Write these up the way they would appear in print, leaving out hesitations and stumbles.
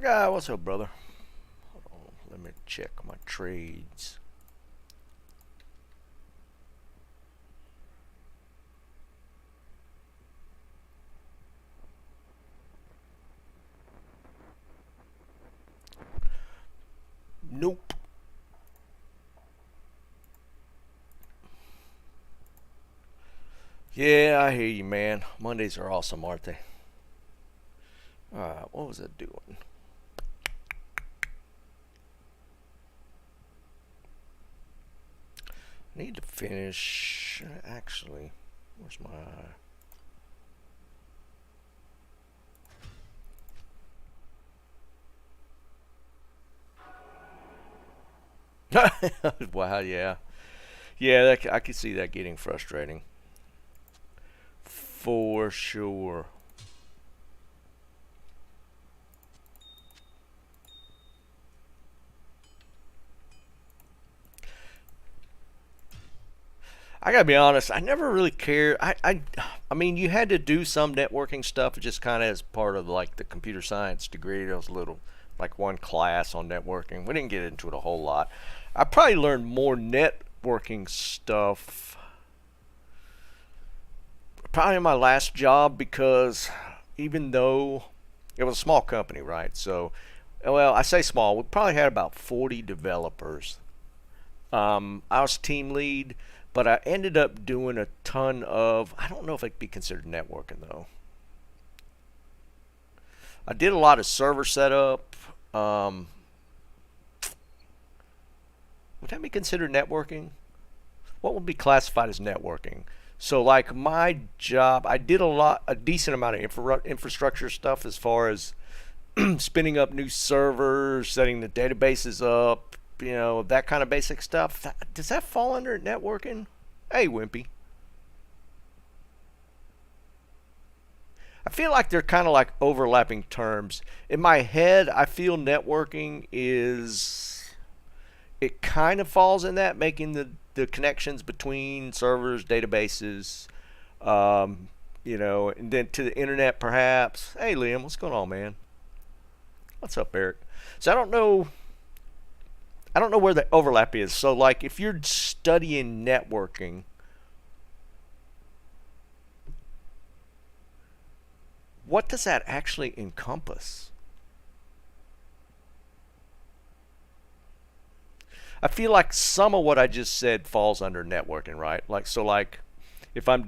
What's up, brother? Hold on, let me check my trades. Nope. Yeah, I hear you, man. Mondays are awesome, aren't they? Alright, what was I doing? Need to finish. Actually, where's my. Wow, yeah. Yeah, I could see that getting frustrating. For sure. I gotta be honest. I never really cared. I mean, you had to do some networking stuff, just kind of as part of like the computer science degree. There was a little, like one class on networking. We didn't get into it a whole lot. I probably learned more networking stuff probably in my last job because even though it was a small company, right? So, well, I say small. We probably had about 40 developers. I was team lead, but I ended up doing a ton of. I don't know if it could be considered networking though. I did a lot of server setup. Um, would that be considered networking? What would be classified as networking? So, like my job, I did a decent amount of infrastructure stuff as far as spinning up new servers, setting the databases up, that kind of basic stuff. Does that fall under networking? Hey, Wimpy. I feel like they're kind of like overlapping terms. In my head, I feel networking is it kind of falls in that, making the connections between servers, databases, and then to the internet perhaps. Hey, Liam, what's going on, man? What's up, Eric? So I don't know where the overlap is. So like if you're studying networking, what does that actually encompass? I feel like some of what I just said falls under networking, right? Like so like if I'm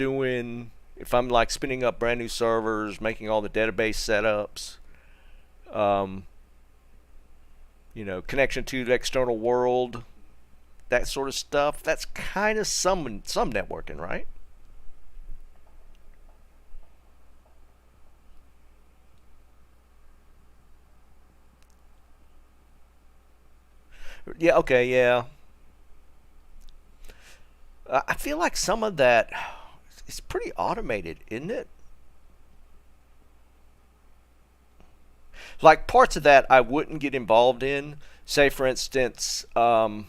like spinning up brand new servers, making all the database setups, um, connection to the external world, that sort of stuff, that's kind of some networking, right? Yeah, okay, yeah. I feel like some of that is pretty automated, isn't it? Like parts of that I wouldn't get involved in. Say, for instance, like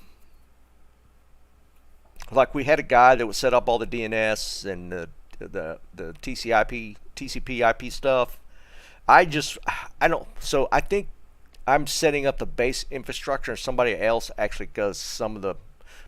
we had a guy that would set up all the DNS and the TCP/IP stuff. I don't. So I think I'm setting up the base infrastructure, and somebody else actually does some of the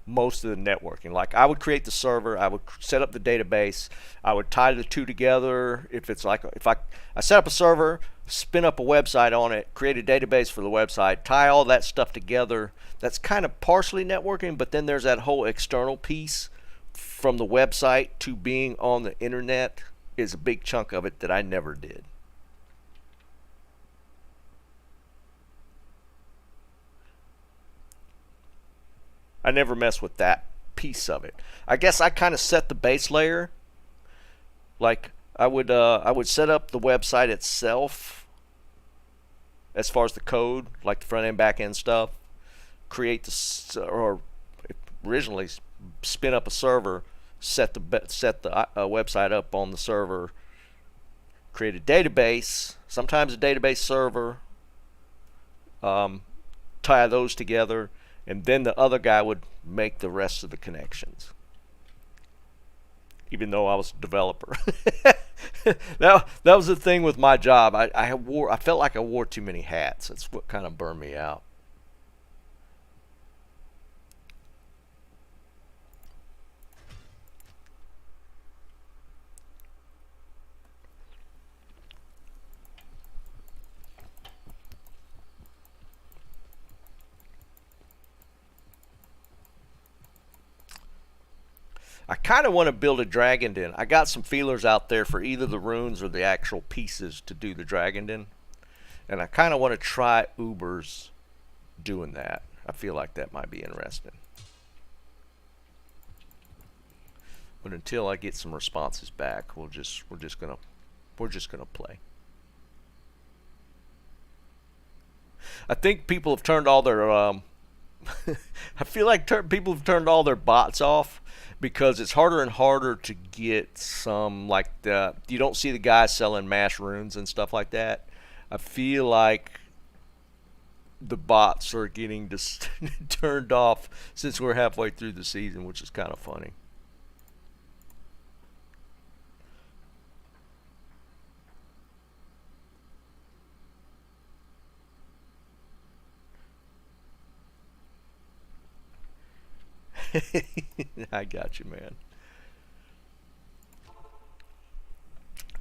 most of the networking. Like I would create the server, I would set up the database, I would tie the two together. If it's like if I set up a server, spin up a website on it, create a database for the website, tie all that stuff together. That's kind of partially networking, but then there's that whole external piece from the website to being on the internet is a big chunk of it that I never did. I never messed with that piece of it. I guess I kind of set the base layer. Like I would set up the website itself as far as the code, like the front end, back end stuff. Create or originally spin up a server, set the website up on the server, create a database, sometimes a database server, um, tie those together, and then the other guy would make the rest of the connections. Even though I was a developer. That was the thing with my job. I felt like I wore too many hats. That's what kind of burned me out. I kind of want to build a dragondin. I got some feelers out there for either the runes or the actual pieces to do the dragondin, and I kind of want to try Uber's doing that. I feel like that might be interesting. But until I get some responses back, we're just gonna play. I think people have turned all their I feel like people have turned all their bots off because it's harder and harder to get some, like, you don't see the guys selling mass runes and stuff like that. I feel like the bots are getting just turned off since we're halfway through the season, which is kind of funny. I got you, man.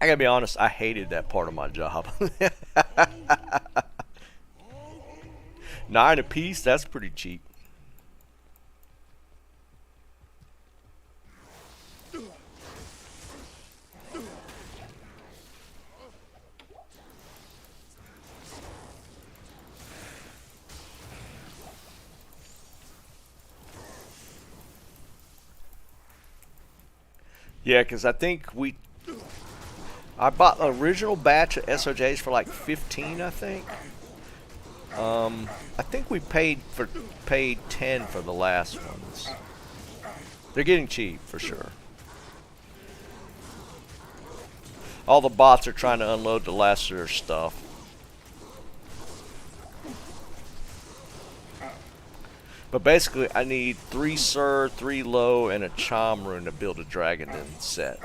I gotta be honest, I hated that part of my job. 9 apiece, that's pretty cheap. Yeah, because I think I bought the original batch of SOJs for like 15, I think. I think we paid 10 for the last ones. They're getting cheap for sure. All the bots are trying to unload the last of their stuff. But basically, I need 3 Sir, 3 Low, and a Chom rune to build a dragondin set.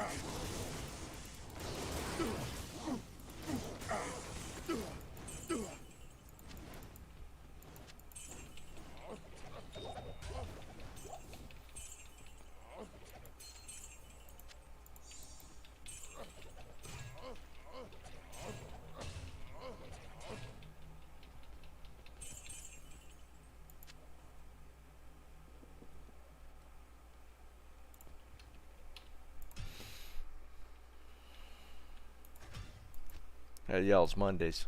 Yeah, it's Mondays.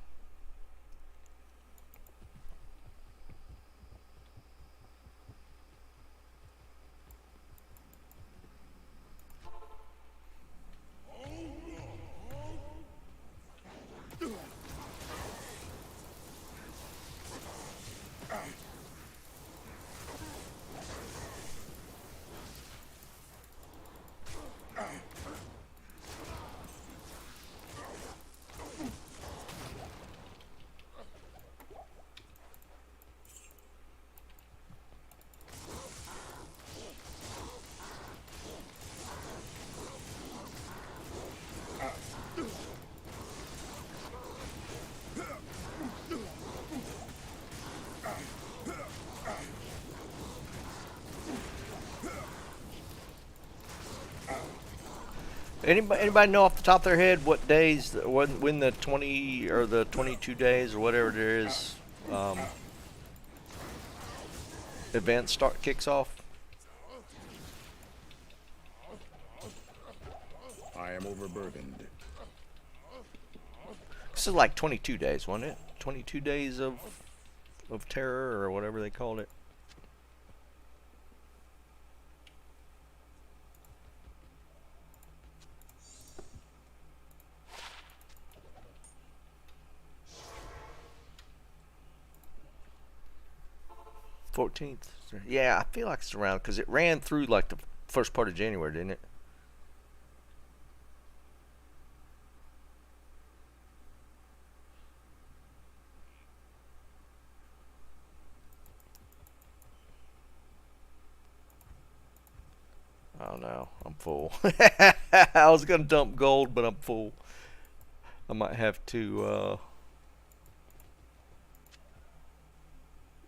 Anybody know off the top of their head what days, when the 20 or the 22 days or whatever it is, event kicks off? I am overburdened. This is like 22 days, wasn't it? 22 days of terror or whatever they called it. '14th. Yeah, I feel like it's around because it ran through like the first part of January, didn't it? I don't no, I'm full. I was gonna dump gold, but I'm full. I might have to.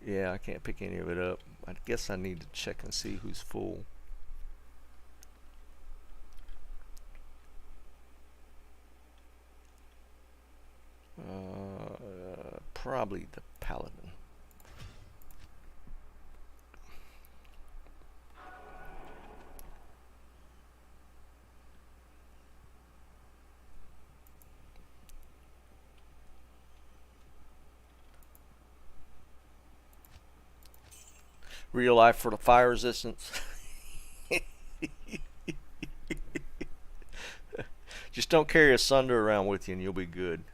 Yeah, I can't pick any of it up. I guess I need to check and see who's full. Probably the paladin. Real life for the fire resistance. Just don't carry a sunder around with you and you'll be good.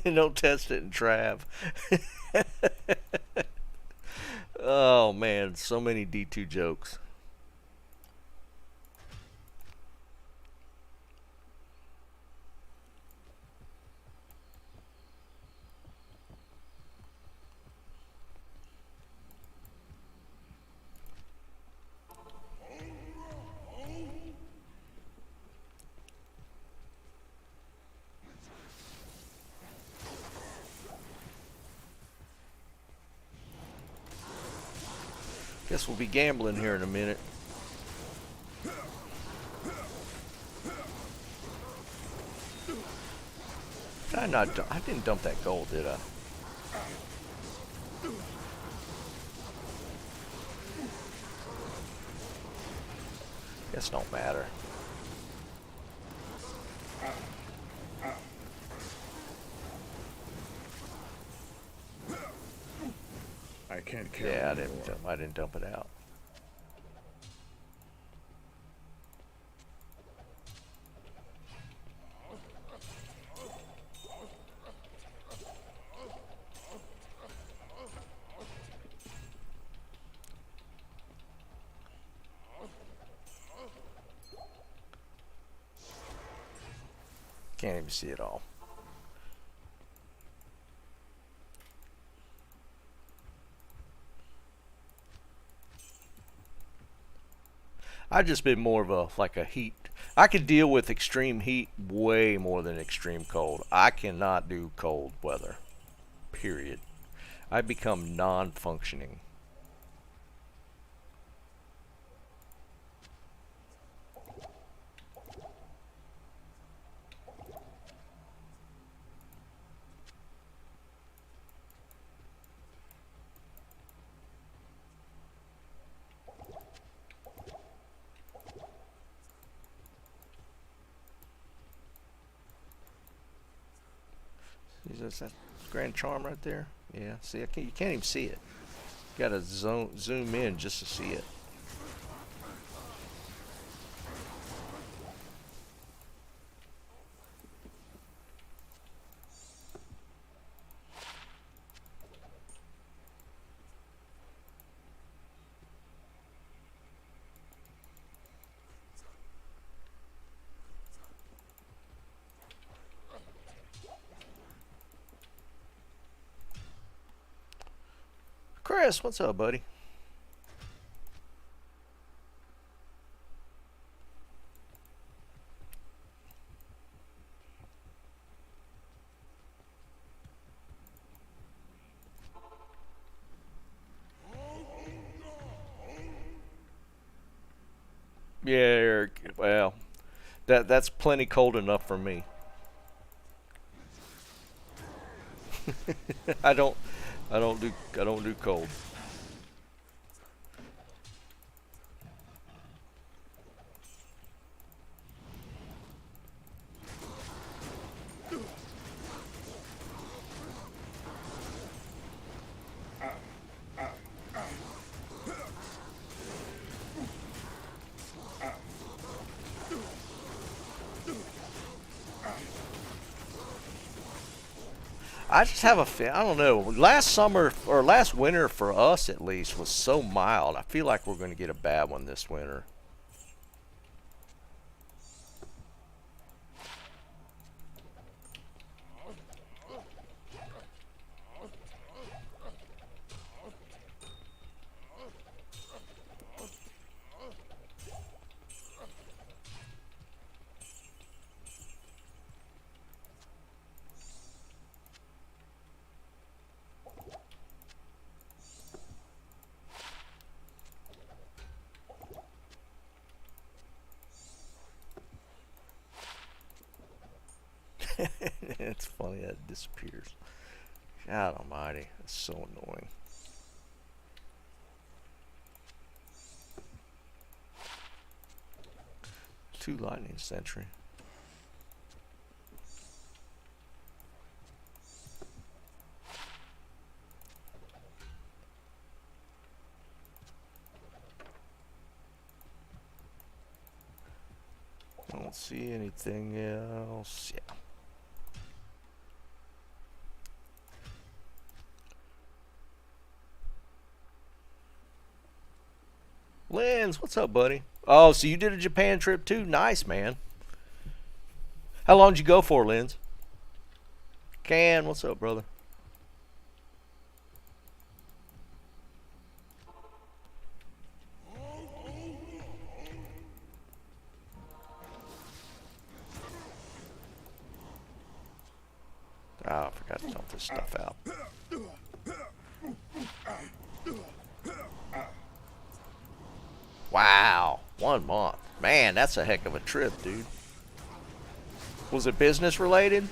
Don't test it in Trav. Oh man, so many D2 jokes. Guess we'll be gambling here in a minute. Did I not? I didn't dump that gold, did I? Guess don't matter. I can't carry Yeah, more. I didn't dump it out. Can't even see it all. I've just been more of a heat. I could deal with extreme heat way more than extreme cold. I cannot do cold weather. Period. I become non-functioning. Is that Grand Charm right there? Yeah, see, you can't even see it. You gotta zoom in just to see it. Chris, what's up, buddy? Yeah, Eric. Well, that's plenty cold enough for me. I don't I don't do cold. I just have a feel. I don't know. Last summer or last winter for us at least was so mild. I feel like we're going to get a bad one this winter. It's funny that it disappears. God almighty, it's so annoying. Two lightning sentry. Don't see anything else. Yeah. Lens, what's up, buddy? Oh, so you did a Japan trip too? Nice, man. How long did you go for, Lens? Can, what's up, brother? Oh, I forgot to dump this stuff out. Wow, 1 month. Man, that's a heck of a trip, dude. Was it business related?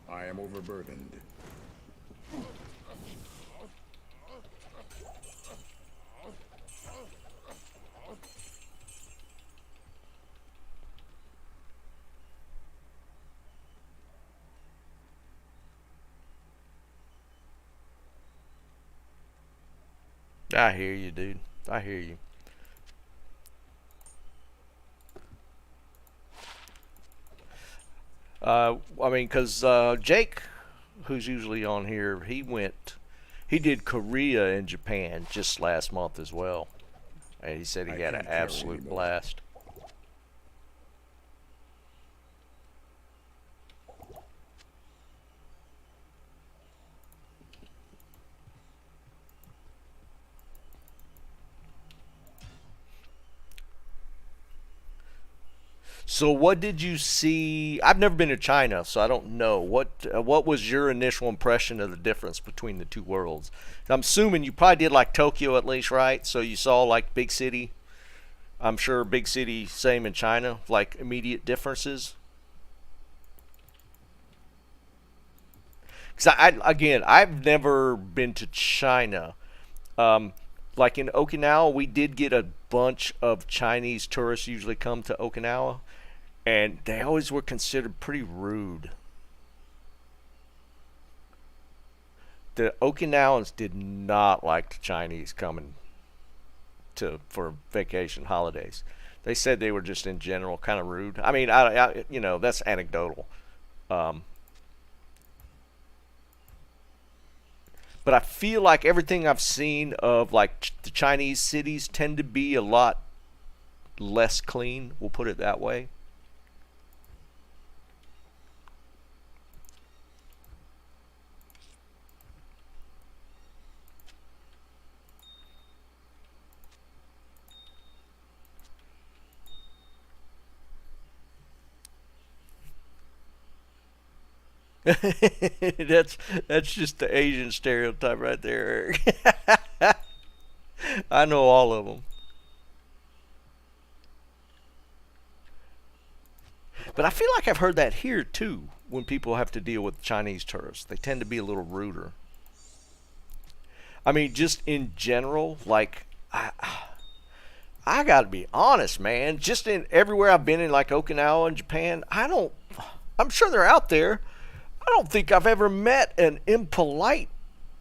I am overburdened. I hear you, dude. I hear you. I mean, because Jake, who's usually on here, he did Korea and Japan just last month as well. And he said he had an absolute blast. So what did you see? I've never been to China, so I don't know. What was your initial impression of the difference between the two worlds? I'm assuming you probably did like Tokyo at least, right? So you saw like big city. I'm sure big city, same in China, like immediate differences. Because again, I've never been to China. Um, like in Okinawa, we did get a bunch of Chinese tourists usually come to Okinawa, and they always were considered pretty rude. The Okinawans did not like the Chinese coming to for vacation holidays. They said they were just in general kind of rude. I mean, that's anecdotal. Um, but I feel like everything I've seen of like the Chinese cities tend to be a lot less clean. We'll put it that way. That's just the Asian stereotype right there, Eric. I know all of them. But I feel like I've heard that here too. when people have to deal with Chinese tourists. They tend to be a little ruder. I mean, just in general, like I gotta be honest, man. Just in everywhere I've been in, like Okinawa and Japan, I'm sure they're out there. I don't think I've ever met an impolite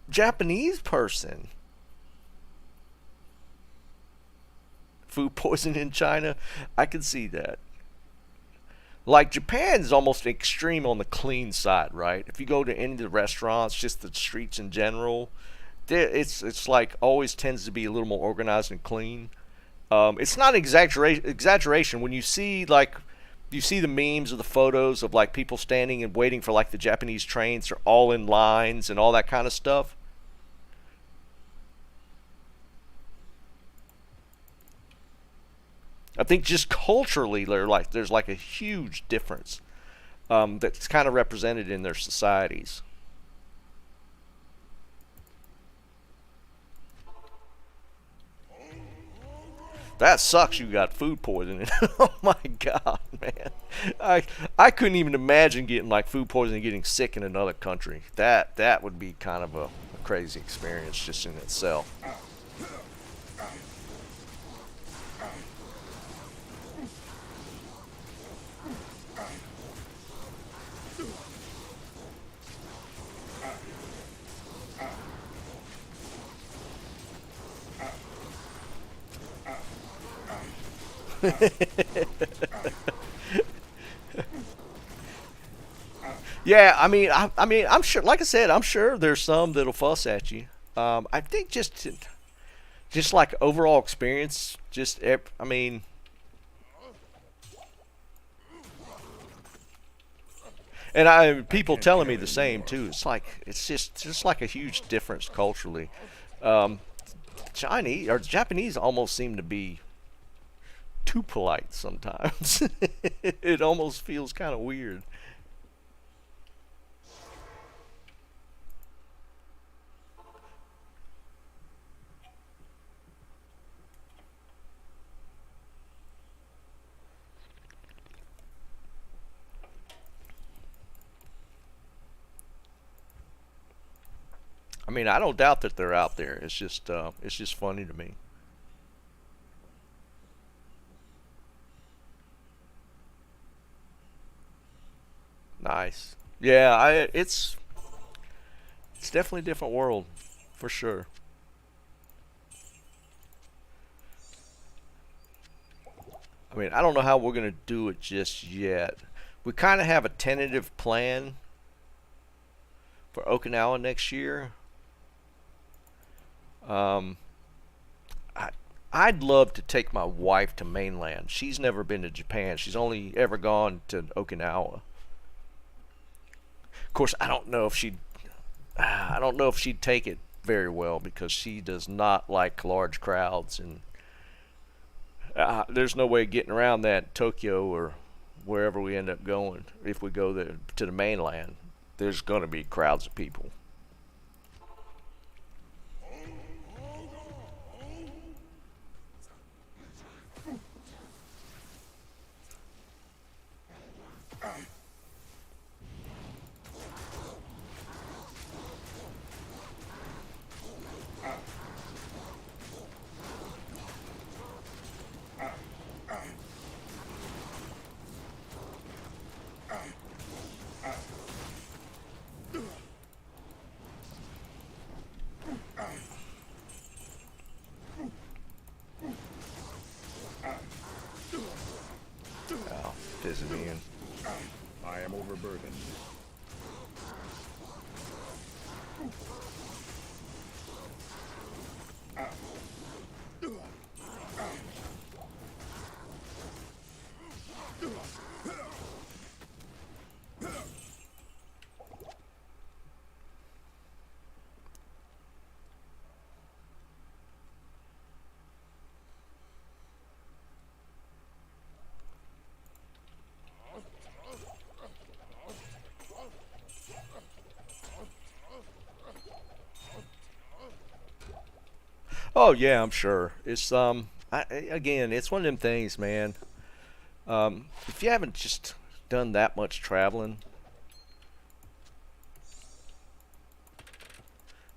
Japanese person. Food poisoning in China, I can see that. Like Japan's almost extreme on the clean side, right? If you go to any of the restaurants, just the streets in general, it's like always tends to be a little more organized and clean. It's not exaggeration when you see the memes or the photos of like people standing and waiting for like the Japanese trains are all in lines and all that kind of stuff. I think just culturally there's like a huge difference that's kind of represented in their societies. That sucks. You got food poisoning. Oh my god, man! I couldn't even imagine getting like food poisoning, getting sick in another country. That would be kind of a crazy experience just in itself. Yeah, I mean, I'm sure. Like I said, I'm sure there's some that'll fuss at you. I think just like overall experience, I mean, and people Can't telling me carry the same anymore. too. It's like it's just like a huge difference culturally. Um, Chinese or Japanese almost seem to be too polite sometimes. It almost feels kind of weird. I mean, I don't doubt that they're out there. It's just funny to me. Nice. Yeah, it's definitely a different world for sure. I mean, I don't know how we're gonna do it just yet. We kind of have a tentative plan for Okinawa next year. Um, I I'd love to take my wife to mainland. She's never been to Japan. She's only ever gone to Okinawa. Of course, I don't know if she'd take it very well because she does not like large crowds, and there's no way of getting around that in Tokyo or wherever we end up going. If we go there to the mainland, there's going to be crowds of people. Oh, Disney. I am overburdened. Oh yeah, I'm sure. Again, it's one of them things, man. If you haven't just done that much traveling,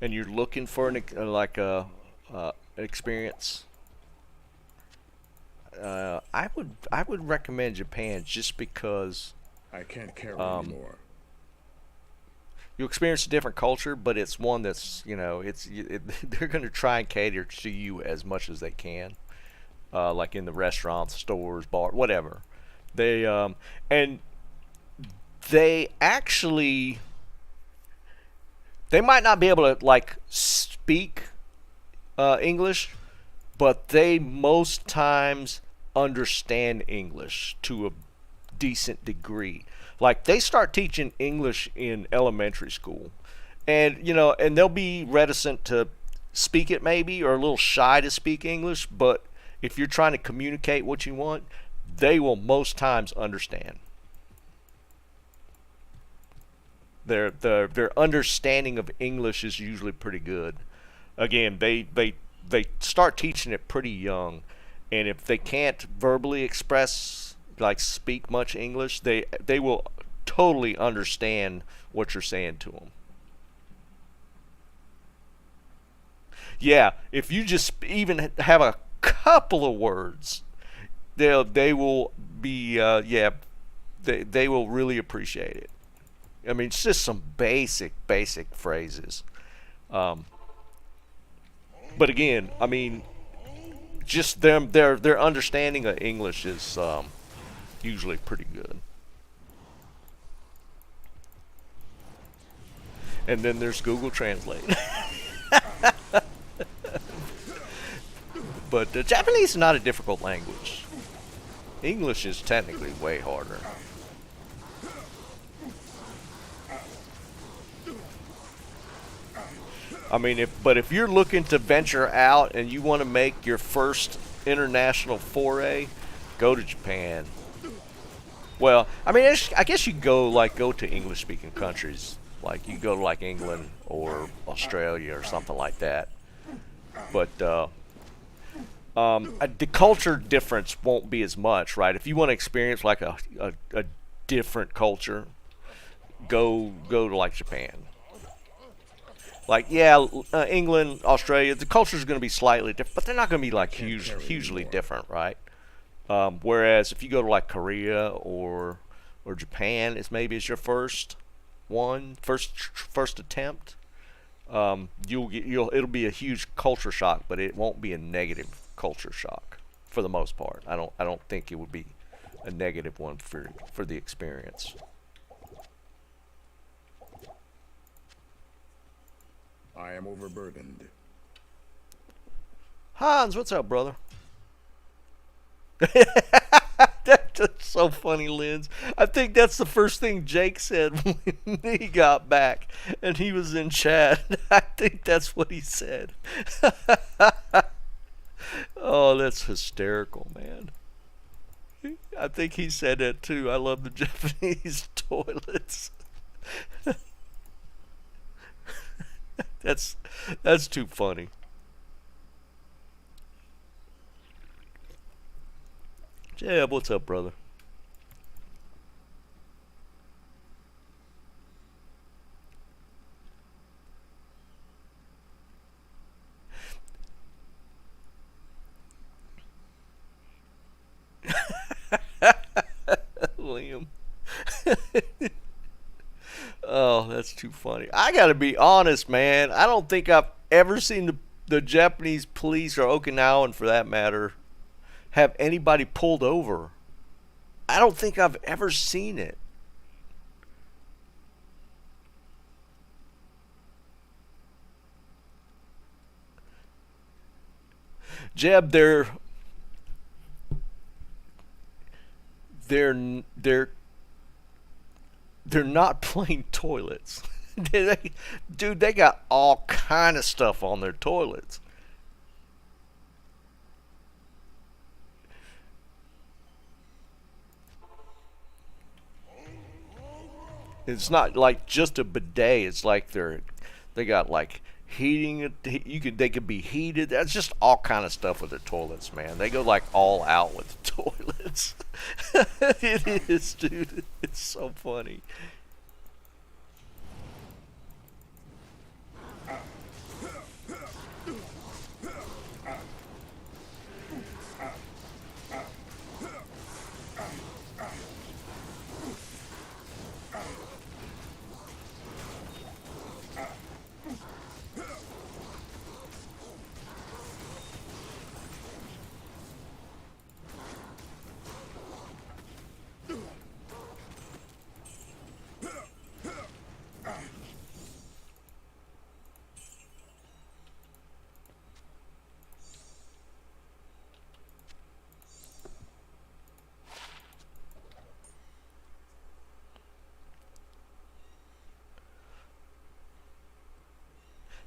and you're looking for like an experience, I would recommend Japan just because I can't carry um, anymore. you experience a different culture, but it's one that's they're going to try and cater to you as much as they can, like in the restaurants, stores, bar, whatever. They and they actually they might not be able to like speak English, but they most times understand English to a decent degree. Like they start teaching English in elementary school, and and they'll be reticent to speak it maybe, or a little shy to speak English. But if you're trying to communicate what you want, they will most times understand. Their understanding of English is usually pretty good. Again, they start teaching it pretty young, and if they can't verbally express like speak much English, they will totally understand what you're saying to them. Yeah, if you just even have a couple of words, they will be yeah, they will really appreciate it. I mean, it's just some basic phrases. Um, but again, I mean, just their understanding of English is usually pretty good. And then there's Google Translate. But Japanese is not a difficult language. English is technically way harder. I mean, if you're looking to venture out and you want to make your first international foray, go to Japan. Well, I mean, I guess you could go to English speaking countries, like you go to like England or Australia or something like that. But the culture difference won't be as much, right? If you want to experience like a different culture, go to like Japan. Like yeah, England, Australia, the culture is going to be slightly different, but they're not going to be like hugely Anymore. different, right? Whereas if you go to like Korea or Japan, it's your first attempt. It'll be a huge culture shock, but it won't be a negative culture shock for the most part. I don't think it would be a negative one for the experience. I am overburdened. Hans, what's up, brother? That's so funny, Linz. I think that's the first thing Jake said when he got back and he was in chat. I think that's what he said. Oh, that's hysterical, man. I think he said that too. I love the Japanese toilets. That's that's too funny. Jeb, what's up, brother? Liam. Oh, that's too funny. I gotta be honest, man. I don't think I've ever seen the Japanese police or Okinawan, for that matter, have anybody pulled over. I don't think I've ever seen it. Jeb, they're they're not plain toilets. Dude, they got all kind of stuff on their toilets. It's not like just a bidet. It's like they got like heating. They could be heated. That's just all kind of stuff with their toilets, man. They go like all out with the toilets. It is, dude. It's so funny.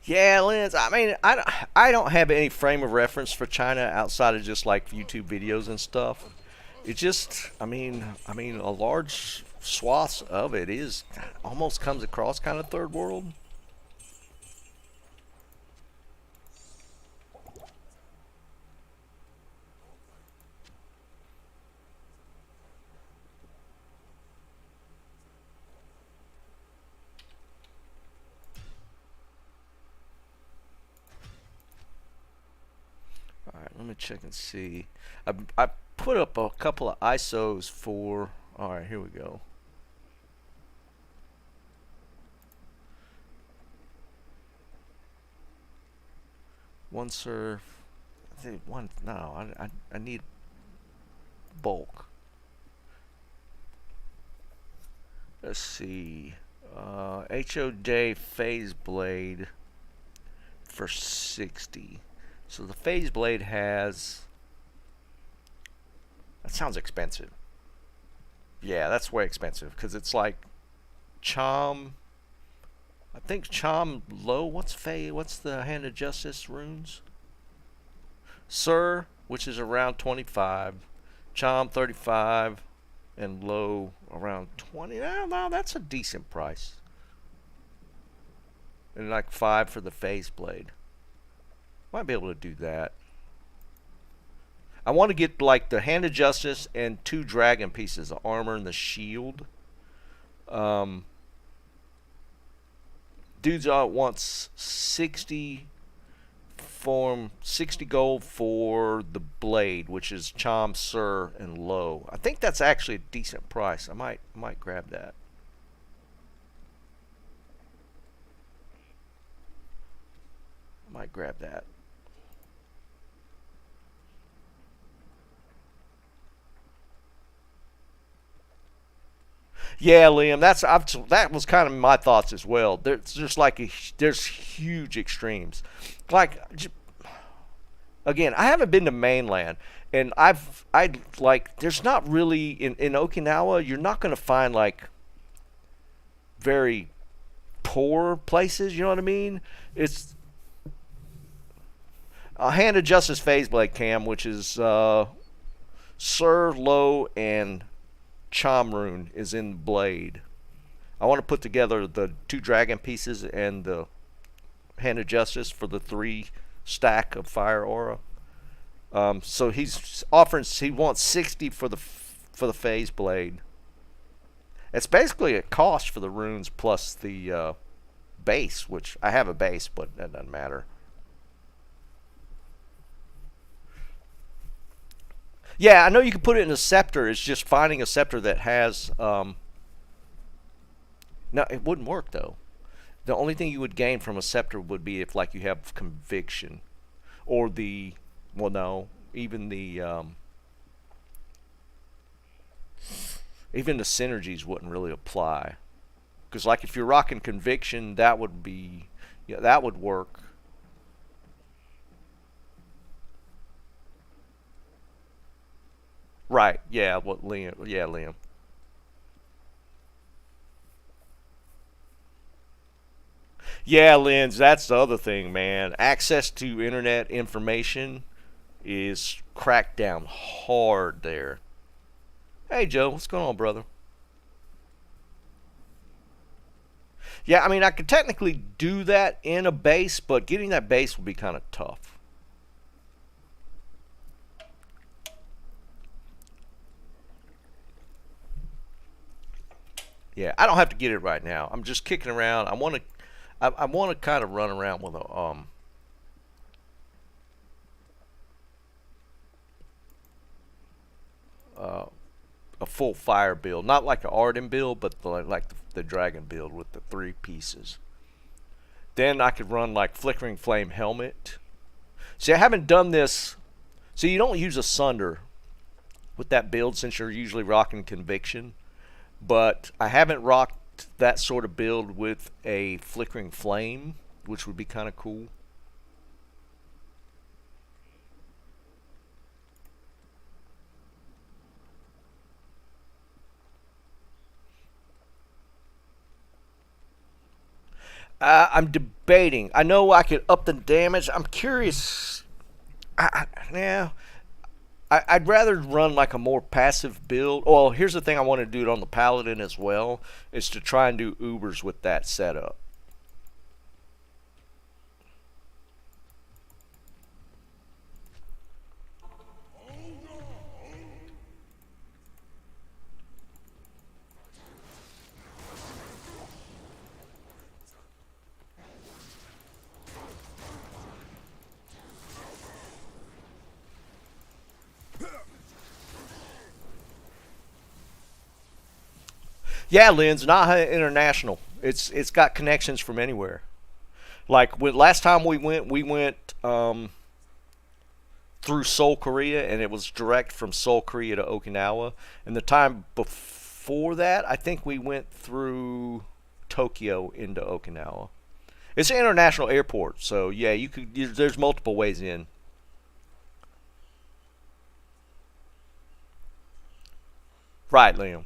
Yeah, Lens. I mean, I don't have any frame of reference for China outside of just like YouTube videos and stuff. It just, I mean, a large swaths of it is almost comes across kind of third world. All right, let me check and see. I put up a couple of ISOs for. All right, here we go. One serve. I think one. No, I need bulk. Let's see. HOJ phase blade for 60. So the phase blade has. That sounds expensive. Yeah, that's way expensive because it's like Chom. I think Chom low. What's the Hand of Justice runes? Sir, which is around 25. Chom 35, and low around 20. No, that's a decent price. And like 5 for the phase blade. Might be able to do that. I want to get like the Hand of Justice and 2 dragon pieces, the armor and the shield. Um, Dudes wants 60 gold for the blade, which is Chom, Sir, and Low. I think that's actually a decent price. I might grab that. I might grab that. Yeah, Liam, that was kind of my thoughts as well. There's just like there's huge extremes. Like again, I haven't been to mainland, and I like there's not really in Okinawa. You're not going to find like very poor places. You know what I mean? It's a Hand of Justice phase blade cam, which is Sir, Low, and Chomrune is in blade. I want to put together the 2 dragon pieces and the Hand of Justice for the 3 stack of fire aura. So he's offering. He wants 60 for the phase blade. It's basically a cost for the runes plus the base, which I have a base, but that doesn't matter. Yeah, I know you can put it in a scepter. It's just finding a scepter that has. No, it wouldn't work though. The only thing you would gain from a scepter would be if, like, you have conviction, or the. Well, no, even the synergies wouldn't really apply. Because, like, if you're rocking conviction, that would be. Yeah, that would work. Right. Yeah. What Liam? Yeah, Liam. Yeah, Lens, that's the other thing, man. Access to internet information is cracked down hard there. Hey, Joe, what's going on, brother? Yeah, I mean, I could technically do that in a base, but getting that base would be kind of tough. Yeah, I don't have to get it right now. I'm just kicking around. I want to kind of run around with uh, a full fire build, not like an Arden build, but the dragon build with the 3 pieces. Then I could run like flickering flame helmet. See, I haven't done this. So you don't use a sunder with that build since you're usually rocking conviction, but I haven't rocked that sort of build with a flickering flame, which would be kind of cool. I'm debating. I know I could up the damage. I'm curious. Yeah, I'd rather run like a more passive build. Well, here's the thing: I want to do it on the paladin as well. Is to try and do Ubers with that setup. Yeah, Lynn's Naha International. It's got connections from anywhere. Like last time we went through Seoul, Korea, and it was direct from Seoul, Korea to Okinawa. And the time before that, I think we went through Tokyo into Okinawa. It's an international airport, so yeah, there's multiple ways in. Right, Liam.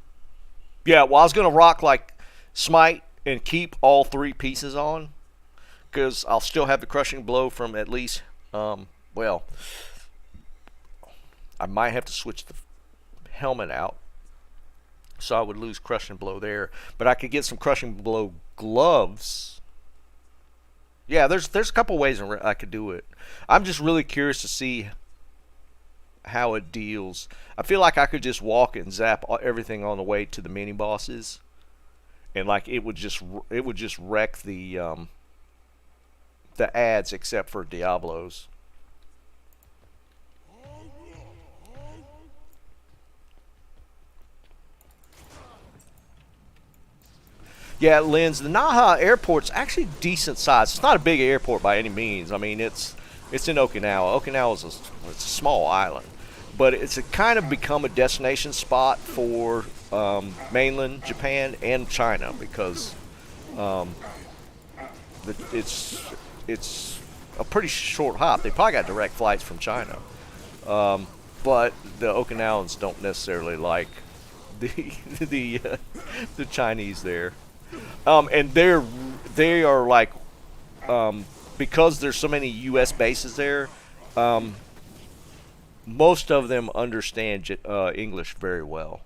Yeah, well, I was gonna rock like Smite and keep all three pieces on because I'll still have the crushing blow from at least. Well, I might have to switch the helmet out, so I would lose crushing blow there. But I could get some crushing blow gloves. Yeah, there's a couple ways I could do it. I'm just really curious to see how it deals. I feel like I could just walk and zap everything on the way to the mini bosses, and like it would just wreck the ads except for Diablos. Yeah, Lens, the Naha airport's actually decent size. It's not a big airport by any means. I mean, it's in Okinawa. Okinawa's it's a small island, but it's a kind of become a destination spot for mainland Japan and China because um, it's it's a pretty short hop. They probably got direct flights from China, um, but the Okinawans don't necessarily like the the Chinese there. And they are like because there's so many U.S. bases there. Um, Most of them understand English very well.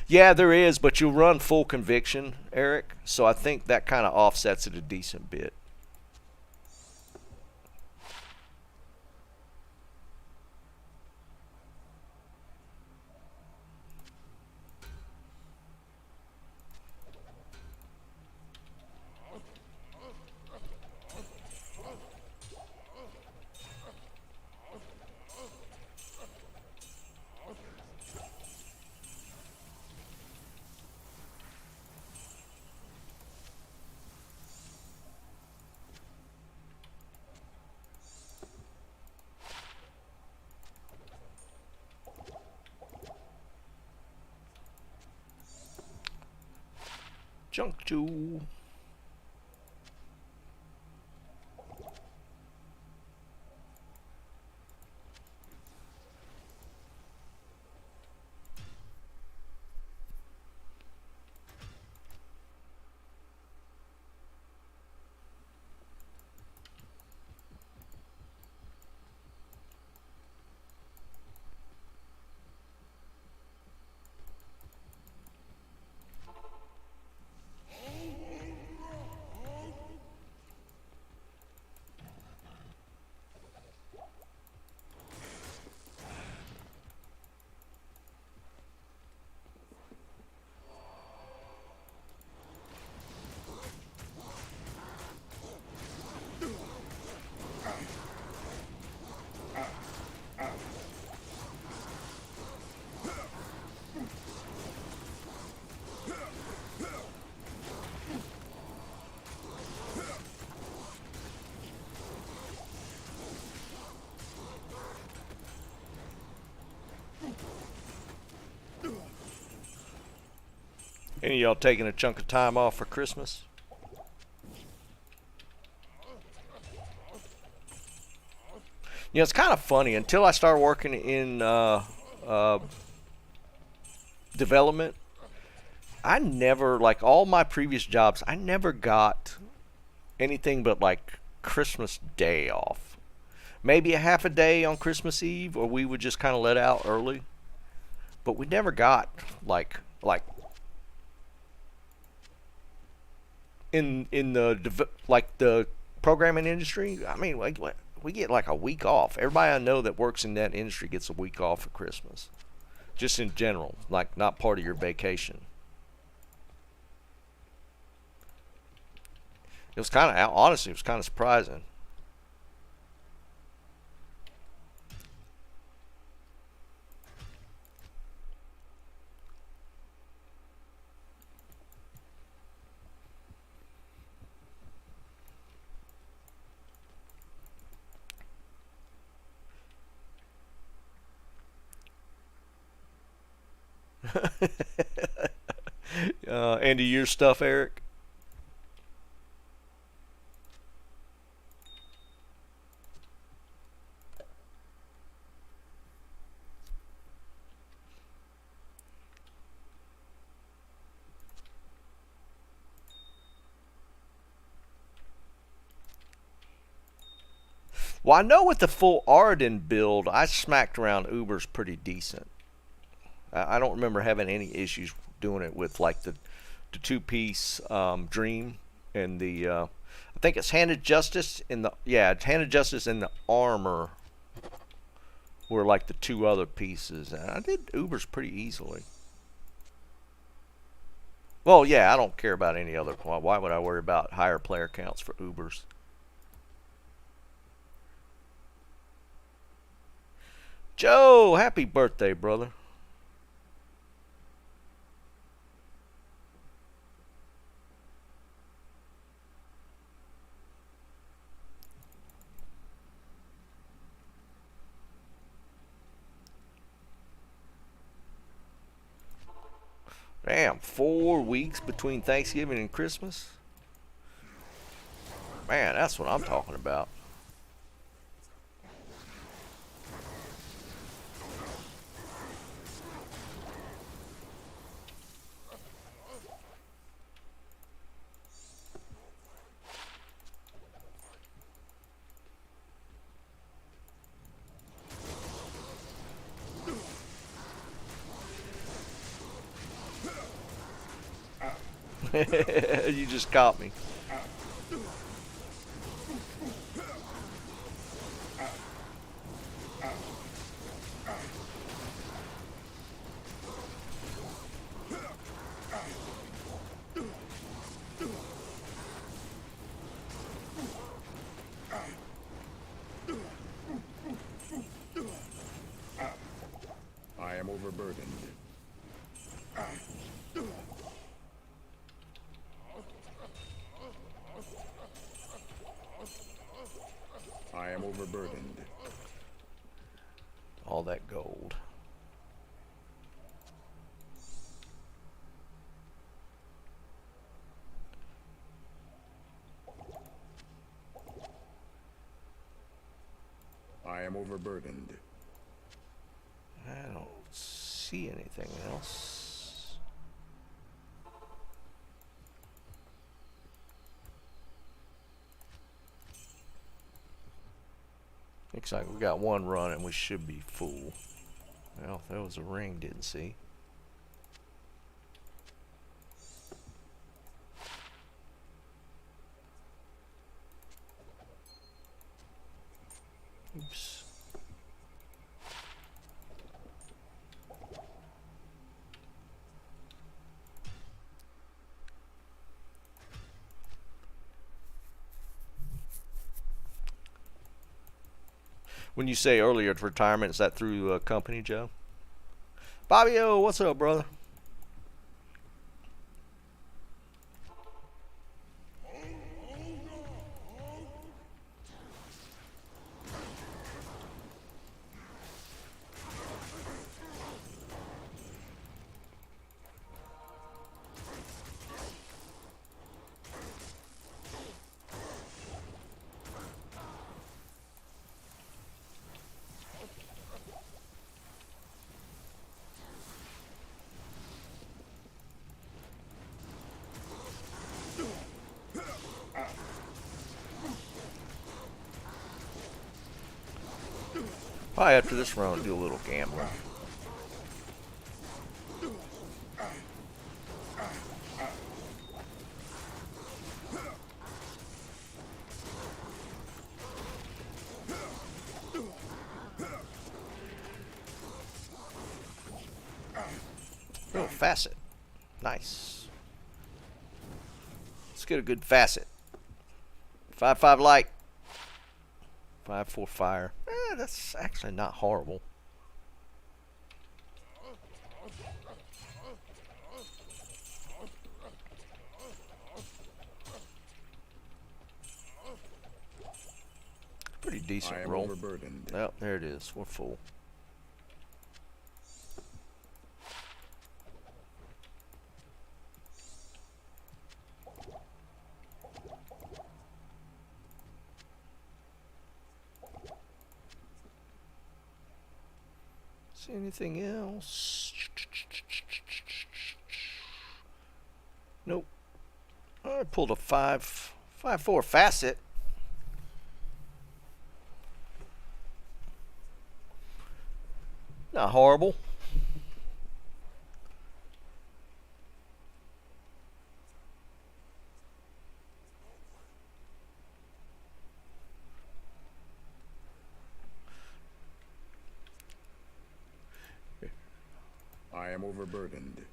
Yeah, there is, but you'll run full conviction, Eric. So I think that kind of offsets it a decent bit. Junk Jewel. Any of y'all taking a chunk of time off for Christmas? You know, it's kind of funny. Until I started working in development. I never, like all my previous jobs, I never got anything but like Christmas Day off. Maybe a half a day on Christmas Eve, or we would just kind of let out early. But we never got like in like the programming industry. I mean, like we get like a week off. Everybody I know that works in that industry gets a week off for Christmas, just in general, like not part of your vacation. It was kind of honestly, it was kind of surprising. Andy, your stuff, Eric. Well, I know with the full Arden build, I smacked around Ubers pretty decent. I don't remember having any issues doing it with like the two piece Dream and the I think it's Handed Justice in the it's Handed Justice and the Armor were like the two other pieces. And I did Ubers pretty easily. Well, yeah, I don't care about any other. Why would I worry about higher player counts for Ubers? Joe, happy birthday, brother. Damn, 4 weeks between Thanksgiving and Christmas? Man, that's what I'm talking about. You just caught me. I am overburdened. I am overburdened. All that gold. I am overburdened. I don't see anything else. Looks like we got one run and we should be full. Well, there was a ring, didn't see. Oops. When you say earlier retirement, is that through a company, Joe? Bobby O, what's up, brother? Probably after this round, do a little gambling. Oh, facet. Nice. Let's get a good facet. 5-5 light. 5-4 fire. That's actually not horrible. Pretty decent roll. Overburdened. Oh, there it is. We're full. See anything else? Nope. I pulled a 5-4 facet. Not horrible. I am overburdened.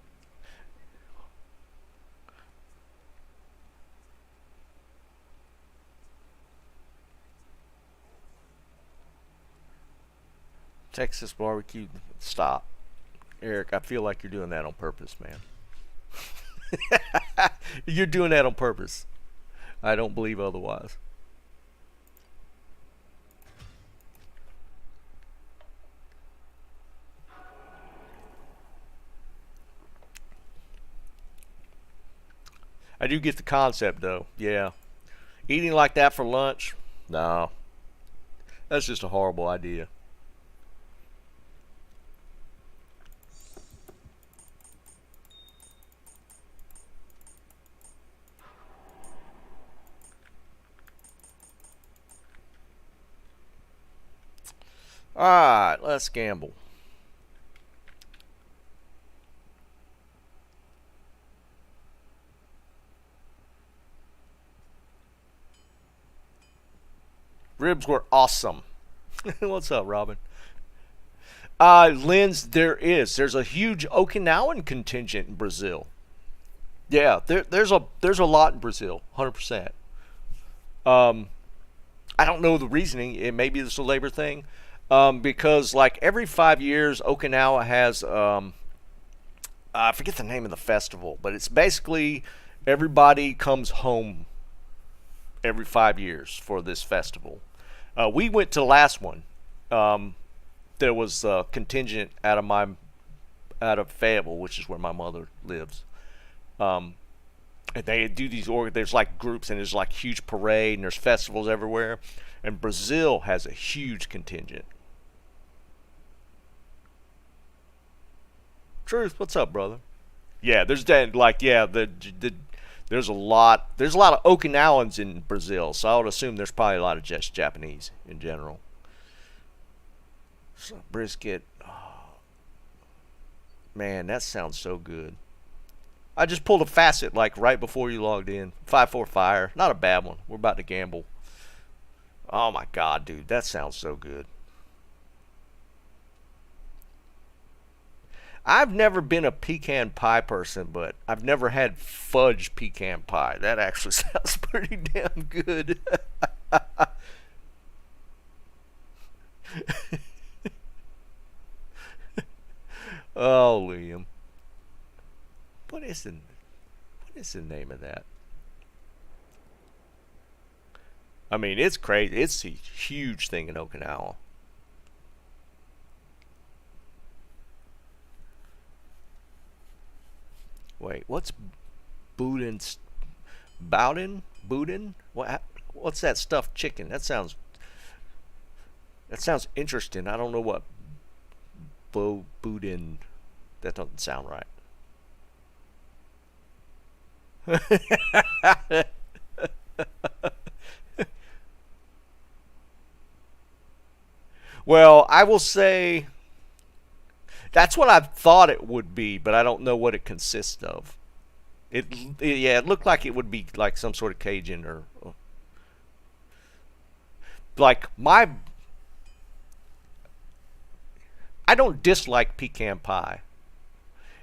Texas barbecue. Stop. Eric, I feel like you're doing that on purpose, man. You're doing that on purpose. I don't believe otherwise. I do get the concept, though. Yeah. Eating like that for lunch? No. That's just a horrible idea. Alright, let's gamble. Ribs were awesome. What's up, Robin? Lens, there's a huge Okinawan contingent in Brazil. Yeah, there's a lot in Brazil, 100%. I don't know the reasoning. It maybe it's a labor thing, because like every 5 years, Okinawa has I forget the name of the festival, but it's basically everybody comes home every 5 years for this festival. We went to the last one. There was a contingent out of Fayetteville, which is where my mother lives. And they do these there's like groups, and there's like huge parade, and there's festivals everywhere. And Brazil has a huge contingent. Truth, what's up, brother? Yeah, there's that like there's a lot of Okinawans in Brazil, so I would assume there's probably a lot of just Japanese in general. So, brisket, oh, man, that sounds so good. I just pulled a facet like right before you logged in. 5-4 fire, not a bad one. We're about to gamble. Oh my god, dude, that sounds so good. I've never been a pecan pie person, but I've never had fudge pecan pie. That actually sounds pretty damn good. Oh, Liam. What is the name of that? I mean, it's crazy. It's a huge thing in Okinawa. Wait, what's Boudin? Bowden? Boudin? What's that stuffed chicken? That sounds interesting. I don't know what Boudin. That doesn't sound right. Well, I will say that's what I thought it would be, but I don't know what it consists of. Yeah, it looked like it would be like some sort of Cajun or like my. I don't dislike pecan pie.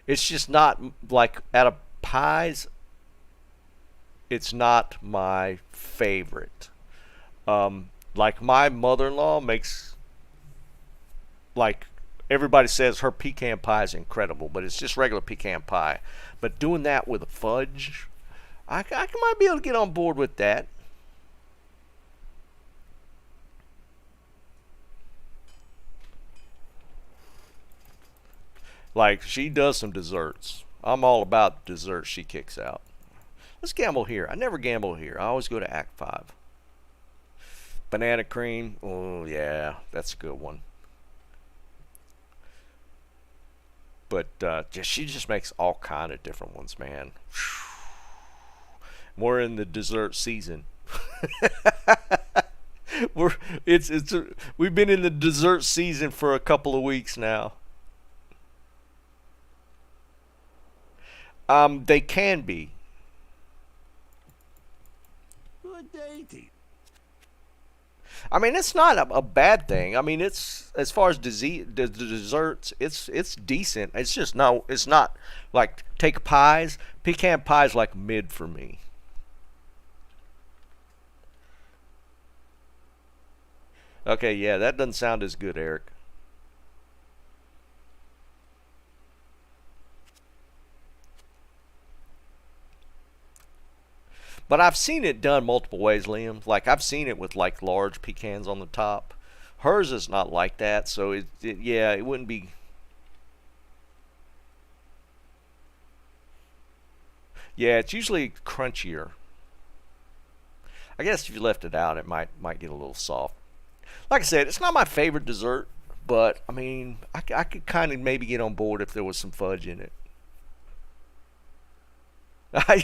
It's just not like out of pies. It's not my favorite. Like my mother-in-law makes like everybody says her pecan pie is incredible, but it's just regular pecan pie. But doing that with a fudge, I might be able to get on board with that. Like she does some desserts. I'm all about desserts she kicks out. Let's gamble here. I never gamble here. I always go to Act 5. Banana cream. Oh, yeah. That's a good one. But she just makes all kind of different ones, man. We're in the dessert season. We're we've been in the dessert season for a couple of weeks now. They can be. Good day. I mean, it's not a bad thing. I mean, it's as far as the desserts, it's decent. It's just no, it's not like take pies. Pecan pie is like mid for me. Okay, yeah, that doesn't sound as good, Eric. But I've seen it done multiple ways, Liam. Like I've seen it with like large pecans on the top. Hers is not like that, so yeah, it wouldn't be. Yeah, it's usually crunchier. I guess if you left it out, it might get a little soft. Like I said, it's not my favorite dessert, but I mean, I could kind of maybe get on board if there was some fudge in it.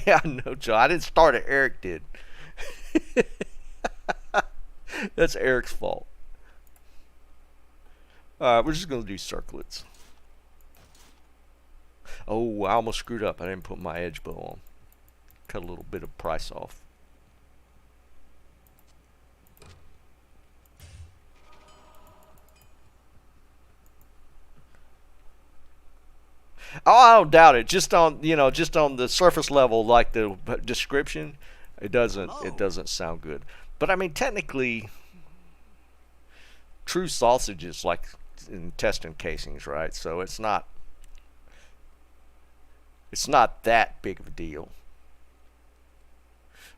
Yeah, no, Joe. I didn't start it. Eric did. That's Eric's fault. We're just gonna do circlets. Oh, I almost screwed up. I didn't put my edge bow on. Cut a little bit of price off. Oh, I don't doubt it. Just on just on the surface level, like the description, it doesn't sound good. But I mean, technically, true sausage is like intestine casings, right? So it's not that big of a deal.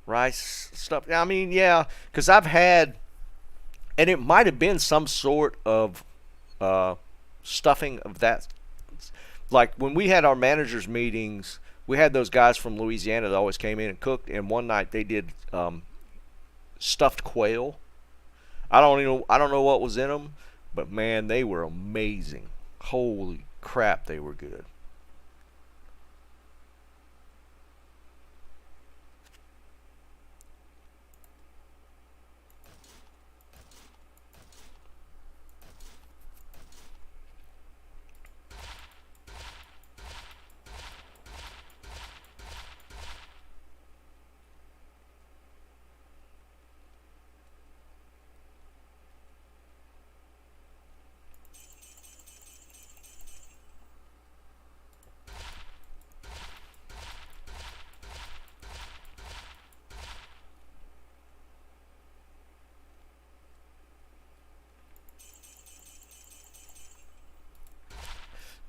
Rice stuff. I mean, yeah, because I've had, and it might have been some sort of uh, stuffing of that. Like when we had our managers meetings, we had those guys from Louisiana that always came in and cooked. And one night they did stuffed quail. I don't know what was in them, but man, they were amazing. Holy crap, they were good.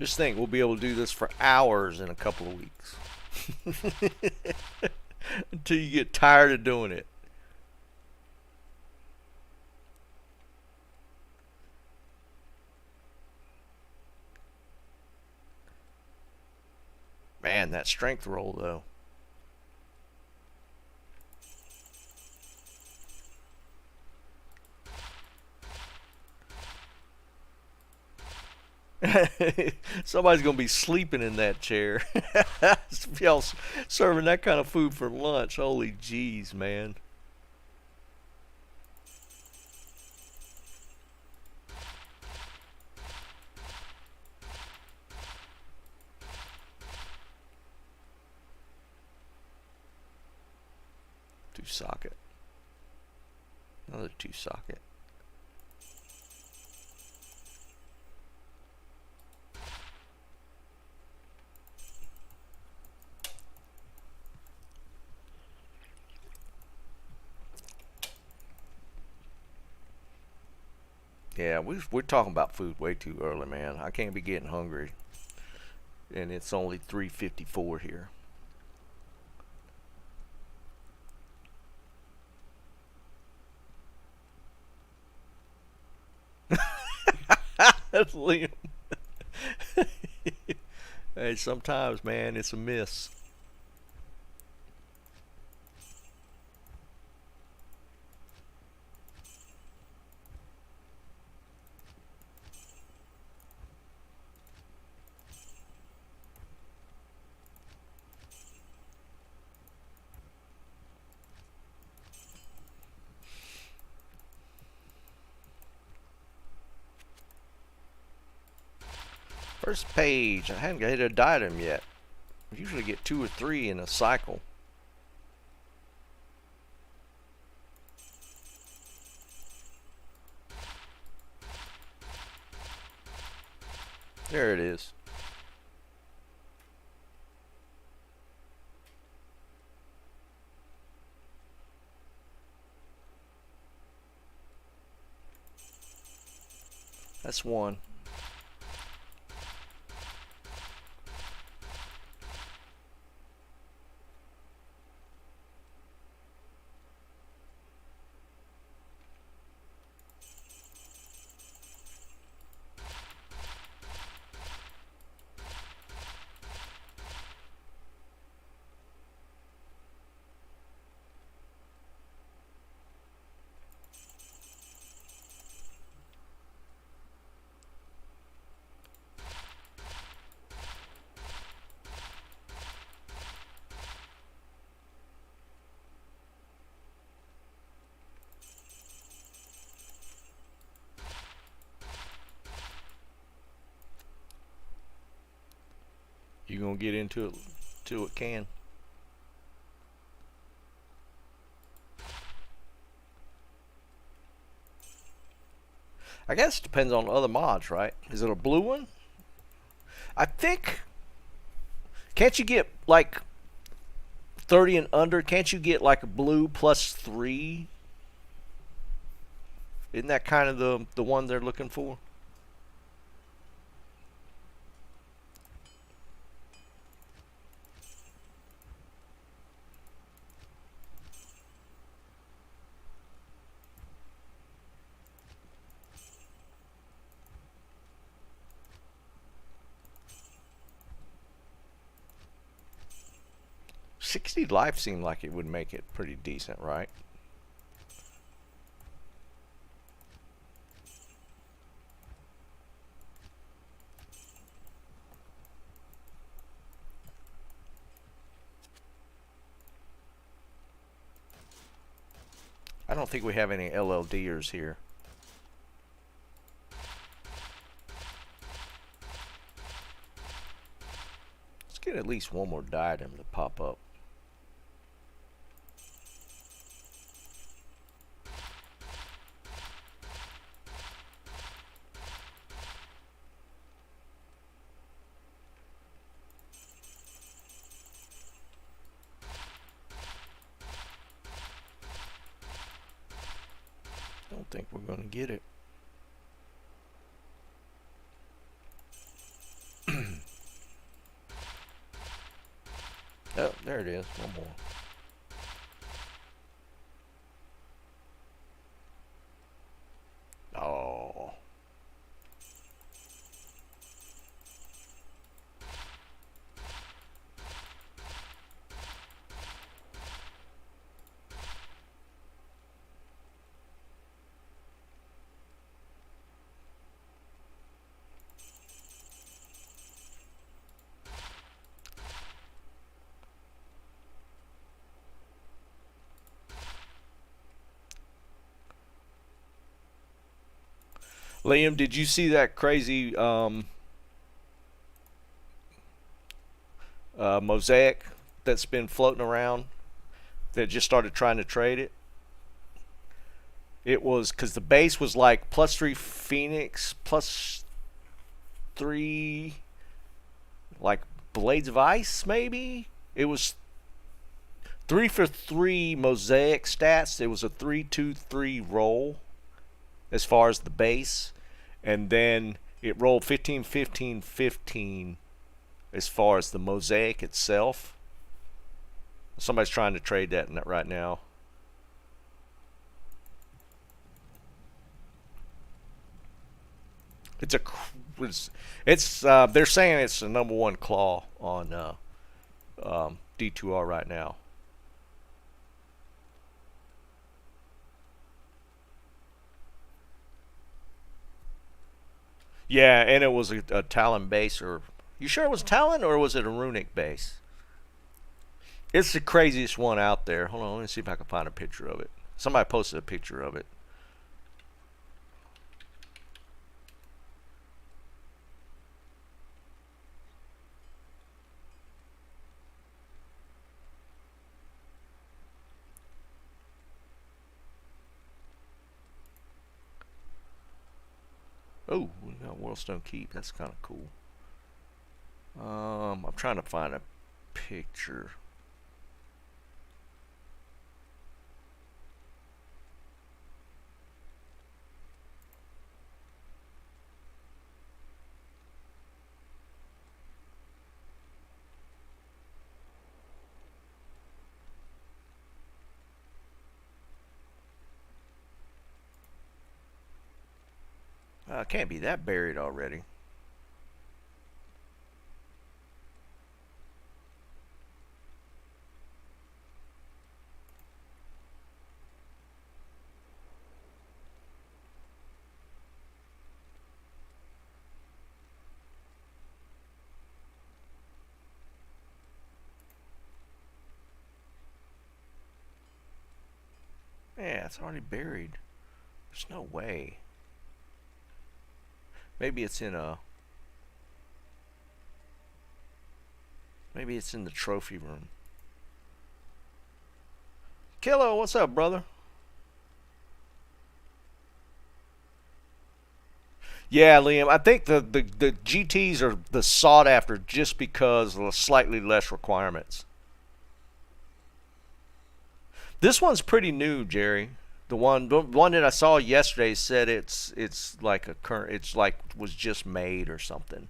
Just think, we'll be able to do this for hours in a couple of weeks until you get tired of doing it. Man, that strength roll though. Somebody's gonna be sleeping in that chair. Y'all serving that kind of food for lunch. Holy jeez, man. 2 socket. Another 2 socket. Yeah, we're talking about food way too early, man. I can't be getting hungry. And it's only 3:54 here. That's Liam. Hey, sometimes, man, it's a miss. First page. I haven't hit a diadem yet. I usually get 2 or 3 in a cycle. There it is. That's 1. You gonna get into it till it can. I guess it depends on other mods, right? Is it a blue one? I think. Can't you get like 30 and under? Can't you get like a blue plus 3? Isn't that kind of the one they're looking for? $60 life seemed like it would make it pretty decent, right? I don't think we have any LLDers here. Let's get at least one more diadem to pop up. Don't think we're going to get it. Oh, there it is. One more. Oh. Liam, did you see that crazy mosaic that's been floating around? that just started trying to trade it. It was because the base was like +3 Phoenix, +3 like Blades of Ice, maybe. It was 3 for 3 mosaic stats. It was a 3-2-3 roll as far as the base, and then it rolled 15-15-15 as far as the mosaic itself. Somebody's trying to trade that right now. It's a they're saying it's the #1 claw on D2R right now. Yeah, and it was a Talon base, or you sure it was Talon or was it a runic base? It's the craziest one out there. Hold on, let me see if I can find a picture of it. Somebody posted a picture of it. Oh, we got Worldstone Keep. That's kind of cool. I'm trying to find a picture. Can't be that buried already. Yeah, it's already buried. There's no way. Maybe it's in a... Maybe it's in the trophy room. Kilo, what's up, brother? Yeah, Liam, I think the GTs are the sought after just because of the slightly less requirements. This one's pretty new, Jerry. The one that I saw yesterday said it's like a current, it's like was just made or something.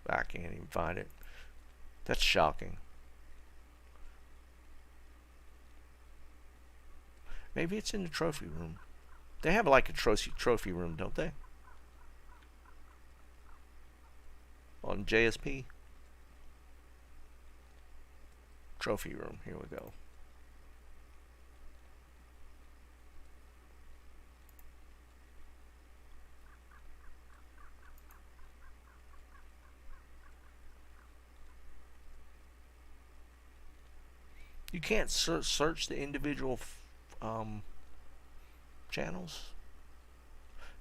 I can't even find it. That's shocking. Maybe it's in the trophy room. They have like a trophy room, don't they? On JSP. Trophy room. Here we go. You can't search the individual channels.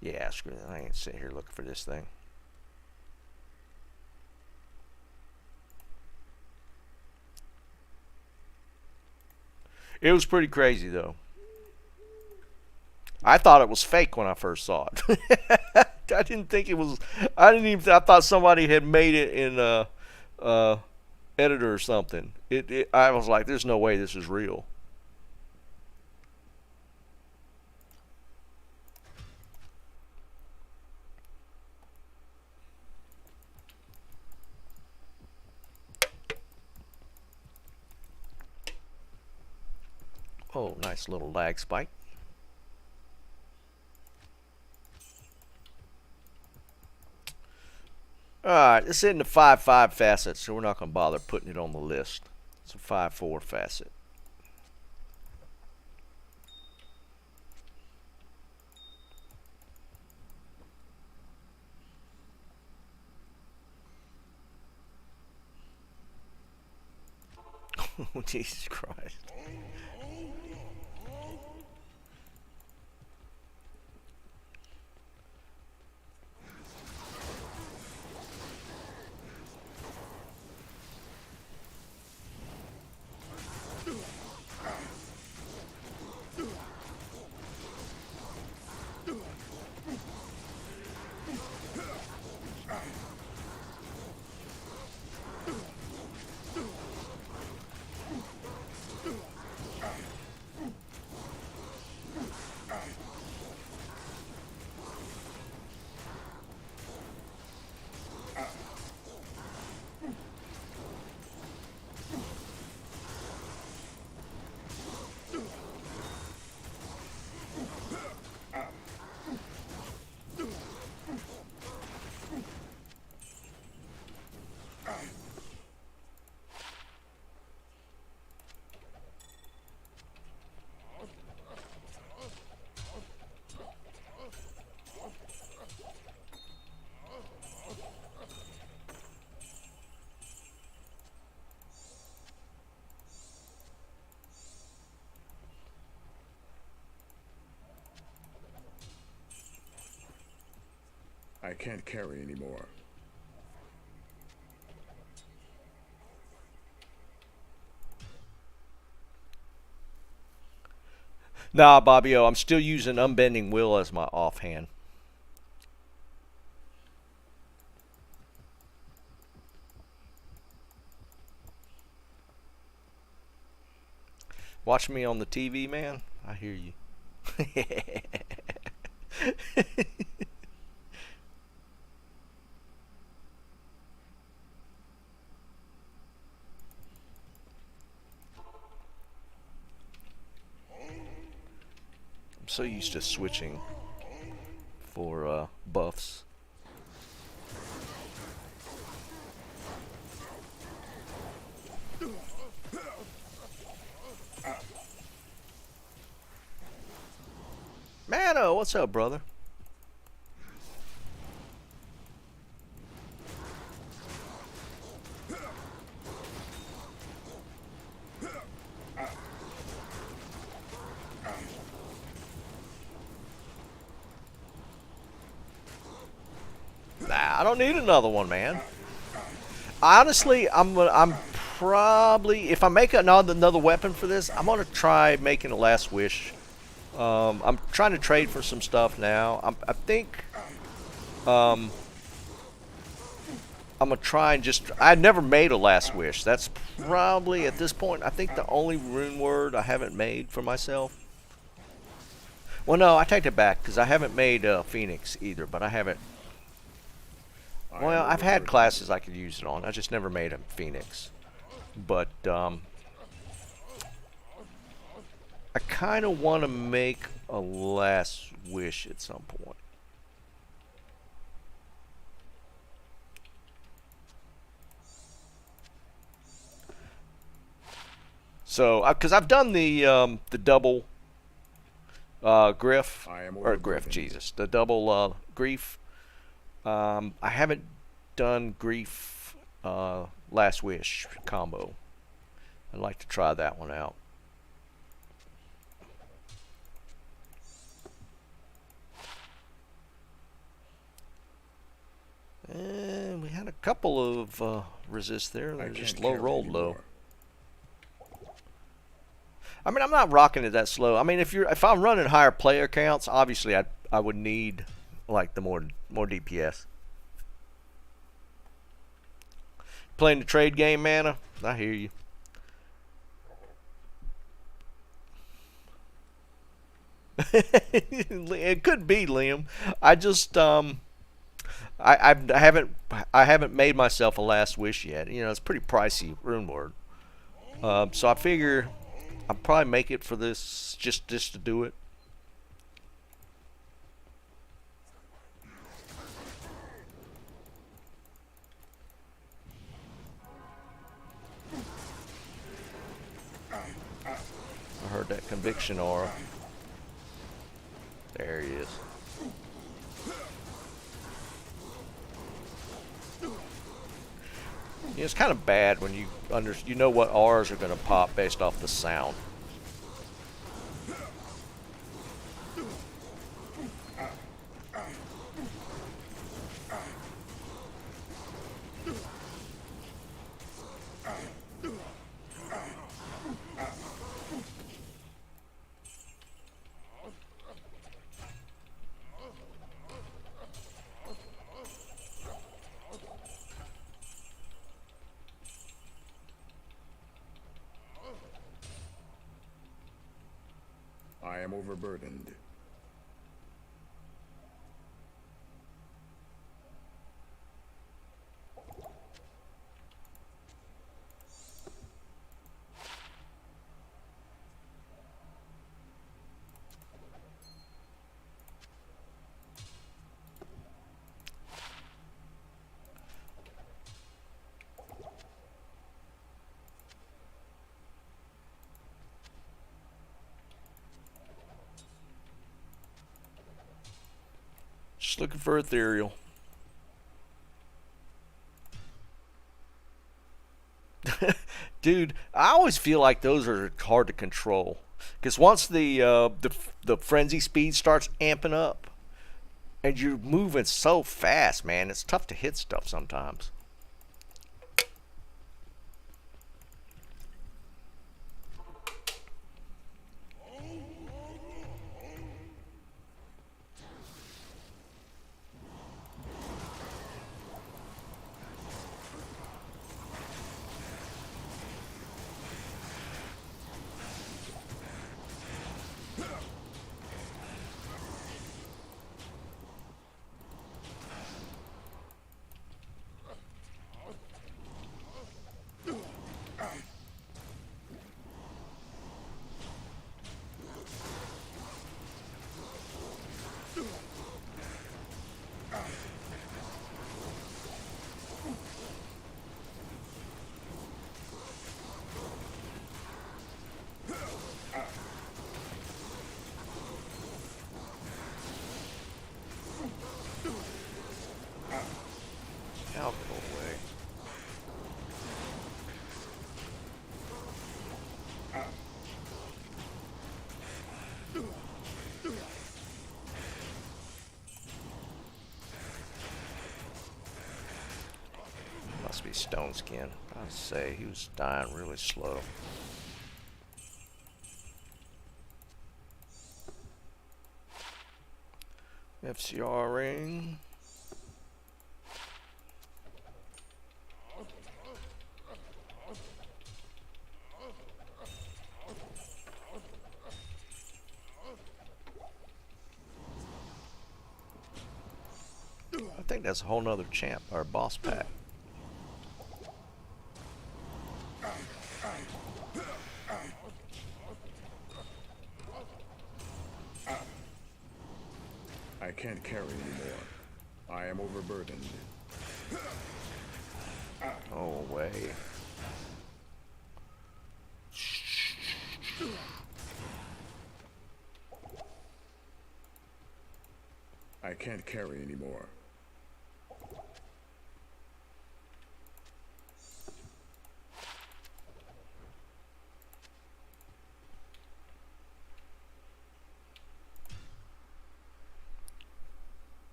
Yeah, screw that. I ain't sitting here looking for this thing. It was pretty crazy though. I thought it was fake when I first saw it. I didn't think it was. I didn't even. I thought somebody had made it in a editor or something. I was like, "There's no way this is real." Oh, nice little lag spike. Alright, it's in the 5-5 facet, so we're not going to bother putting it on the list. It's a 5-4 facet. Oh, Jesus Christ. I can't carry anymore. Nah, Bobbio, I'm still using Unbending Will as my offhand. Watch me on the TV, man. I hear you. I'm so used to switching for buffs. Mano, what's up, brother? Nah, I don't need another one, man. Honestly, I'm probably, if I make another weapon for this, I'm gonna try making a last wish. I'm trying to trade for some stuff now. I think I'm gonna try and just. I never made a last wish. That's probably at this point, I think the only rune word I haven't made for myself. Well, no, I take it back because I haven't made Phoenix either, but I haven't. Well, I've had classes I could use it on. I just never made a Phoenix. But I kind of want to make a last wish at some point. So, because I've done the double griff or griff, Jesus, the double grief. I haven't done grief last wish combo. I'd like to try that one out. And we had a couple of resist there. They're just low rolled low. I mean, I'm not rocking it that slow. I mean, if I'm running higher player counts, obviously I would need like the more DPS. Playing the trade game, Mana? I hear you. It could be, Liam. I just I haven't made myself a last wish yet. You know, it's pretty pricey rune word. So I figure I'll probably make it for this just to do it. I heard that conviction aura. There he is. Yeah, it's kind of bad when you know what R's are going to pop based off the sound. I am overburdened. Just looking for ethereal. Dude, I always feel like those are hard to control because once the frenzy speed starts amping up, And you're moving so fast, man. It's tough to hit stuff sometimes. Out of the way. Must be stone skin. I'd say he was dying really slow. FCR ring. I think that's a whole nother champ or boss pack. I can't carry anymore. I am overburdened. Oh, way. I can't carry anymore.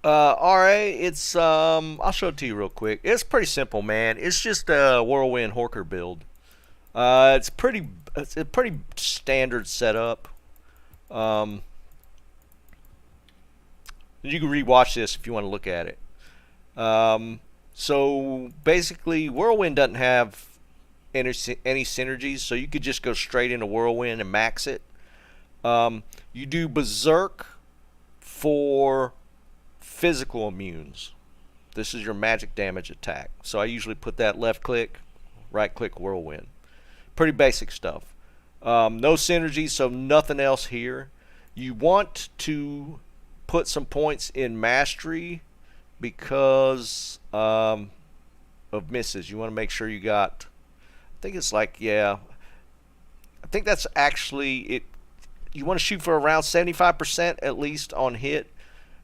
RA, it's I'll show it to you real quick. It's pretty simple, man. It's just a whirlwind Horker build. It's a pretty standard setup. You can rewatch this if you want to look at it. So basically, whirlwind doesn't have any synergies, so you could just go straight into whirlwind and max it. You do berserk for physical immunes. This is your magic damage attack. So I usually put that left click, right click, whirlwind. Pretty basic stuff. No synergy, so nothing else here. You want to put some points in mastery because of misses. You want to make sure you got, I think it's like, yeah, I think that's actually it. You want to shoot for around 75% at least on hit.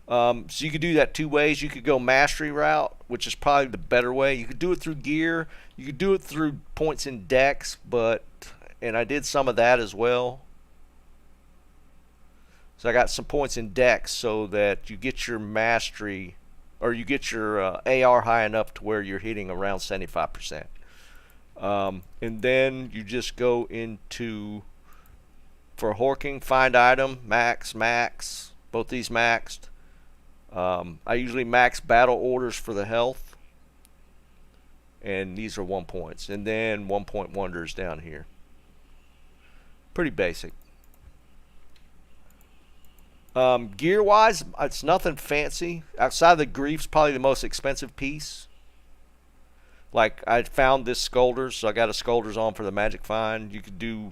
So you could do that two ways. You could go mastery route, which is probably the better way. You could do it through gear. You could do it through points in dex, and I did some of that as well. So I got some points in dex so that you get your mastery, or you get your AR high enough to where you're hitting around 75%. And then you just go into, for horking, find item, max, both these maxed. I usually max battle orders for the health, and these are 1 points, and then 1 point wonders down here. Pretty basic. Gear wise, it's nothing fancy. Outside of the grief's probably the most expensive piece. Like, I found this Scolders, so I got a Scolders on for the magic find. You could do,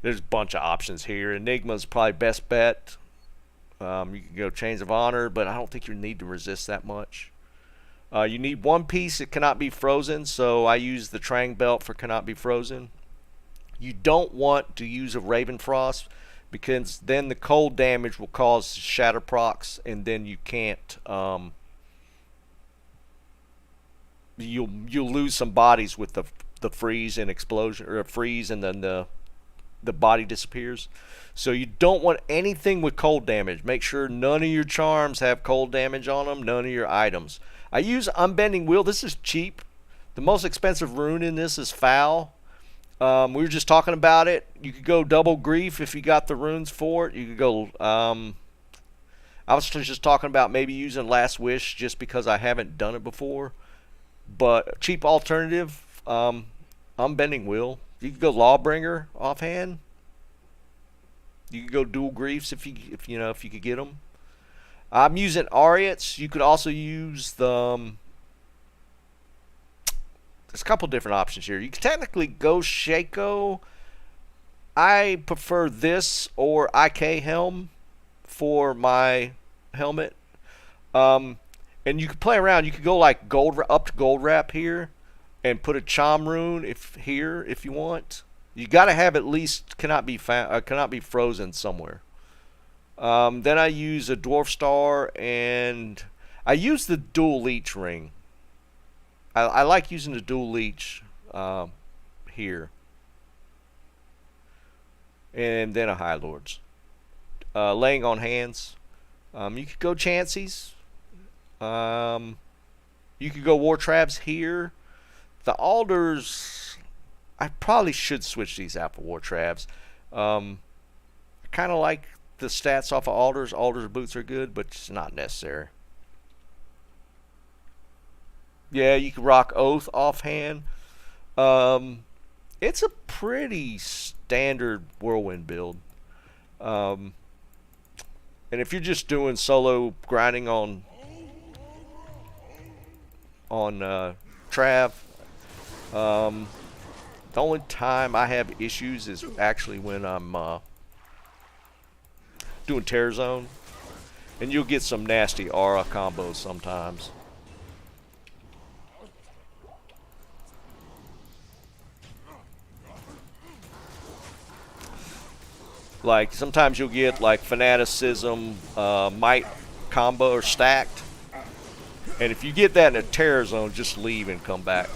there's a bunch of options here. Enigma's probably best bet. You can go Chains of Honor, but I don't think you need to resist that much. You need one piece that cannot be frozen, so I use the Trang Belt for cannot be frozen. You don't want to use a Raven Frost, because then the cold damage will cause shatter procs, and then you can't. You'll lose some bodies with the freeze and explosion, or freeze and then the the body disappears. So you don't want anything with cold damage. Make sure none of your charms have cold damage on them, none of your items. I use Unbending Wheel. This is cheap. The most expensive rune in this is Foul. We were just talking about it. You could go Double Grief if you got the runes for it. You could go... I was just talking about maybe using Last Wish just because I haven't done it before. But cheap alternative, Unbending Wheel. You could go Lawbringer offhand. You could go Dual Griefs if you could get them. I'm using Ariats. You could also use the... there's a couple different options here. You could technically go Shaco. I prefer this or IK Helm for my helmet. And you could play around. You could go like up to Gold Wrap here and put a Chom rune if you want. You got to have at least cannot be frozen somewhere. Then I use a Dwarf Star, and I use the Dual Leech ring. I like using the Dual Leech here. And then a High Lords. Laying on Hands. You could go Chanseys. You could go War Traps here. The Alders, I probably should switch these out for War Traps. I kind of like the stats off of Alders. Alders boots are good, but it's not necessary. Yeah, you can rock Oath offhand. It's a pretty standard Whirlwind build. And if you're just doing solo grinding on Trav, the only time I have issues is actually when I'm doing Terror Zone, and you'll get some nasty aura combos sometimes. Like sometimes you'll get like Fanaticism, Might combo or stacked, and if you get that in a Terror Zone, just leave and come back.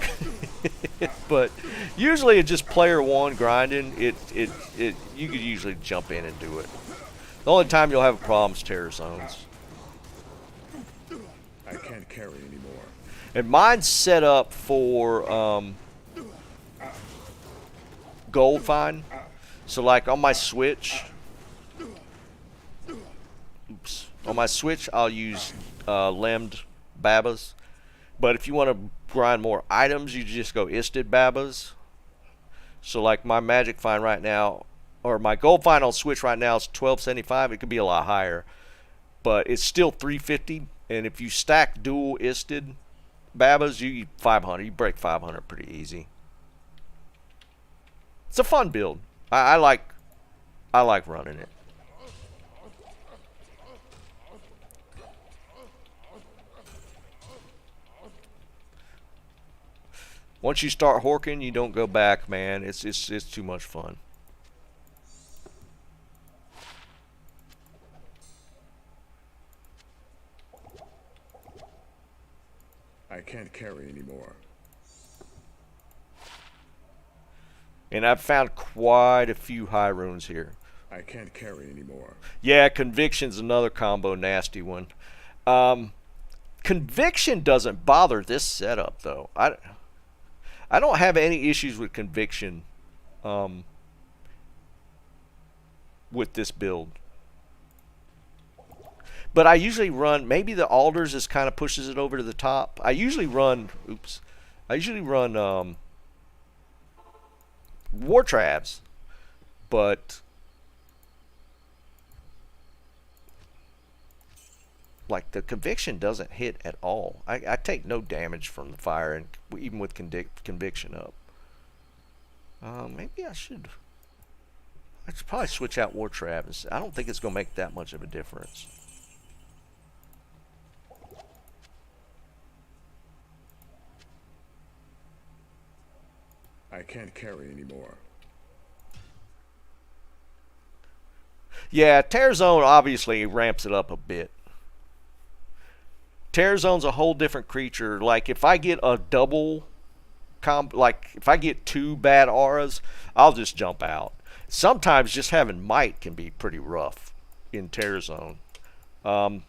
But usually it's just player one grinding. You could usually jump in and do it. The only time you'll have a problem is Terror Zones. I can't carry anymore. And mine's set up for gold find. So like on my Switch, I'll use lemmed Babas. But if you want to grind more items, you just go Isted Babas. So like my Magic Find right now, or my Gold Find on Switch right now is 1275. It could be a lot higher, but it's still 350. And if you stack dual Isted Babas, you get 500. You break 500 pretty easy. It's a fun build. I like running it. Once you start horking, you don't go back, man. It's too much fun. I can't carry anymore. And I've found quite a few high runes here. I can't carry anymore. Yeah, Conviction's another combo nasty one. Conviction doesn't bother this setup though. I don't have any issues with Conviction with this build. But I usually run, maybe the Alders just kind of pushes it over to the top. I usually run War Traps, but like the Conviction doesn't hit at all. I take no damage from the fire, and even with Conviction up. Maybe I should probably switch out War Traps. I don't think it's going to make that much of a difference. I can't carry anymore. Yeah, Terror Zone obviously ramps it up a bit. Terror Zone's a whole different creature. Like if I get a double like if I get two bad auras, I'll just jump out. Sometimes just having might can be pretty rough in Terror Zone. Um,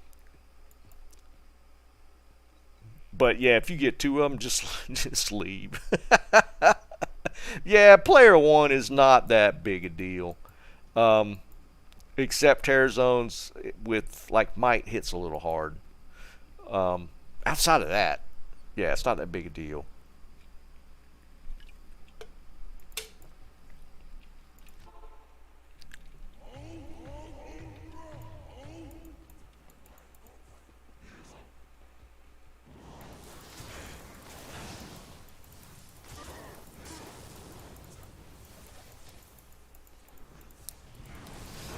but yeah, if you get two of them, just just leave. Yeah, player one is not that big a deal. Um, Except Terror Zones with like might hits a little hard. Um, Outside of that, yeah, it's not that big a deal.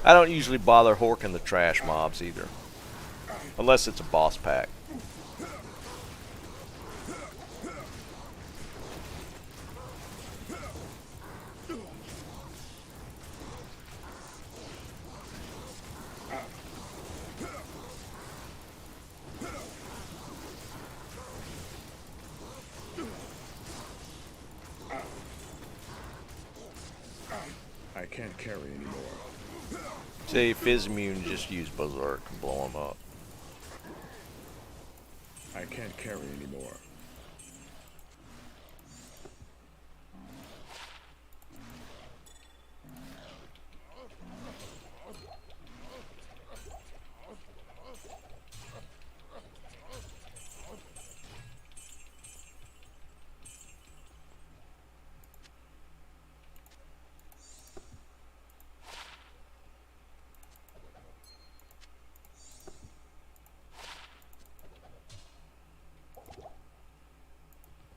I don't usually bother horking the trash mobs either, unless it's a boss pack. I can't carry anymore. See, if is immune, just use Berserk and blow him up. I can't carry anymore.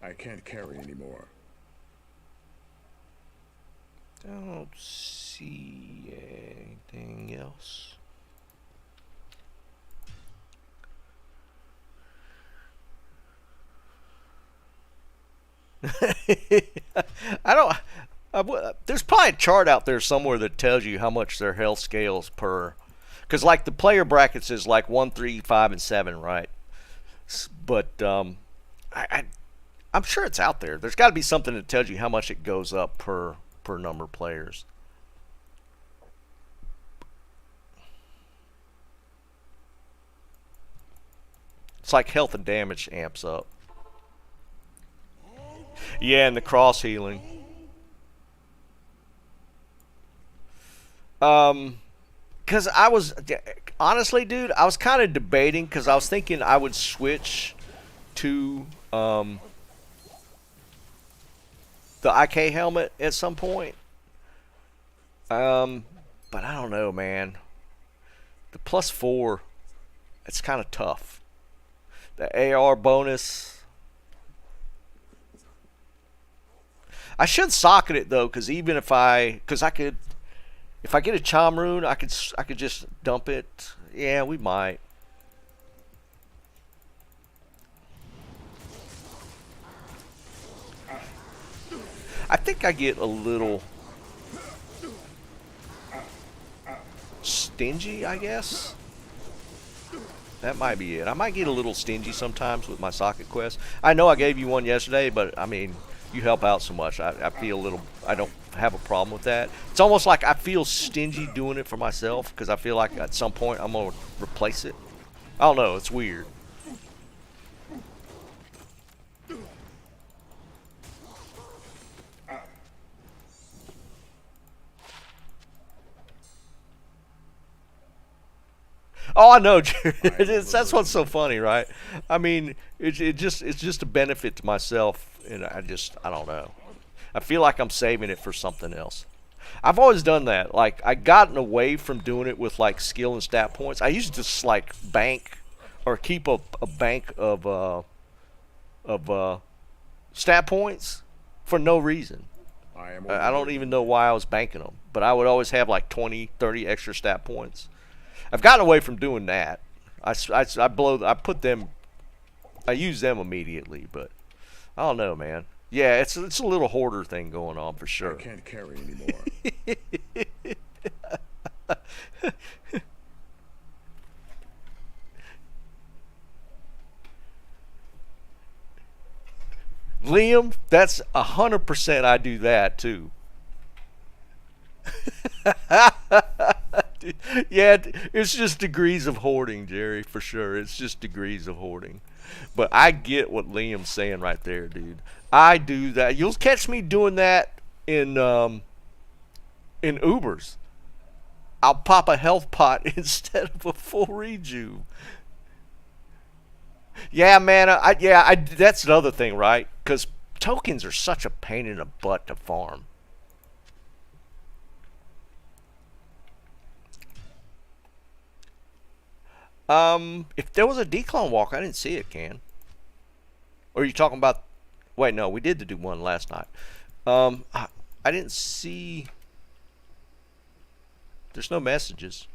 I can't carry anymore. Don't see anything else. I don't. There's probably a chart out there somewhere that tells you how much their health scales per. Because like the player brackets is like 1, 3, 5, and 7, right? But I I'm sure it's out there. There's got to be something that tells you how much it goes up per number of players. It's like health and damage amps up. Yeah, and the cross healing. Cause I was honestly, dude, I was kind of debating because I was thinking I would switch to the IK helmet at some point. But I don't know, man. The +4, it's kind of tough. The AR bonus. I should socket it though, because even if I could, if I get a Chom rune, I could just dump it. Yeah, we might. I think I get a little stingy, I guess. That might be it. I might get a little stingy sometimes with my socket quest. I know I gave you one yesterday, but I mean, you help out so much. I feel a little, I don't have a problem with that. It's almost like I feel stingy doing it for myself because I feel like at some point I'm going to replace it. I don't know. It's weird. Oh, I know, Jared. That's what's so funny, right? I mean, it's just a benefit to myself, and I don't know. I feel like I'm saving it for something else. I've always done that. Like I gotten away from doing it with like skill and stat points. I used to just like bank or keep a bank of stat points for no reason. I don't even know why I was banking them, but I would always have like 20, 30 extra stat points. I've gotten away from doing that. I put them, I use them immediately, but I don't know, man. Yeah, it's a little hoarder thing going on for sure. I can't carry anymore. Liam, that's 100% I do that too. Yeah, it's just degrees of hoarding, Jerry, for sure. It's just degrees of hoarding. But I get what Liam's saying right there, dude. I do that. You'll catch me doing that in Ubers. I'll pop a health pot instead of a full rejuve. Yeah, man. That's another thing, right? Because tokens are such a pain in the butt to farm. If there was a declone walk, I didn't see it. Can or are you talking about? Wait, no, we did do one last night. I didn't see. There's no messages.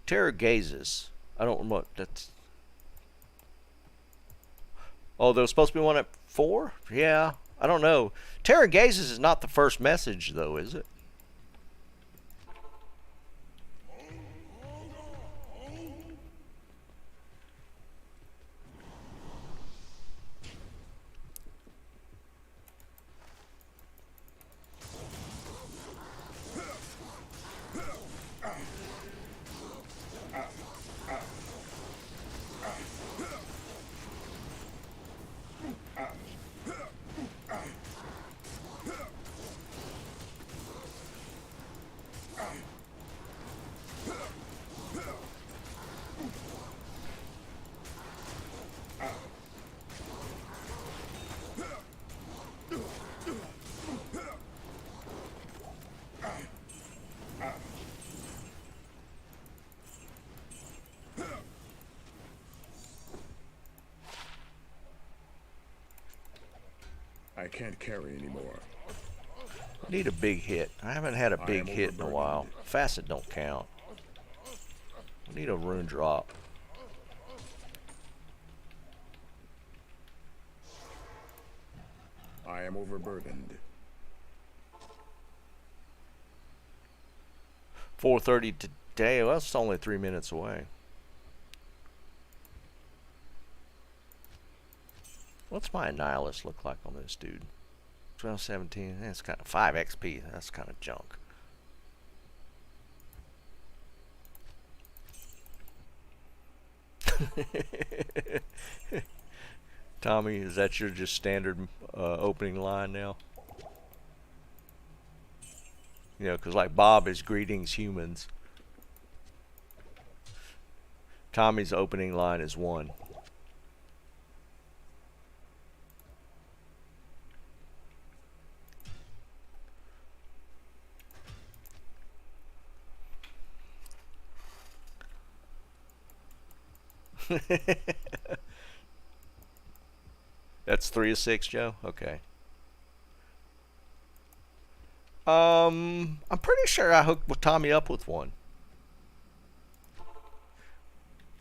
Terror gazes. I don't remember. That's. Oh, there was supposed to be one at 4? Yeah, I don't know. Terror gazes is not the first message, though, is it? I can't carry anymore. Need a big hit. I haven't had a I big am hit in a while. overburdened. Facet don't count. Need a rune drop. I am overburdened. 4:30 today. Well, it's only 3 minutes away. What's my Annihilus look like on this dude? 1217. That's kind of 5 XP. That's kind of junk. Tommy, is that your just standard opening line now? You know, because like Bob is greetings humans. Tommy's opening line is 1. That's 3 of 6, Joe? Okay. I'm pretty sure I hooked Tommy up with one.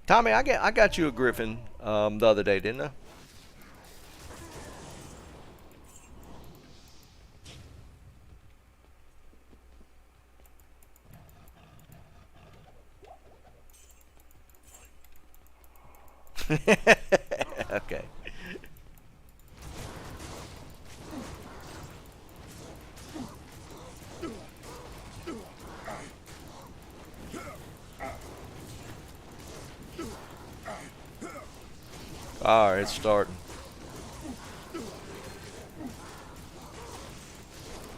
Tommy, I got you a griffin the other day, didn't I? Okay. Alright, it's starting.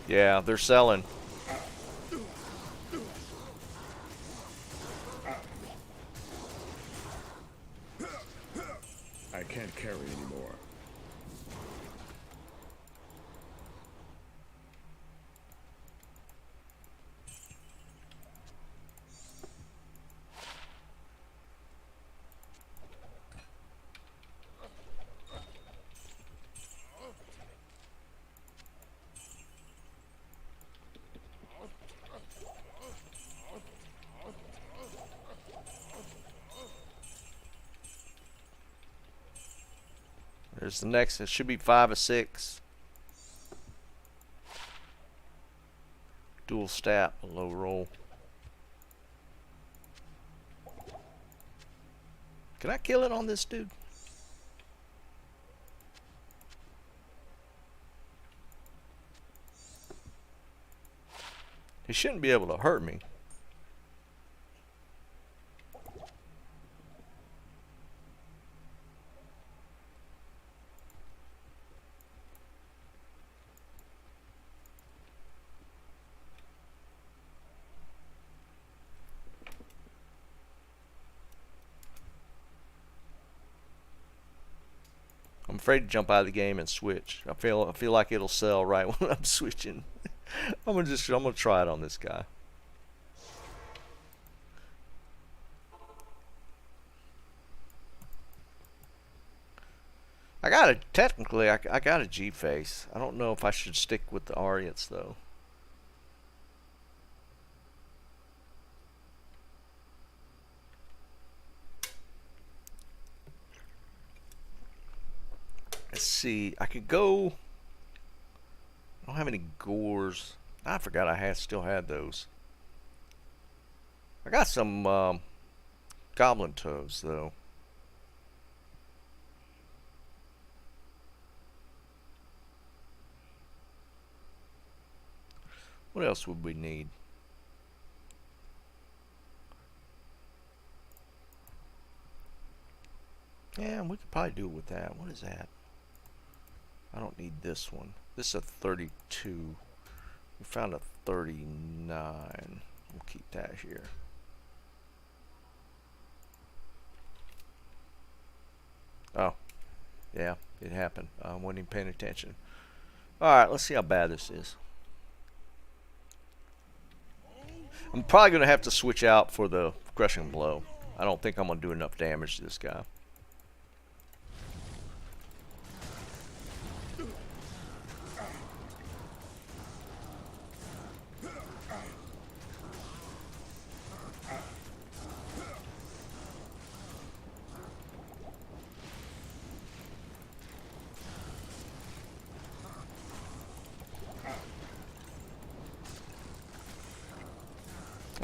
Yeah, they're selling. I can't carry anymore. There's the next. It should be 5 of 6. Dual stat, a low roll. Can I kill it on this dude? He shouldn't be able to hurt me. I'm afraid to jump out of the game and switch. I feel like it'll sell right when I'm switching. I'm gonna try it on this guy. Technically I got a G face. I don't know if I should stick with the Ariats though. Let's see. I could go. I don't have any gores. I forgot I still had those. I got some goblin toes though. What else would we need? Yeah, we could probably do it with that. What is that? I don't need this one. This is a 32. We found a 39. We'll keep that here. Oh, yeah, it happened. I wasn't even paying attention. Alright, let's see how bad this is. I'm probably going to have to switch out for the crushing blow. I don't think I'm going to do enough damage to this guy.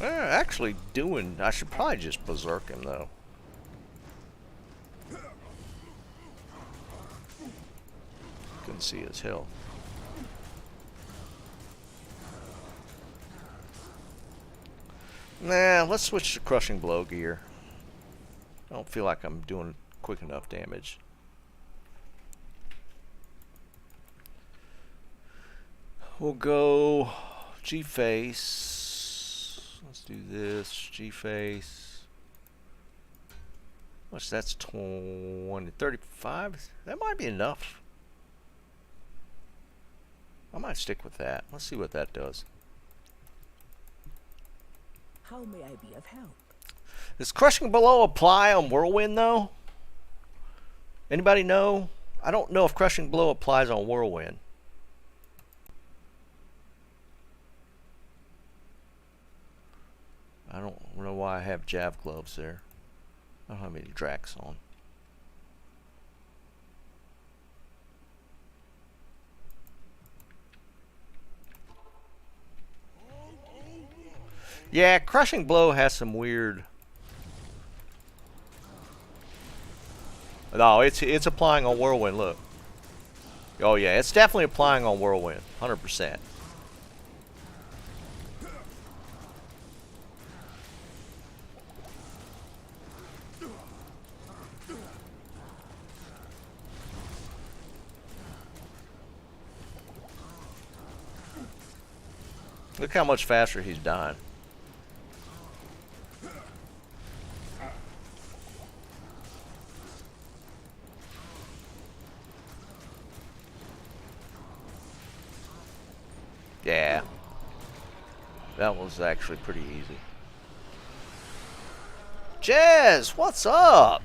Actually doing, I should probably just berserk him though. Couldn't see his health. Nah, let's switch to crushing blow gear. I don't feel like I'm doing quick enough damage. We'll go G-face. Let's do this. G-face. What's that's 20, 35? That might be enough. I might stick with that. Let's see what that does. How may I be of help? Does crushing blow apply on whirlwind though? Anybody know? I don't know if crushing blow applies on whirlwind. I don't know why I have Jav gloves there. I don't have any Drax on. Yeah, crushing blow has some weird. No, it's applying on whirlwind. Look. Oh yeah, it's definitely applying on whirlwind, 100%. Look how much faster he's dying. Yeah. That was actually pretty easy. Jez, what's up?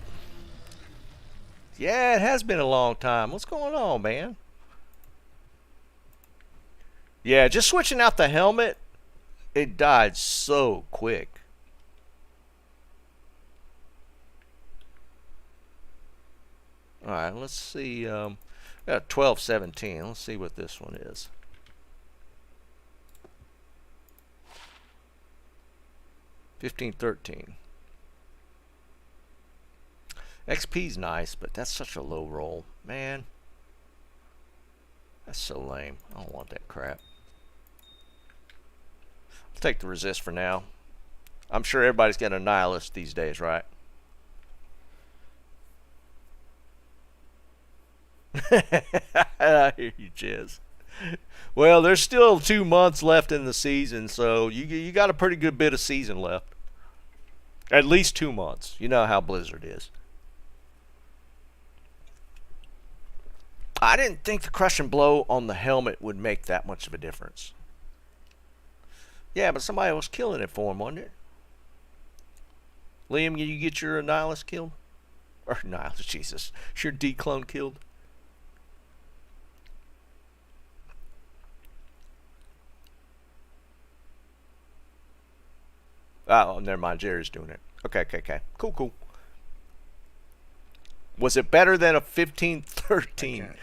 Yeah, it has been a long time. What's going on, man? Yeah, just switching out the helmet, it died so quick. Alright, let's see. Got 1217. Let's see what this one is. $15.13. XP's nice, but that's such a low roll. Man. That's so lame. I don't want that crap. Let's take the resist for now. I'm sure everybody's got a nihilist these days, right? I hear you, Jez. Well, there's still 2 months left in the season, so you got a pretty good bit of season left. At least 2 months. You know how Blizzard is. I didn't think the crush and blow on the helmet would make that much of a difference. Yeah, but somebody was killing it for him, wasn't it? Liam, you get your Nihilist killed? Or Nihilist, Jesus. Your D-clone killed? Oh, never mind. Jerry's doing it. Okay. Cool. Was it better than a 15-13?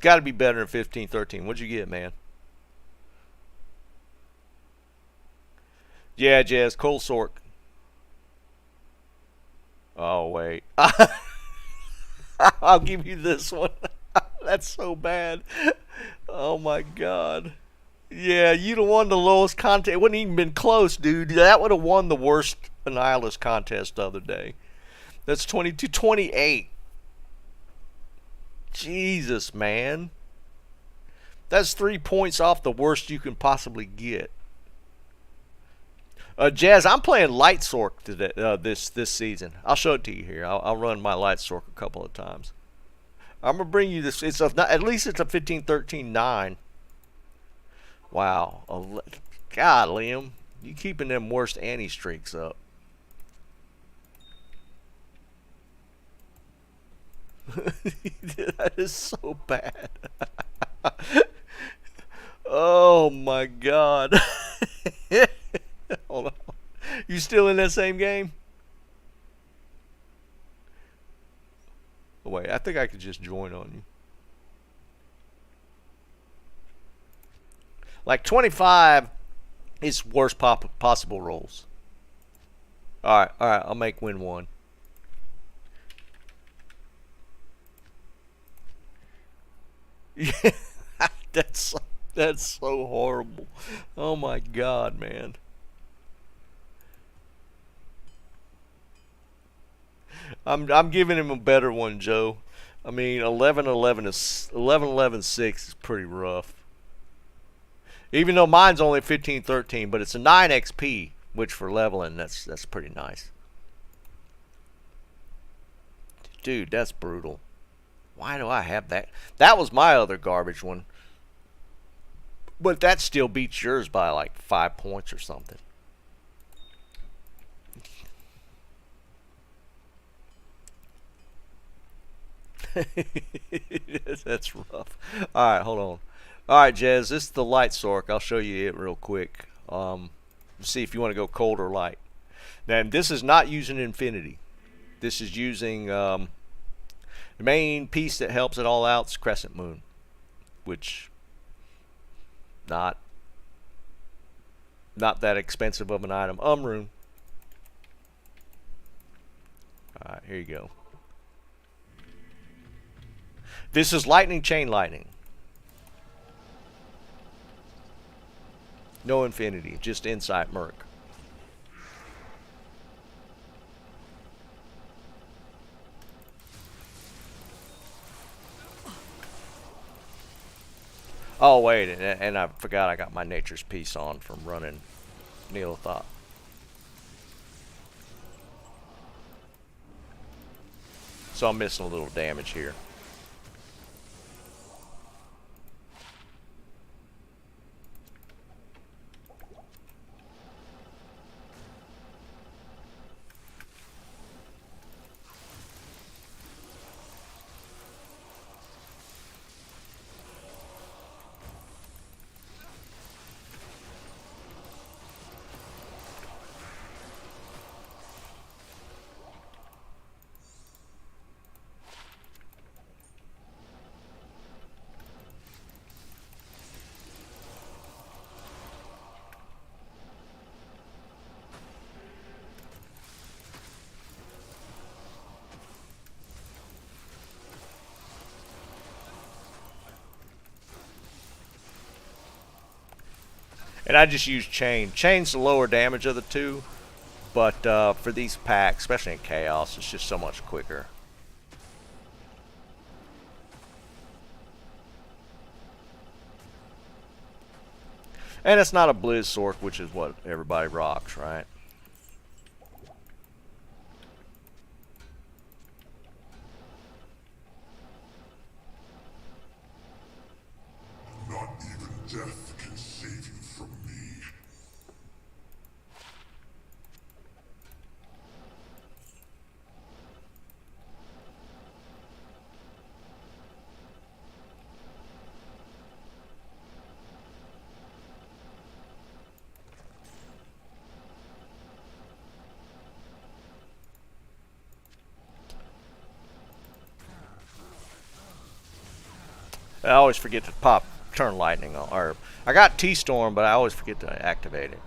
Got to be better than 15-13. What'd you get, man? Yeah, Jazz. Cole Sork. Oh, wait. I'll give you this one. That's so bad. Oh, my God. Yeah, you'd have won the lowest contest. It wouldn't even been close, dude. That would have won the worst Annihilus contest the other day. That's 22-28. Jesus, man. That's 3 points off the worst you can possibly get. Jazz, I'm playing Light Sork today, this season. I'll show it to you here. I'll run my Light Sork a couple of times. I'm gonna bring you this. At least it's a 15-13-9. Wow. God, Liam, you keeping them worst Annie streaks up. That is so bad. Oh my God. Hold on. You still in that same game? Oh, wait, I think I could just join on you. Like 25 is worst possible rolls. Alright, I'll make win one. Yeah, that's so horrible. Oh my God, man. I'm giving him a better one, Joe. I mean, 11-11-6 is pretty rough. Even though mine's only 15-13, but it's a 9 XP, which for leveling, that's pretty nice. Dude, that's brutal. Why do I have that? That was my other garbage one. But that still beats yours by like 5 points or something. That's rough. Alright, hold on. Alright, Jazz, this is the Light Sork. I'll show you it real quick. See if you want to go cold or light. Now, this is not using Infinity. This is using the main piece that helps it all out is Crescent Moon, which not that expensive of an item. Rune. Alright, here you go. This is Lightning Chain Lightning. No Infinity, just Insight Merc. Oh wait, and I forgot I got my Nature's Peace on from running Neothop. So I'm missing a little damage here. And I just use chain. Chain's the lower damage of the two, but for these packs, especially in Chaos, it's just so much quicker. And it's not a Blizz Sork, which is what everybody rocks, right? Not even death can save you from me. I always forget to pop turn lightning on, or I got T-Storm, but I always forget to activate it.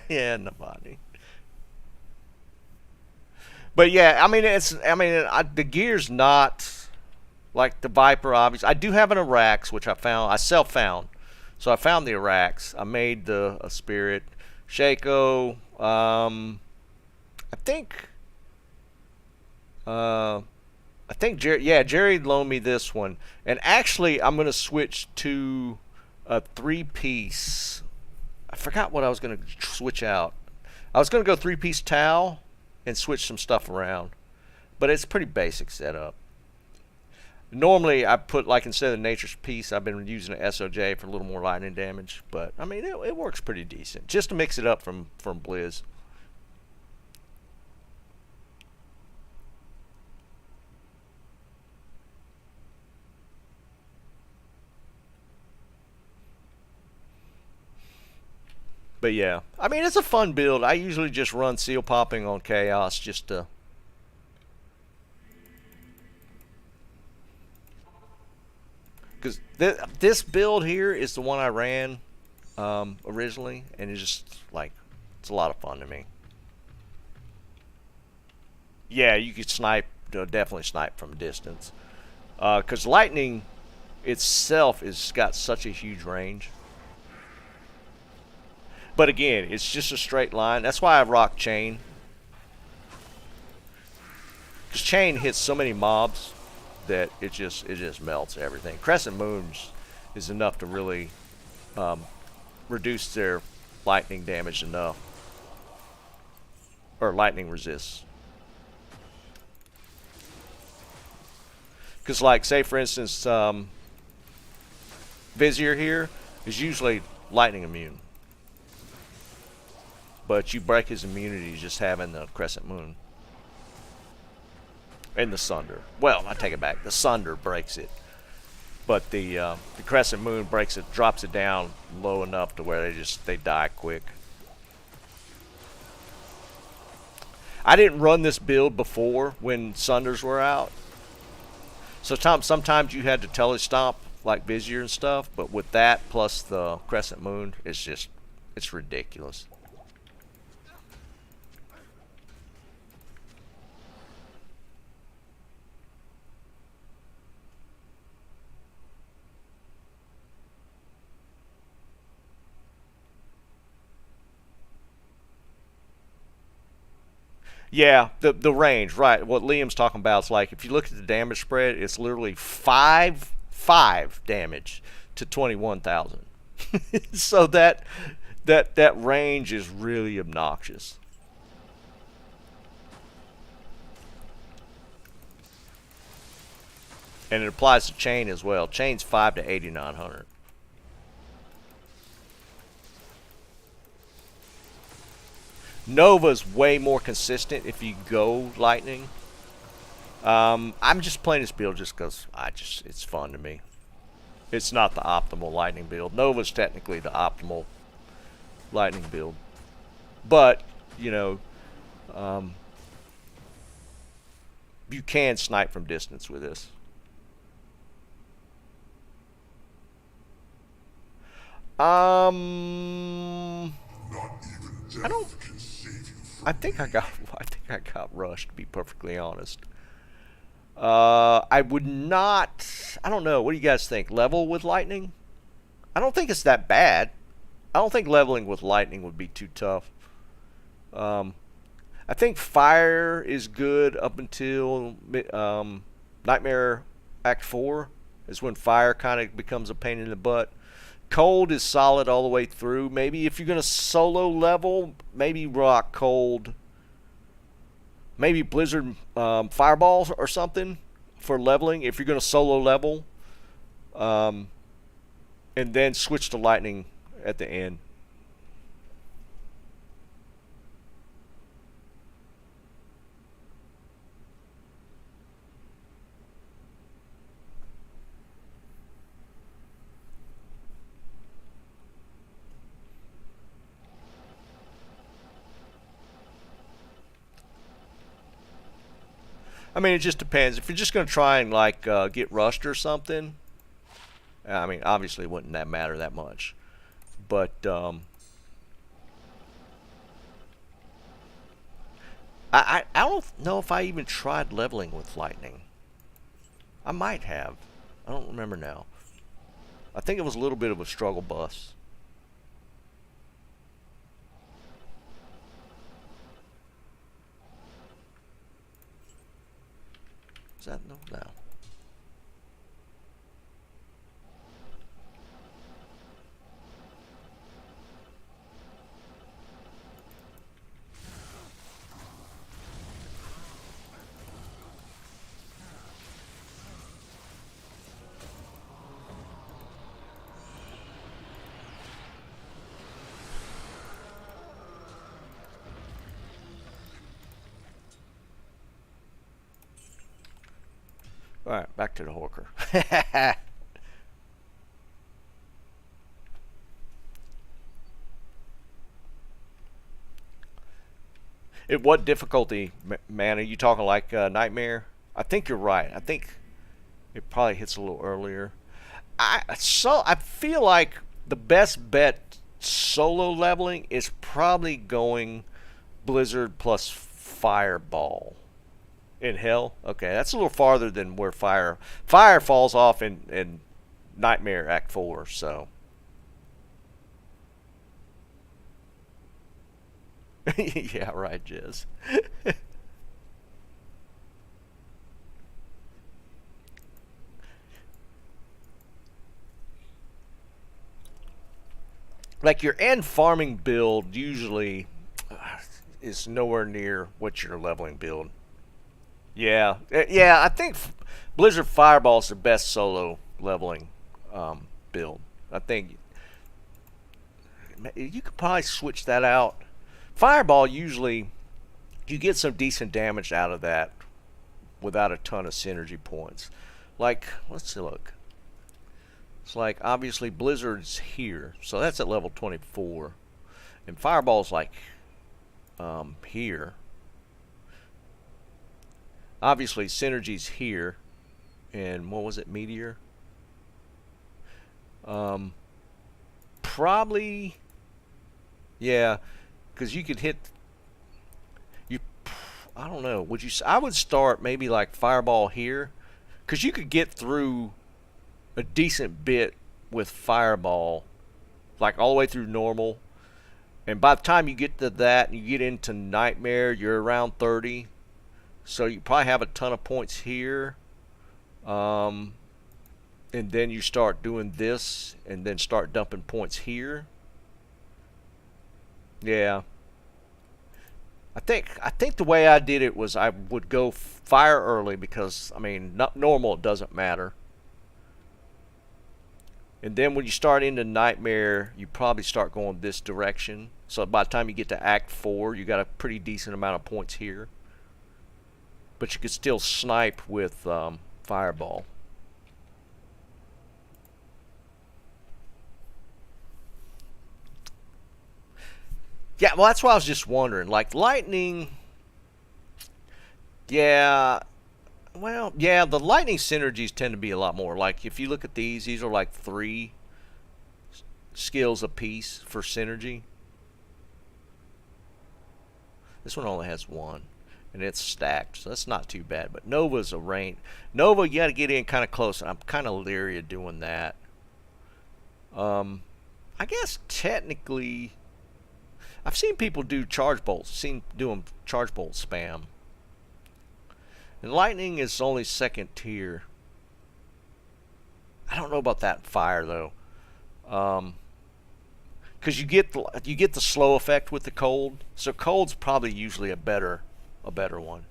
Yeah, nobody. But yeah, I mean, the gear's not like the Viper, obviously. I do have an Arax, which I found. I self-found. So I found the Arax. I made a Spirit. Shaco. I think... Jerry loaned me this one. And actually, I'm going to switch to a 3-piece. I forgot what I was going to switch out. I was going to go 3-piece Tau and switch some stuff around. But it's a pretty basic setup. Normally, I put, like, instead of Nature's Piece, I've been using an SOJ for a little more lightning damage. But, I mean, it works pretty decent. Just to mix it up from Blizz. But yeah, I mean, it's a fun build. I usually just run seal popping on Chaos just to... Because this build here is the one I ran originally, and it's just, like, it's a lot of fun to me. Yeah, you could snipe, definitely snipe from a distance. Because lightning itself has got such a huge range. But again, it's just a straight line. That's why I rock chain. Because chain hits so many mobs that it just melts everything. Crescent moons is enough to really reduce their lightning damage enough. Or lightning resists. Because, like, say for instance, Vizier here is usually lightning immune. But you break his immunity just having the Crescent Moon. And the Sunder. Well, I take it back. The Sunder breaks it. But the Crescent Moon breaks it, drops it down low enough to where they die quick. I didn't run this build before when Sunders were out. So sometimes you had to telestomp like Vizier and stuff. But with that plus the Crescent Moon, it's ridiculous. Yeah, the range, right. What Liam's talking about is like, if you look at the damage spread, it's literally 5 damage to 21,000. So that range is really obnoxious. And it applies to chain as well. Chain's 5 to 8,900. Nova's way more consistent if you go lightning. I'm just playing this build just because it's fun to me. It's not the optimal lightning build. Nova's technically the optimal lightning build. But, you know, you can snipe from distance with this. Not I don't. Death can save you from I think I me. got. I think I got rushed. To be perfectly honest. I would not. I don't know. What do you guys think? Level with lightning? I don't think it's that bad. I don't think leveling with lightning would be too tough. Um, I think fire is good up until Nightmare Act 4 is when fire kind of becomes a pain in the butt. Cold is solid all the way through. Maybe if you're going to solo level, maybe rock cold. Maybe Blizzard Fireballs or something for leveling if you're going to solo level. Um, and then switch to lightning at the end. I mean, it just depends. If you're just going to try and like get rushed or something, I mean, obviously it wouldn't that matter that much. But I don't know if I even tried leveling with lightning. I might have. I don't remember now. I think it was a little bit of a struggle bus. Is that no? No. All right, back to the Horker. At what difficulty, man? Are you talking like Nightmare? I think you're right. I think it probably hits a little earlier. I feel like the best bet solo leveling is probably going Blizzard plus Fireball. In Hell? Okay, that's a little farther than where Fire falls off in Nightmare Act 4, so. Yeah, right, Jizz. Like your end farming build usually is nowhere near what your leveling build. Yeah, yeah. I think Blizzard Fireball is the best solo leveling build. I think you could probably switch that out. Fireball usually you get some decent damage out of that without a ton of synergy points. Like, let's look. It's like obviously Blizzard's here, so that's at level 24, and Fireball's like here. Obviously Synergy's here, and what was it, Meteor? Um, Probably, yeah, because you could hit you. I don't know. Would you? I would start maybe like Fireball here, because you could get through a decent bit with Fireball, like all the way through normal. And by the time you get to that and you get into Nightmare, you're around 30. So you probably have a ton of points here. Um, and then you start doing this and then start dumping points here. Yeah. I think the way I did it was I would go fire early because I mean not normal it doesn't matter. And then when you start into Nightmare, you probably start going this direction. So by the time you get to Act 4, you got a pretty decent amount of points here. But you could still snipe with Fireball. Yeah, well, that's why I was just wondering. Like, Lightning, yeah, well, yeah, the Lightning synergies tend to be a lot more. Like, if you look at these are like 3 skills apiece for synergy. This one only has one, and it's stacked, so that's not too bad. But Nova's a range. Nova, you got to get in kind of close, and I'm kind of leery of doing that. I guess technically, I've seen people do charge bolts. I've seen doing charge bolt spam. And lightning is only second tier. I don't know about that fire though, because you get the slow effect with the cold. So cold's probably usually a better one.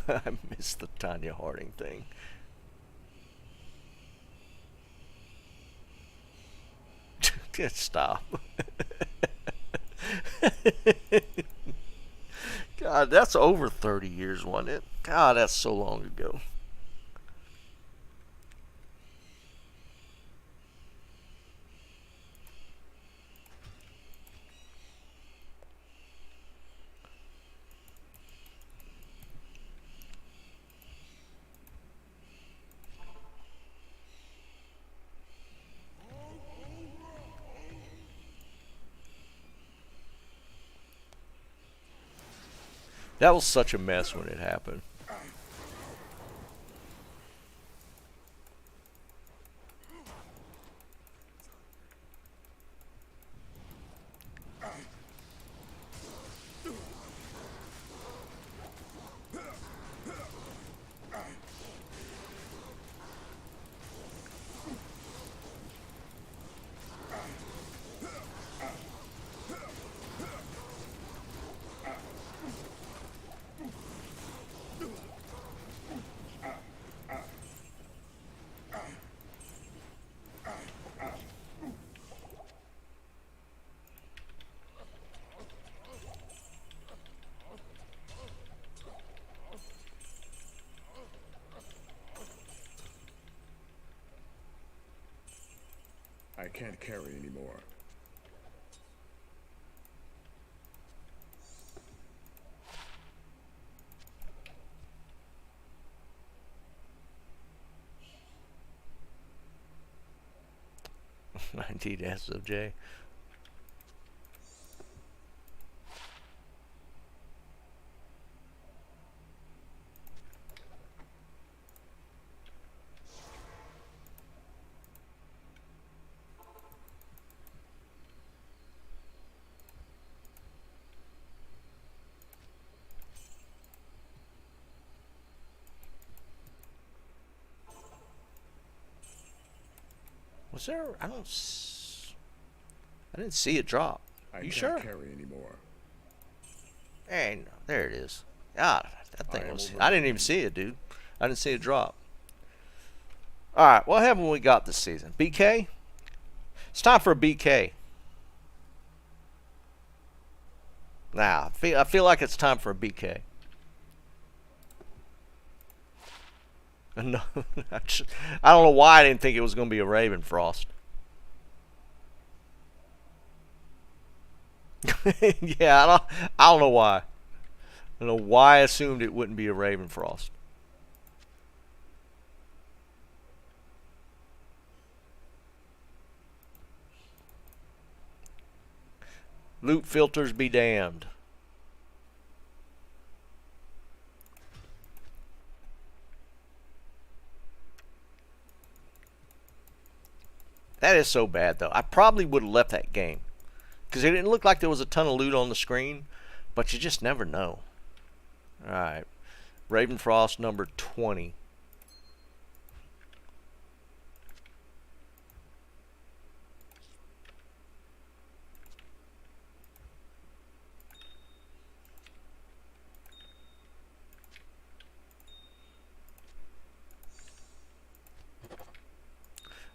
I missed the Tanya Harding thing. Stop. God, that's over 30 years, wasn't it? God, that's so long ago. That was such a mess when it happened. I can't carry anymore. Indeed, SOJ. Was there? I didn't see it drop. I You can't sure? carry anymore. And there it is. God, that I thing am was. over I didn't even see it, dude. I didn't see it drop. All right, what haven't we got this season? BK. It's time for a BK. Nah, I feel like it's time for a BK. No, I don't know why I didn't think it was going to be a Ravenfrost. Yeah, I don't know why. I don't know why I assumed it wouldn't be a Ravenfrost. Loot filters be damned. That is so bad, though. I probably would have left that game. Because it didn't look like there was a ton of loot on the screen. But you just never know. Alright. Ravenfrost number 20.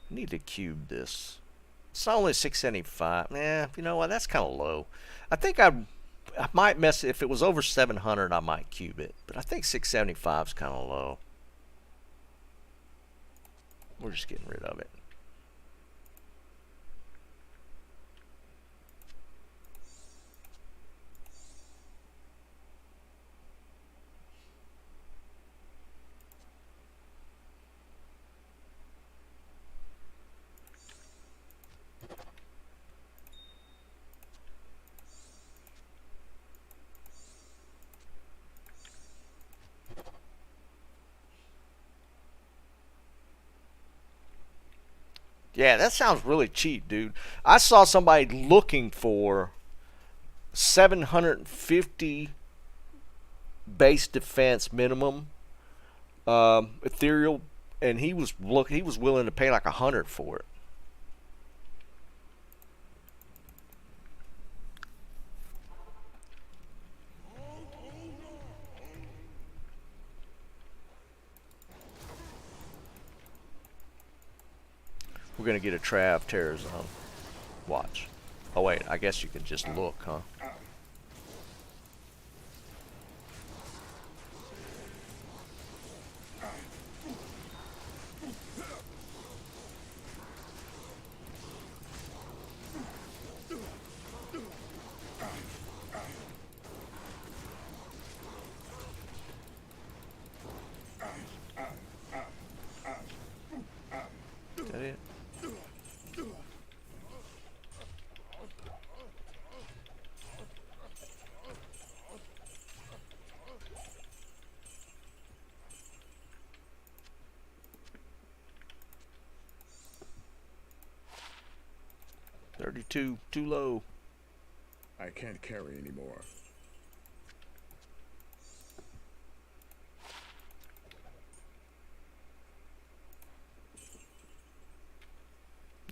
I need to cube this. It's only 675. You know what? That's kind of low. I think I might mess it. If it was over 700, I might cube it. But I think 675 is kind of low. We're just getting rid of it. Yeah, that sounds really cheap, dude. I saw somebody looking for 750 base defense minimum ethereal, and he was willing to pay like 100 for it. We're gonna get a Trav Terror Zone. Watch. Oh wait, I guess you can just look, huh? Is that it? $32, too low. I can't carry anymore.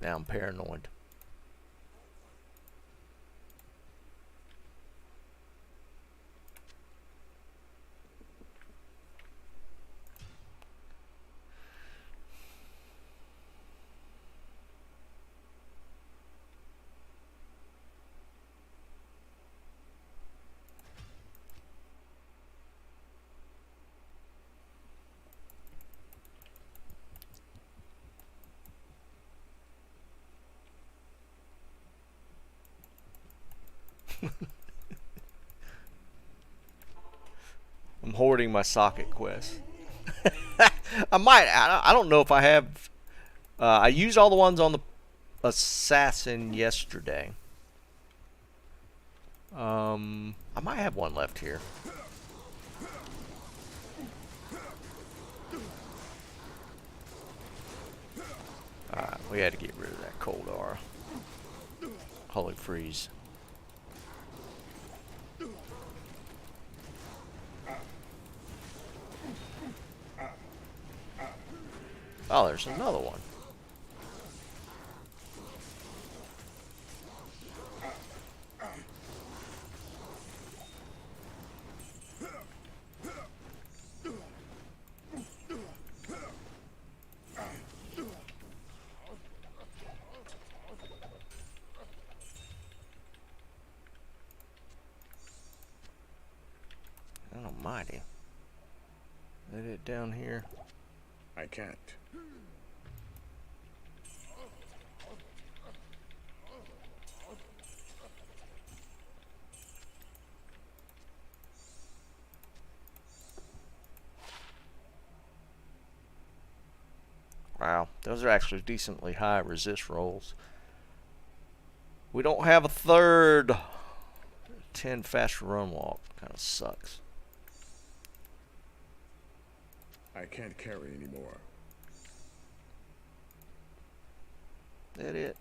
Now I'm paranoid. I'm hoarding my socket quest. I might. I don't know if I have. I used all the ones on the assassin yesterday. I might have one left here. Alright, we had to get rid of that cold aura. Holy freeze. Oh, there's another one. Almighty. Let it down here. I can't. Wow, those are actually decently high resist rolls. We don't have a third 10 faster run walk. Kind of sucks. I can't carry anymore. That it?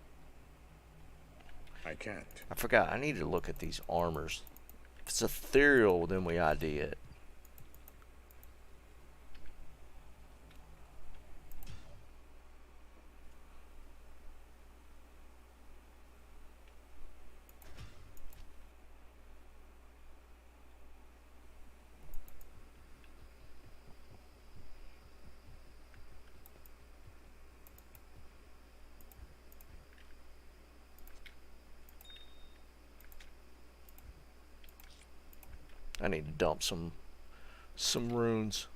I can't. I forgot. I need to look at these armors. If it's ethereal, then we ID it. I need to dump some runes.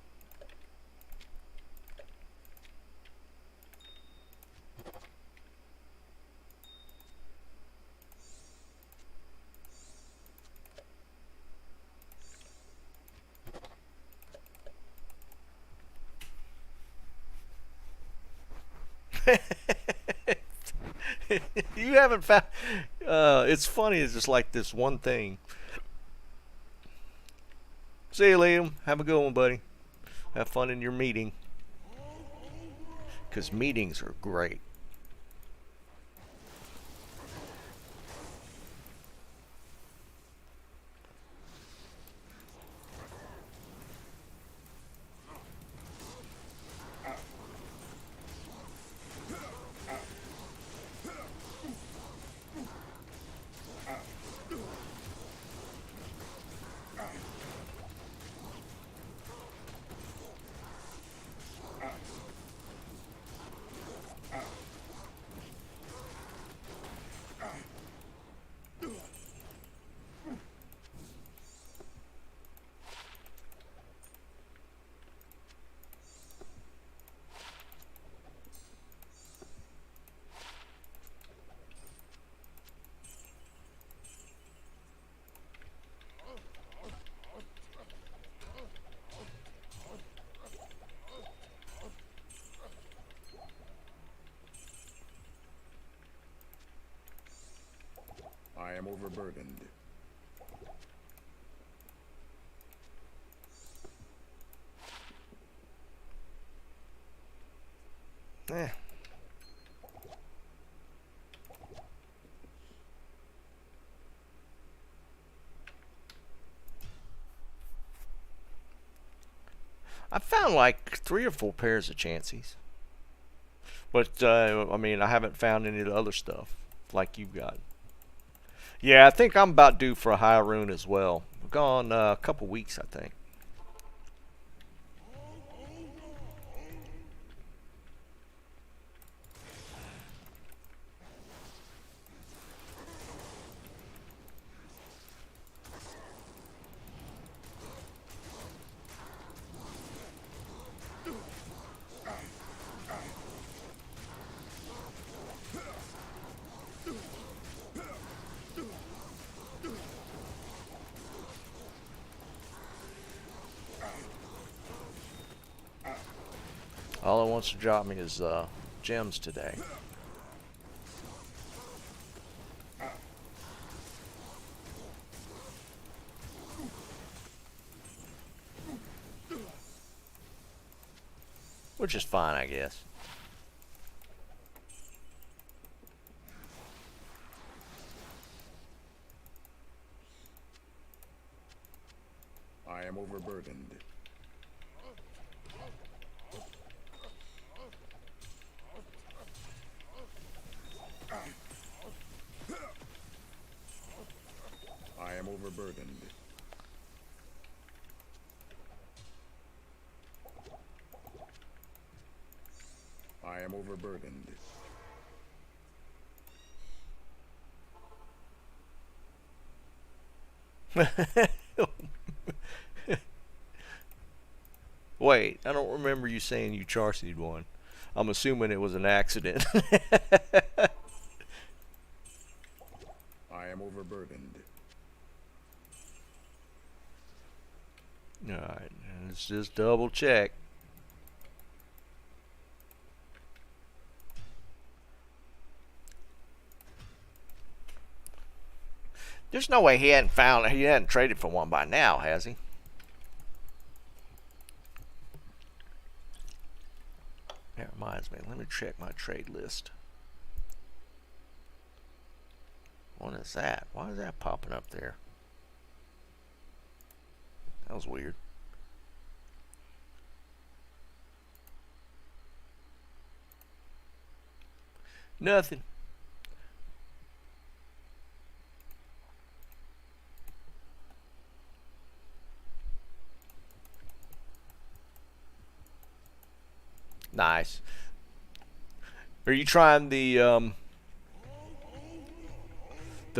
You haven't found. It's funny. It's just like this one thing. See you, Liam. Have a good one, buddy. Have fun in your meeting. Because meetings are great. overburdened. Eh. I found like 3 or 4 pairs of chances. But, I mean, I haven't found any of the other stuff like you got. Yeah, I think I'm about due for a high rune as well. We've gone a couple weeks, I think. All it wants to drop me is gems today. Which is fine, I guess. I am overburdened. I am overburdened. I am overburdened. Wait, I don't remember you saying you charsied one. I'm assuming it was an accident. I am overburdened. Alright, let's just double check. There's no way he hadn't traded for one by now, has he? That reminds me, let me check my trade list. What is that? Why is that popping up there? That was weird. Nothing. Nice. Are you trying the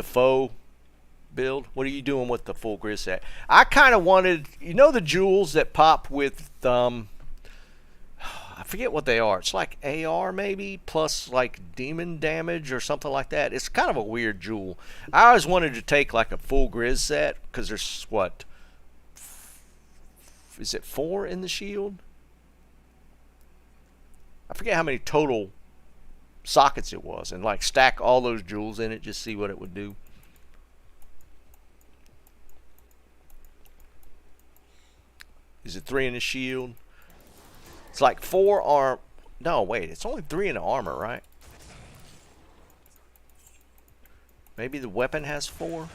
faux build? What are you doing with the full grid set? I kind of wanted, you know, the jewels that pop with I forget what they are. It's like AR maybe plus like demon damage or something like that. It's kind of a weird jewel. I always wanted to take like a full grid set because there's what, is it 4 in the shield? I forget how many total sockets it was, and like stack all those jewels in it, just see what it would do. Is it 3 in the shield? It's like 4 arm. No, wait, it's only 3 in the armor, right? Maybe the weapon has 4.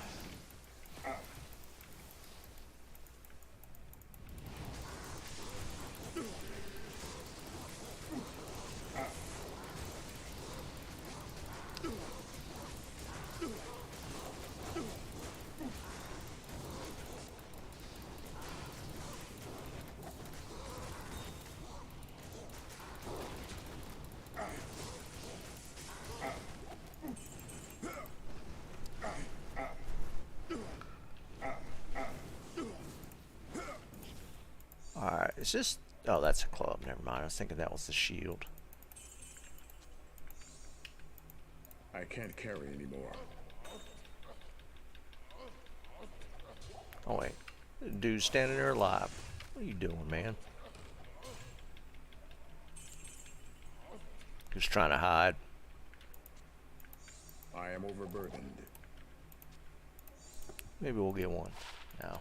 Alright, is this... Oh, that's a club. Never mind. I was thinking that was the shield. I can't carry anymore. Oh, wait. The dude's standing there alive. What are you doing, man? Just trying to hide. I am overburdened. Maybe we'll get one now.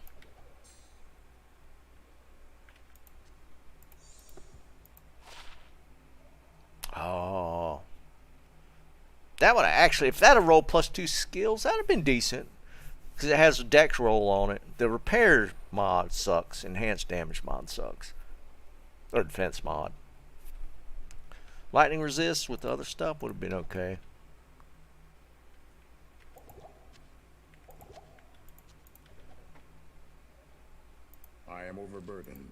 Oh. That would actually, if that had rolled +2 skills, that would have been decent. Because it has a dex roll on it. The repair mod sucks. Enhanced damage mod sucks. Or defense mod. Lightning resist with the other stuff would have been okay. I am overburdened.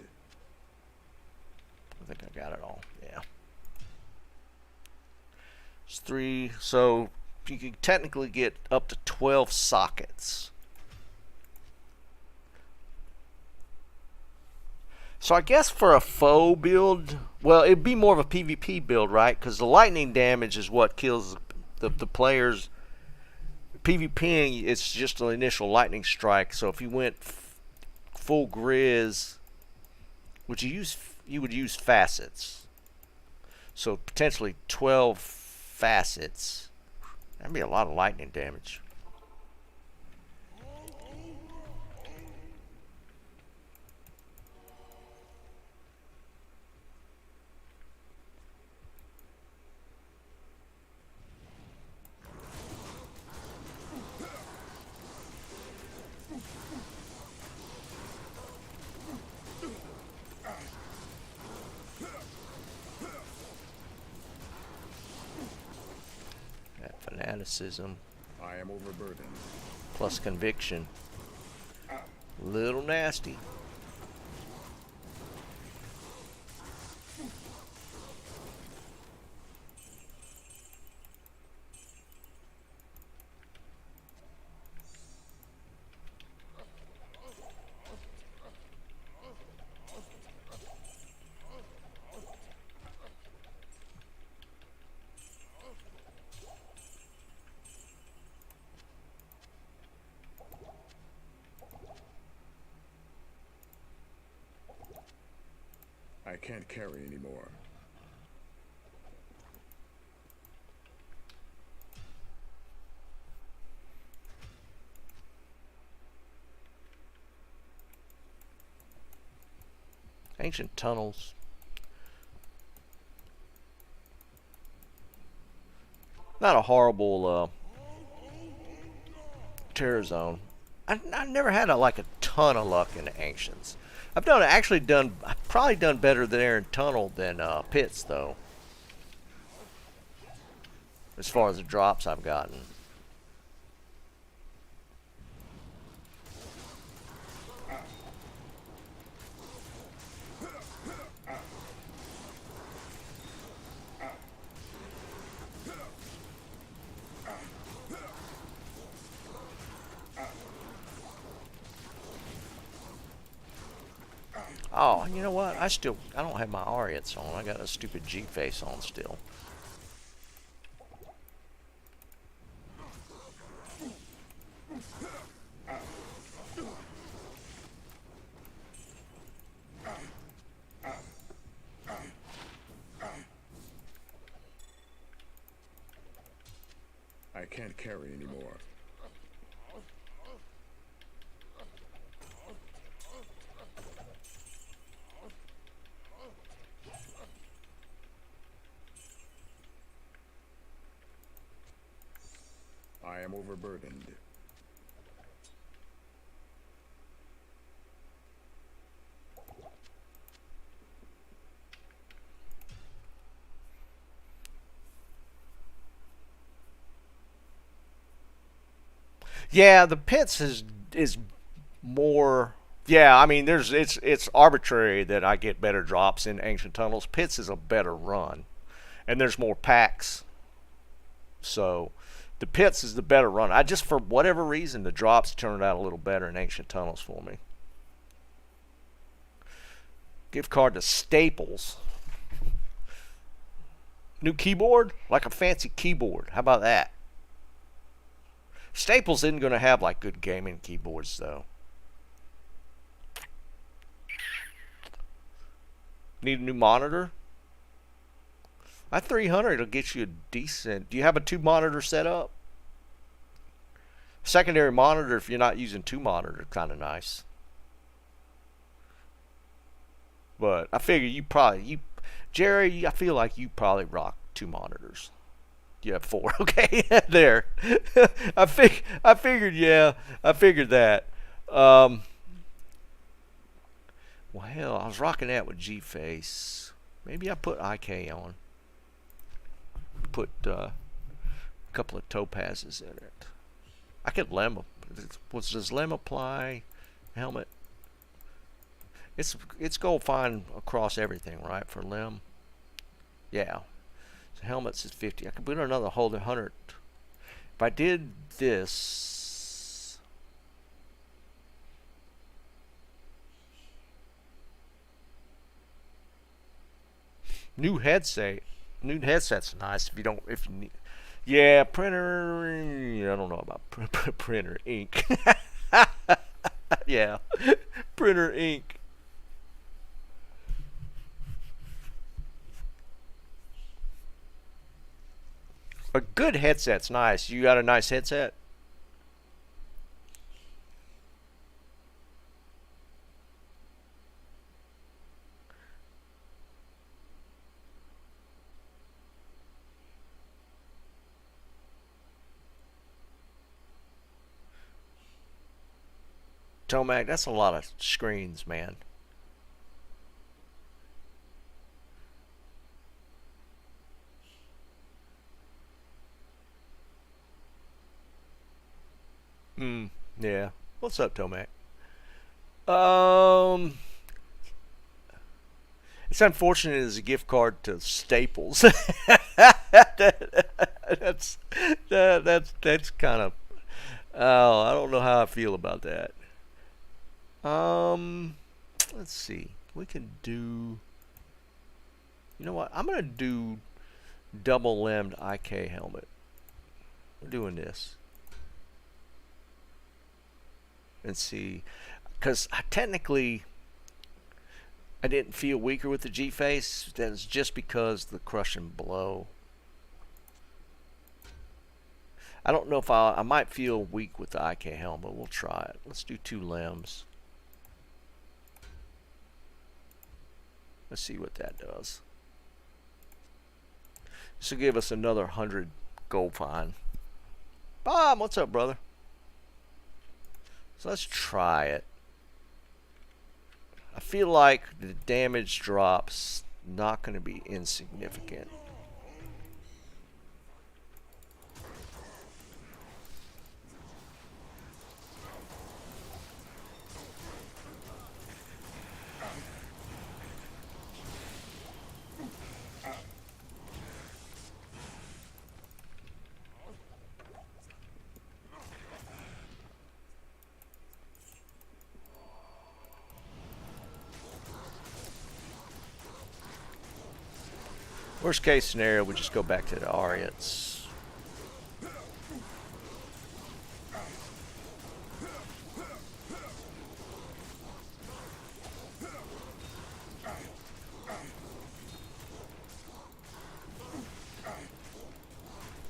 I think I got it all. Yeah. It's 3. So you can technically get up to 12 sockets. So I guess for a foe build, well, it'd be more of a PvP build, right? Because the lightning damage is what kills the players. PvPing, it's just an initial lightning strike. So if you went full Grizz, you would use facets. So potentially 12 facets. That'd be a lot of lightning damage. Fanaticism I am overburdened. plus conviction. Little nasty. I can't carry anymore. Ancient tunnels. Not a horrible terror zone. I never had like a ton of luck in the ancients. I've probably done better there in tunnel than pits though. As far as the drops I've gotten. Oh, you know what? I don't have my Ariats on. I got a stupid G face on still. I can't carry anymore. I am overburdened. Yeah, the pits is more. Yeah, I mean, it's arbitrary that I get better drops in ancient tunnels. Pits is a better run, and there's more packs. So, the pits is the better run. I just, for whatever reason, the drops turned out a little better in ancient tunnels for me. Gift card to Staples. New keyboard, like a fancy keyboard. How about that? Staples isn't going to have like good gaming keyboards though. Need a new monitor? At 300 it'll get you a decent. Do you have a 2 monitor setup? Secondary monitor, if you're not using two monitors, kind of nice. But I figure Jerry, I feel like you probably rock two monitors. You have four, okay? There. I figured, yeah. I figured that. Well, hell, I was rocking that with G-Face. Maybe I put IK on. Put a couple of topazes in it. I could lem. Does lem apply helmet? It's gold fine across everything, right? For limb. Yeah. So helmets is 50. I could put another whole 100. If I did this, new headset's nice if you need. Yeah, printer. I don't know about printer ink. Yeah, printer ink. A good headset's nice. You got a nice headset? Tomac, that's a lot of screens, man. Yeah. What's up, Tomac? It's unfortunate as a gift card to Staples. That's kind of. Oh, I don't know how I feel about that. Let's see. We can do. You know what? I'm gonna do double limbed IK helmet. We're doing this. And see, because technically I didn't feel weaker with the G-Face. That's just because the crush and blow. I don't know if I might feel weak with the IK helmet. We'll try it. Let's do two limbs. Let's see what that does. This will give us another 100 gold fine. Bob, what's up, brother? So let's try it. I feel like the damage drop's not going to be insignificant. Worst case scenario, we just go back to the Ariats.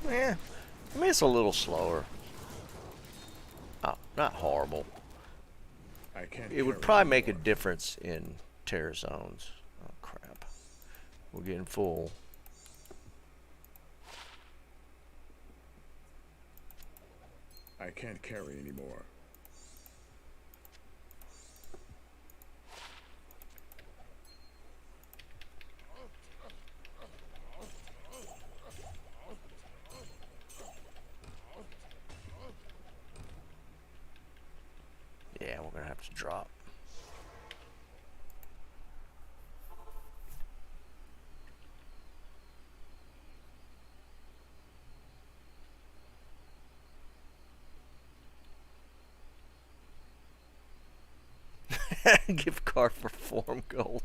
Yeah, I mean it's a little slower. Oh, not horrible. It would probably make a difference in tear zones. Oh crap. We're getting full. I can't carry anymore. Yeah, we're gonna have to drop. Gift card for form gold.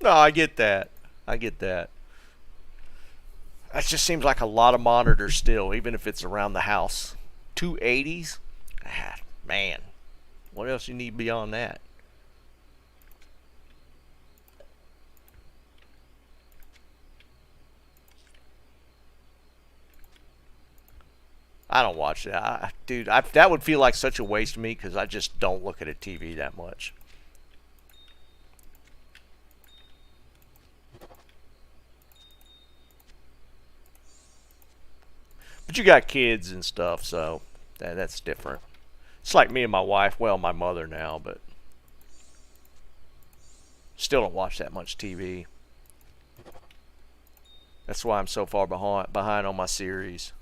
No, I get that. I get that. That just seems like a lot of monitors still, even if it's around the house. 280s? Ah, man. What else you need beyond that? I don't watch that. Dude, that would feel like such a waste to me because I just don't look at a TV that much. But you got kids and stuff, so that's different. It's like me and my wife, well, my mother now, but still don't watch that much TV. That's why I'm so far behind on my series.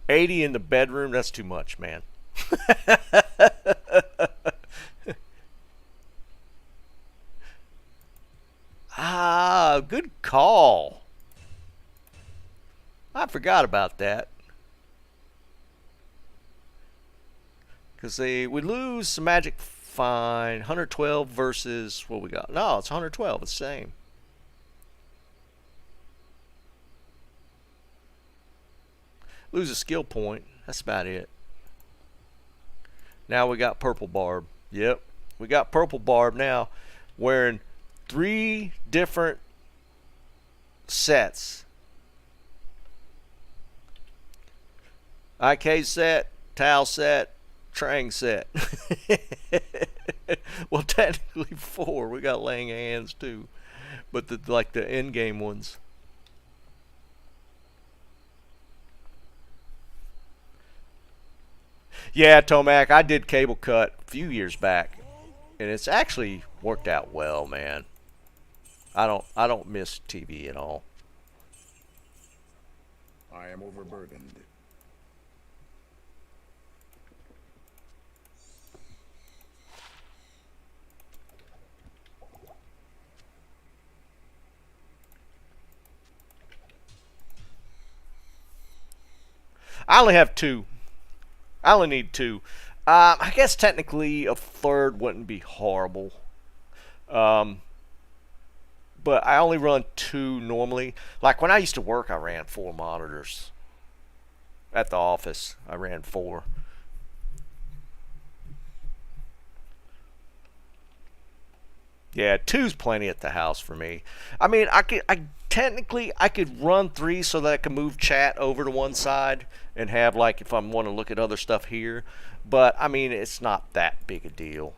$80 in the bedroom, that's too much, man. Ah, good call. I forgot about that. Because we lose some magic fine. 112 versus what we got. No, it's 112. It's the same. Lose a skill point. That's about it. Now we got purple barb. Yep. We got purple barb now. Wearing 3 different sets. IK set, Tau set, Trang set. Well, technically 4. We got laying hands too, but like the end game ones. Yeah, Tomac, I did cable cut a few years back, and it's actually worked out well, man. I don't miss TV at all. I am overburdened. I only have 2. I only need 2. I guess technically a third wouldn't be horrible. But I only run 2 normally. Like when I used to work, I ran 4 monitors. At the office, I ran 4. Yeah, 2's plenty at the house for me. I mean, I technically I could run 3 so that I can move chat over to one side and have, like, if I want to look at other stuff here. But I mean, it's not that big a deal.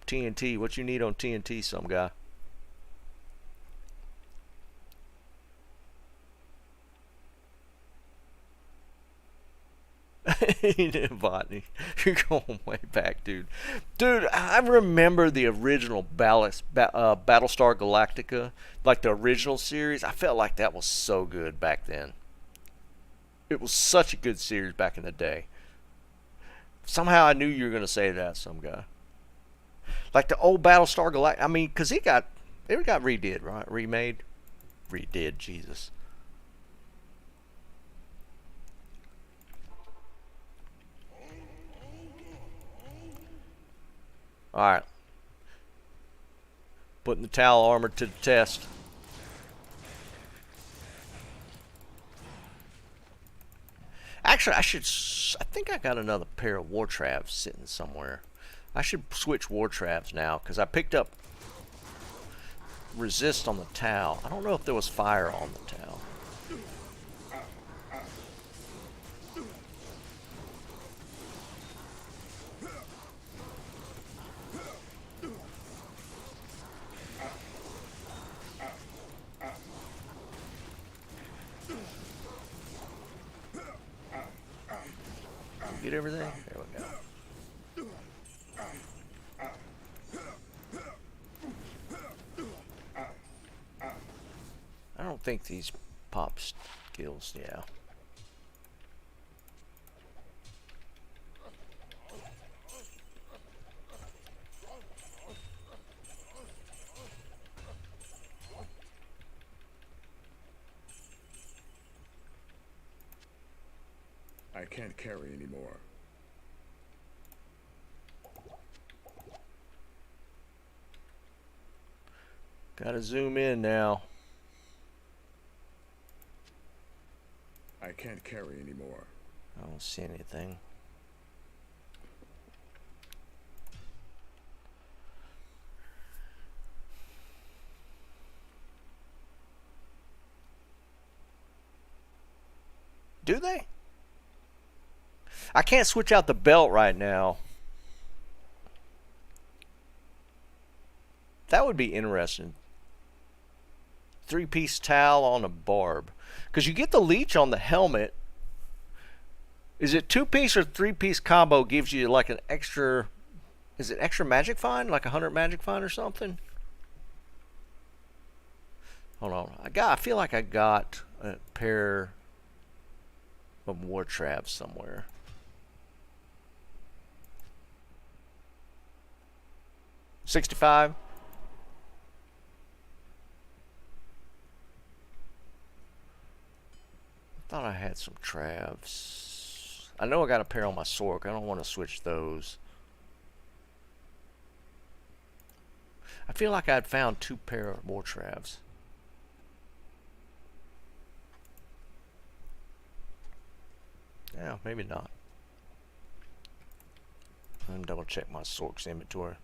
TNT, what you need on TNT, some guy? Botany. You're going way back, dude. Dude, I remember the original Battlestar Galactica, like the original series. I felt like that was so good back then. It was such a good series back in the day. Somehow I knew you were going to say that, some guy. Like the old Battlestar Galactica. I mean, because it got redid, right? Remade? Redid, Jesus. Alright. Putting the Tau armor to the test. Actually, I think I got another pair of war traps sitting somewhere. I should switch war traps now, because I picked up resist on the Tau. I don't know if there was fire on the Tau. Get everything? There we go. I don't think these pop skills, yeah. can't carry anymore. Gotta zoom in now. I can't carry anymore. I don't see anything. Do they? I can't switch out the belt right now. That would be interesting. 3-piece towel on a barb. Because you get the leech on the helmet. Is it 2-piece or 3-piece combo gives you like an extra... Is it extra magic find? Like 100 magic find or something? Hold on. I feel like I got a pair of war traps somewhere. $65. Thought I had some Travs. I know I got a pair on my Sork. I don't want to switch those. I feel like I'd found 2 pair more Travs. Yeah, maybe not. Let me double check my Sork's inventory.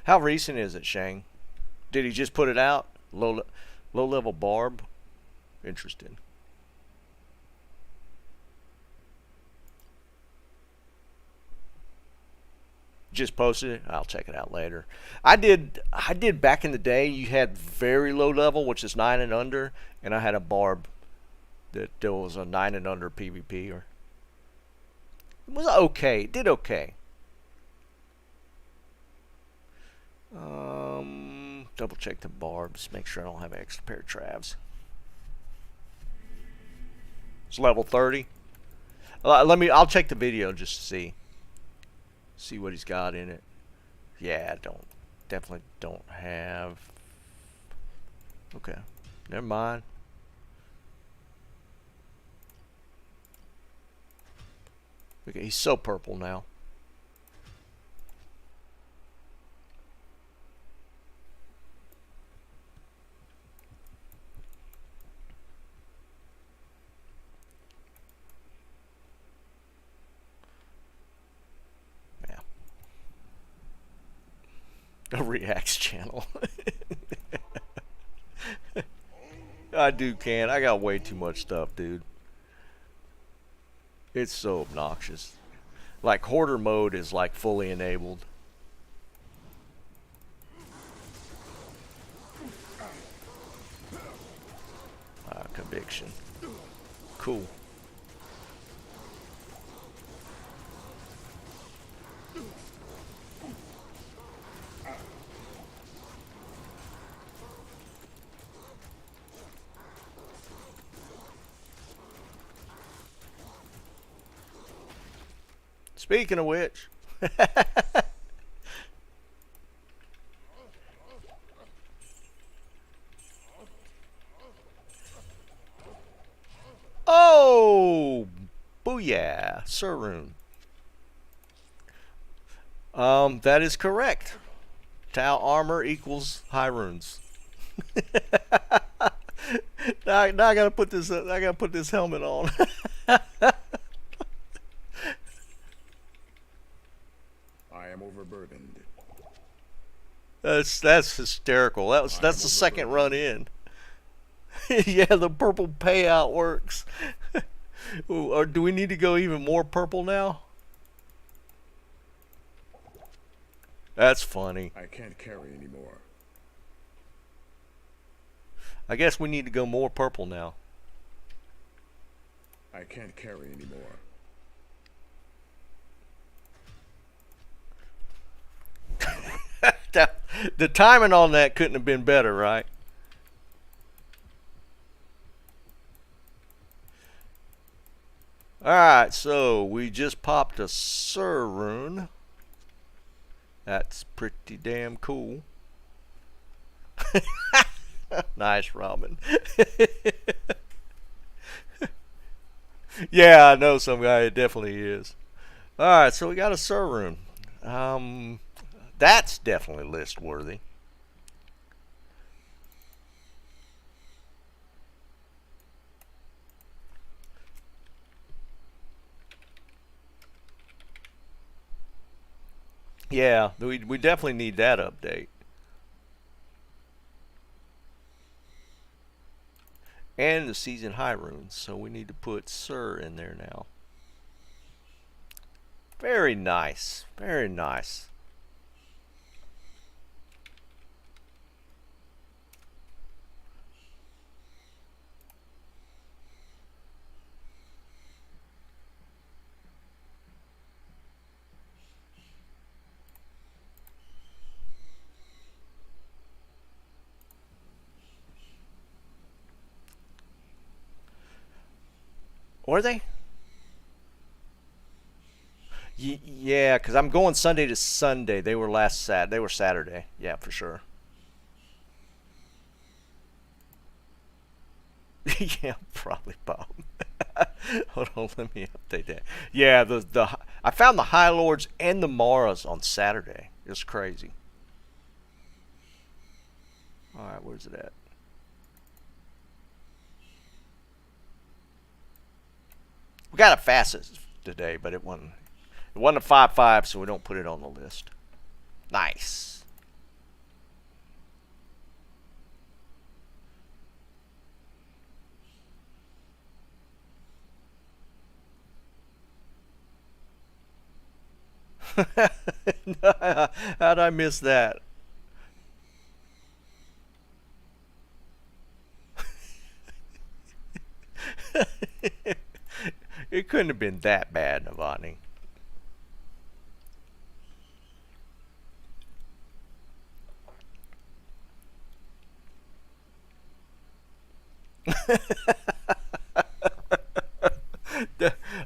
How recent is it, Shang? Did he just put it out? Low level barb. Interesting. Just posted it. I'll check it out later. I did back in the day. You had very low level, which is 9 and under, and I had a barb that there was a 9 and under PvP. Or it was okay. It did okay. Double check the barbs. Make sure I don't have an extra pair of Travs. It's level 30. I'll check the video just to see what he's got in it. Yeah, definitely don't have. Okay, never mind. Okay, he's so purple now. A Reacts channel. I can't. I got way too much stuff, dude. It's so obnoxious. Like, hoarder mode is like fully enabled. Conviction. Cool. Speaking of which, oh, booyah, Sarun. That is correct. Tau armor equals high runes. now I gotta put this. I gotta put this helmet on. I am overburdened. That's hysterical. That's the second run in. Yeah, the purple payout works. Or do we need to go even more purple now? That's funny. I can't carry anymore. I guess we need to go more purple now. I can't carry anymore. The timing on that couldn't have been better, right? Alright, so we just popped a Sarun. That's pretty damn cool. Nice, Robin. Yeah, I know some guy. It definitely is. All right, so we got a Sir rune. Um, that's definitely list worthy. Yeah, we definitely need that update. And the season high runes, so we need to put Sir in there now. Very nice. Very nice. Were they? Yeah, because I'm going Sunday to Sunday. They were They were Saturday. Yeah, for sure. Yeah, probably Bob. Hold on, let me update that. Yeah, the I found the High Lords and the Maras on Saturday. It's crazy. All right, where's it at? We got a fastest today, but it wasn't a 5-5, so we don't put it on the list. Nice. How'd I miss that? It couldn't have been that bad, Navani.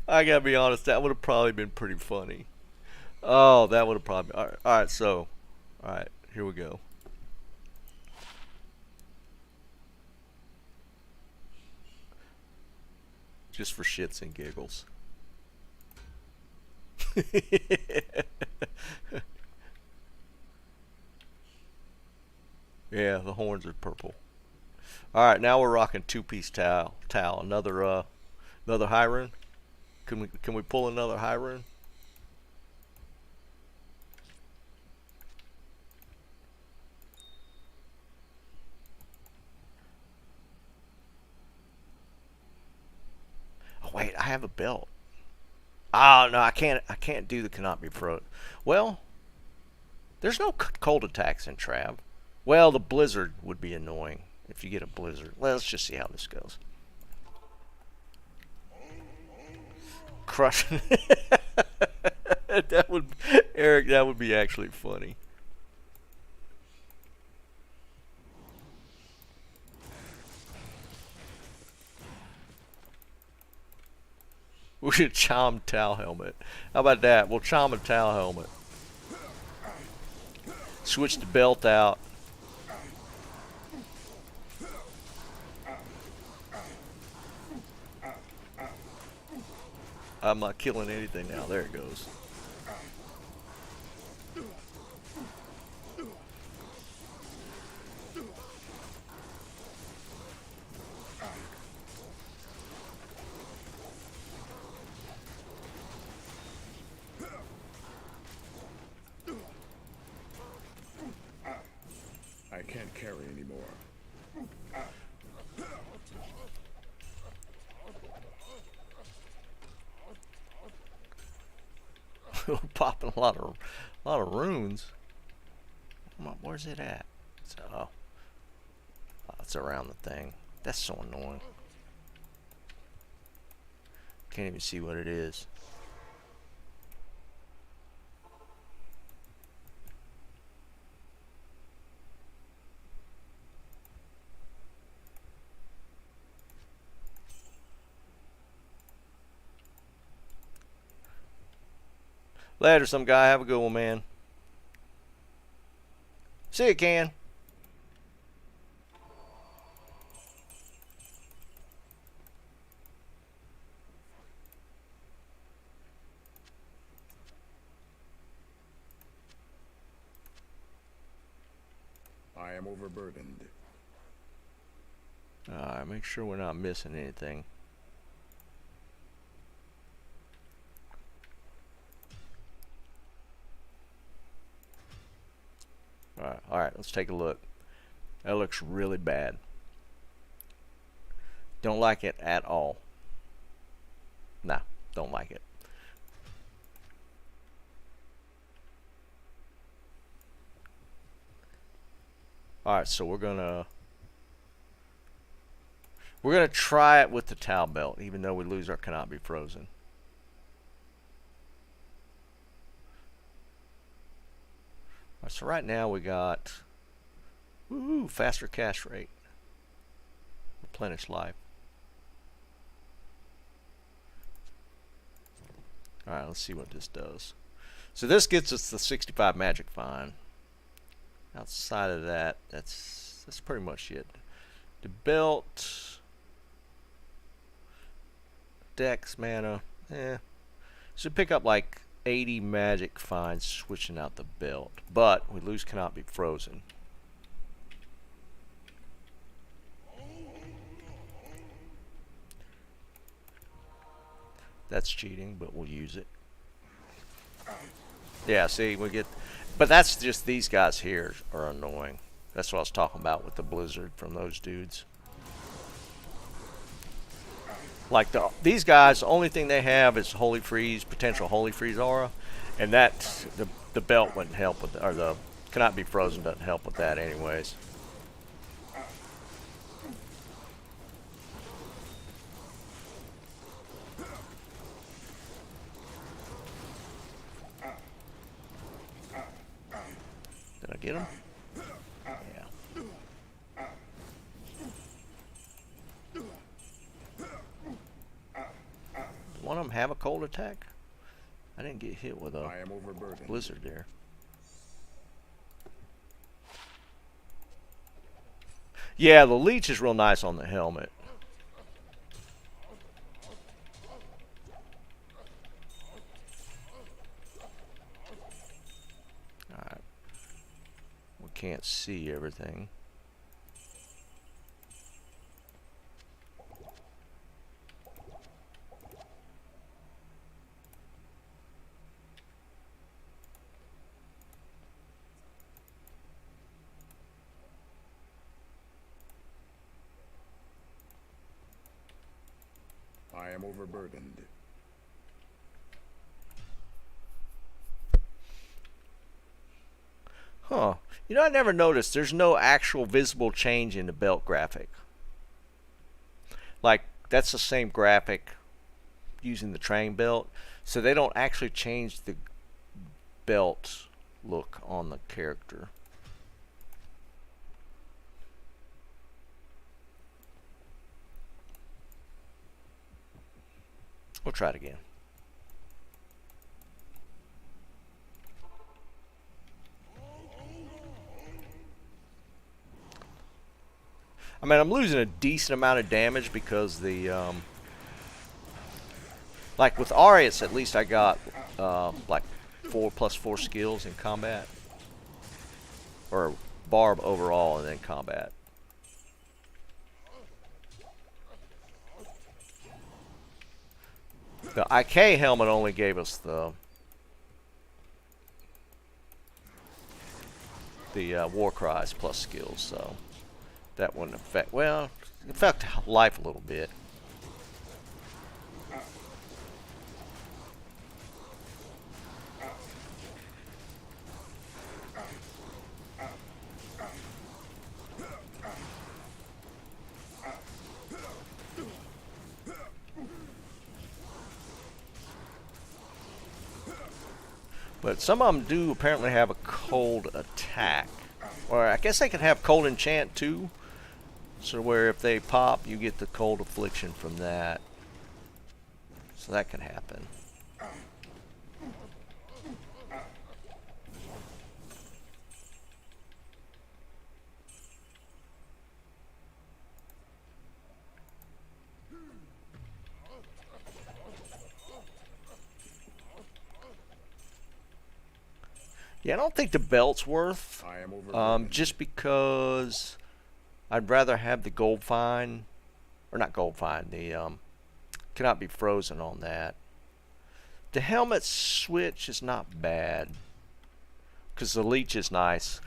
I gotta be honest, that would have probably been pretty funny. Oh, that would have probably. All right, so, all right, here we go. Just for shits and giggles. Yeah, the horns are purple. All right, now we're rocking two-piece towel. Another high rune. Can we pull another high rune? Oh wait, I have a belt. Oh no, I can't do the cannot be frozen. Well, there's no cold attacks in Trav. Well, the blizzard would be annoying if you get a blizzard. Let's just see how this goes. Crush. That would, Eric. That would be actually funny. We should chime Tau helmet. How about that? We'll chime a Tau helmet. Switch the belt out. I'm not killing anything now. There it goes. I can't carry anymore. We're popping a lot of runes. Where's it at? Oh, it's around the thing. That's so annoying. Can't even see what it is. Later, some guy. Have a good one, man. See you, Can. am overburdened. Alright, make sure we're not missing anything. Alright, let's take a look. That looks really bad. Don't like it at all. Nah, don't like it. Alright, so we're gonna try it with the towel belt, even though we lose our cannot be frozen. Alright, so right now we got faster cash rate. Replenish life. Alright, let's see what this does. So this gets us the 65 magic fine. Outside of that, that's pretty much it. The belt, dex mana, should pick up like 80 magic fines switching out the belt, but we lose cannot be frozen. That's cheating, but we'll use it. Yeah, see, we get... But that's just these guys here are annoying. That's what I was talking about with the blizzard from those dudes. Like these guys, the only thing they have is Holy Freeze, potential Holy Freeze aura, and that the belt wouldn't help with, or the cannot be frozen doesn't help with that anyways. Did I get him? Yeah. Does one of them have a cold attack? I didn't get hit with a blizzard there. Yeah, the leech is real nice on the helmet. Alright. We can't see everything. I am overburdened. Huh. You know, I never noticed there's no actual visible change in the belt graphic. Like, that's the same graphic using the train belt. So they don't actually change the belt look on the character. We'll try it again. I mean, I'm losing a decent amount of damage because the, like with Arius, at least I got, like 4+4 skills in combat. Or Barb overall and then combat. The IK helmet only gave us the war cries plus skills, so that wouldn't affect. Well, it affect life a little bit. But some of them do apparently have a cold attack. Or I guess they could have cold enchant too. So where if they pop, you get the cold affliction from that. So that can happen. Yeah, I don't think the belt's worth. I am overburdened. Just because I'd rather have the gold fine, or not gold fine. The cannot be frozen on that. The helmet switch is not bad because the leech is nice.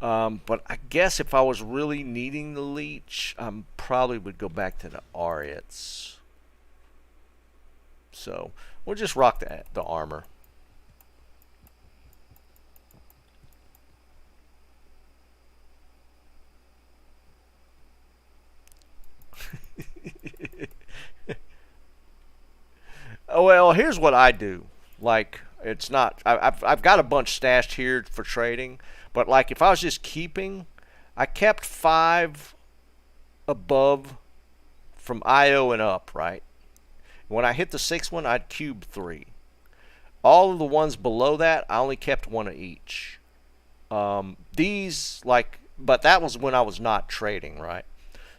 But I guess if I was really needing the leech, I probably would go back to the Ariats. So we'll just rock the armor. Oh, well, here's what I do. Like, it's not. I've got a bunch stashed here for trading, but like if I was just keeping, I kept 5 above from IO and up, right? When I hit the 6th one, I'd cube 3. All of the ones below that, I only kept 1 of each. These, like, but that was when I was not trading, right?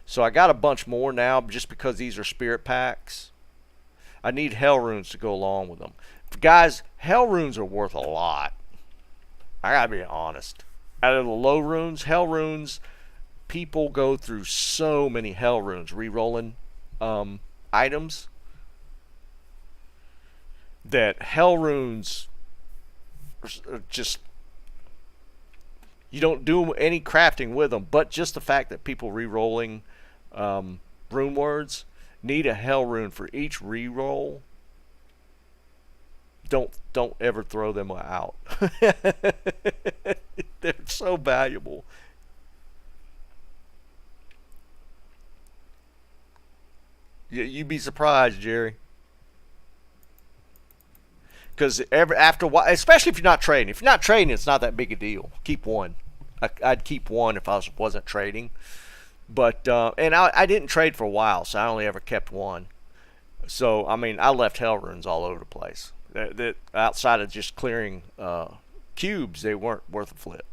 So I got a bunch more now just because these are spirit packs. I need hell runes to go along with them. Guys, hell runes are worth a lot. I gotta be honest. Out of the low runes, hell runes, people go through so many hell runes re-rolling items that hell runes are just, you don't do any crafting with them, but just the fact that people re-rolling rune words need a hell rune for each re-roll. Don't ever throw them out. They're so valuable. You'd be surprised, Jerry. Because after a while, especially if you're not trading. If you're not trading, it's not that big a deal. Keep 1. I'd keep 1 if I wasn't trading. But and I didn't trade for a while, so I only ever kept 1. So I mean, I left hell runes all over the place. That outside of just clearing cubes, they weren't worth a flip.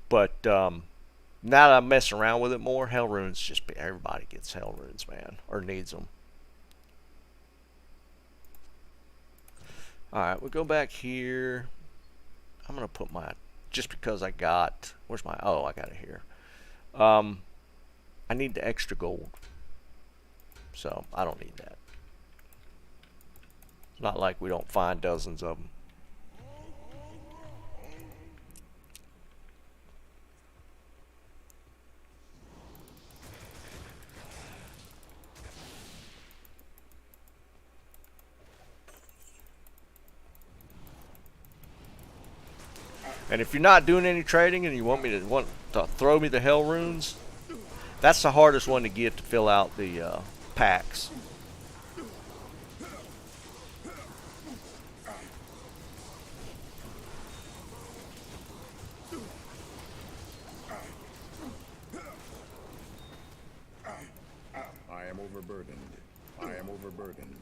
But now that I'm messing around with it more, hell runes just everybody gets hell runes, man, or needs them. All right, we'll go back here. I'm gonna put my, just because I got, where's my, oh, I got it here. I need the extra gold, so I don't need that. It's not like we don't find dozens of them. And if you're not doing any trading and you want to throw me the hell runes, that's the hardest one to get to fill out the packs. I am overburdened. I am overburdened.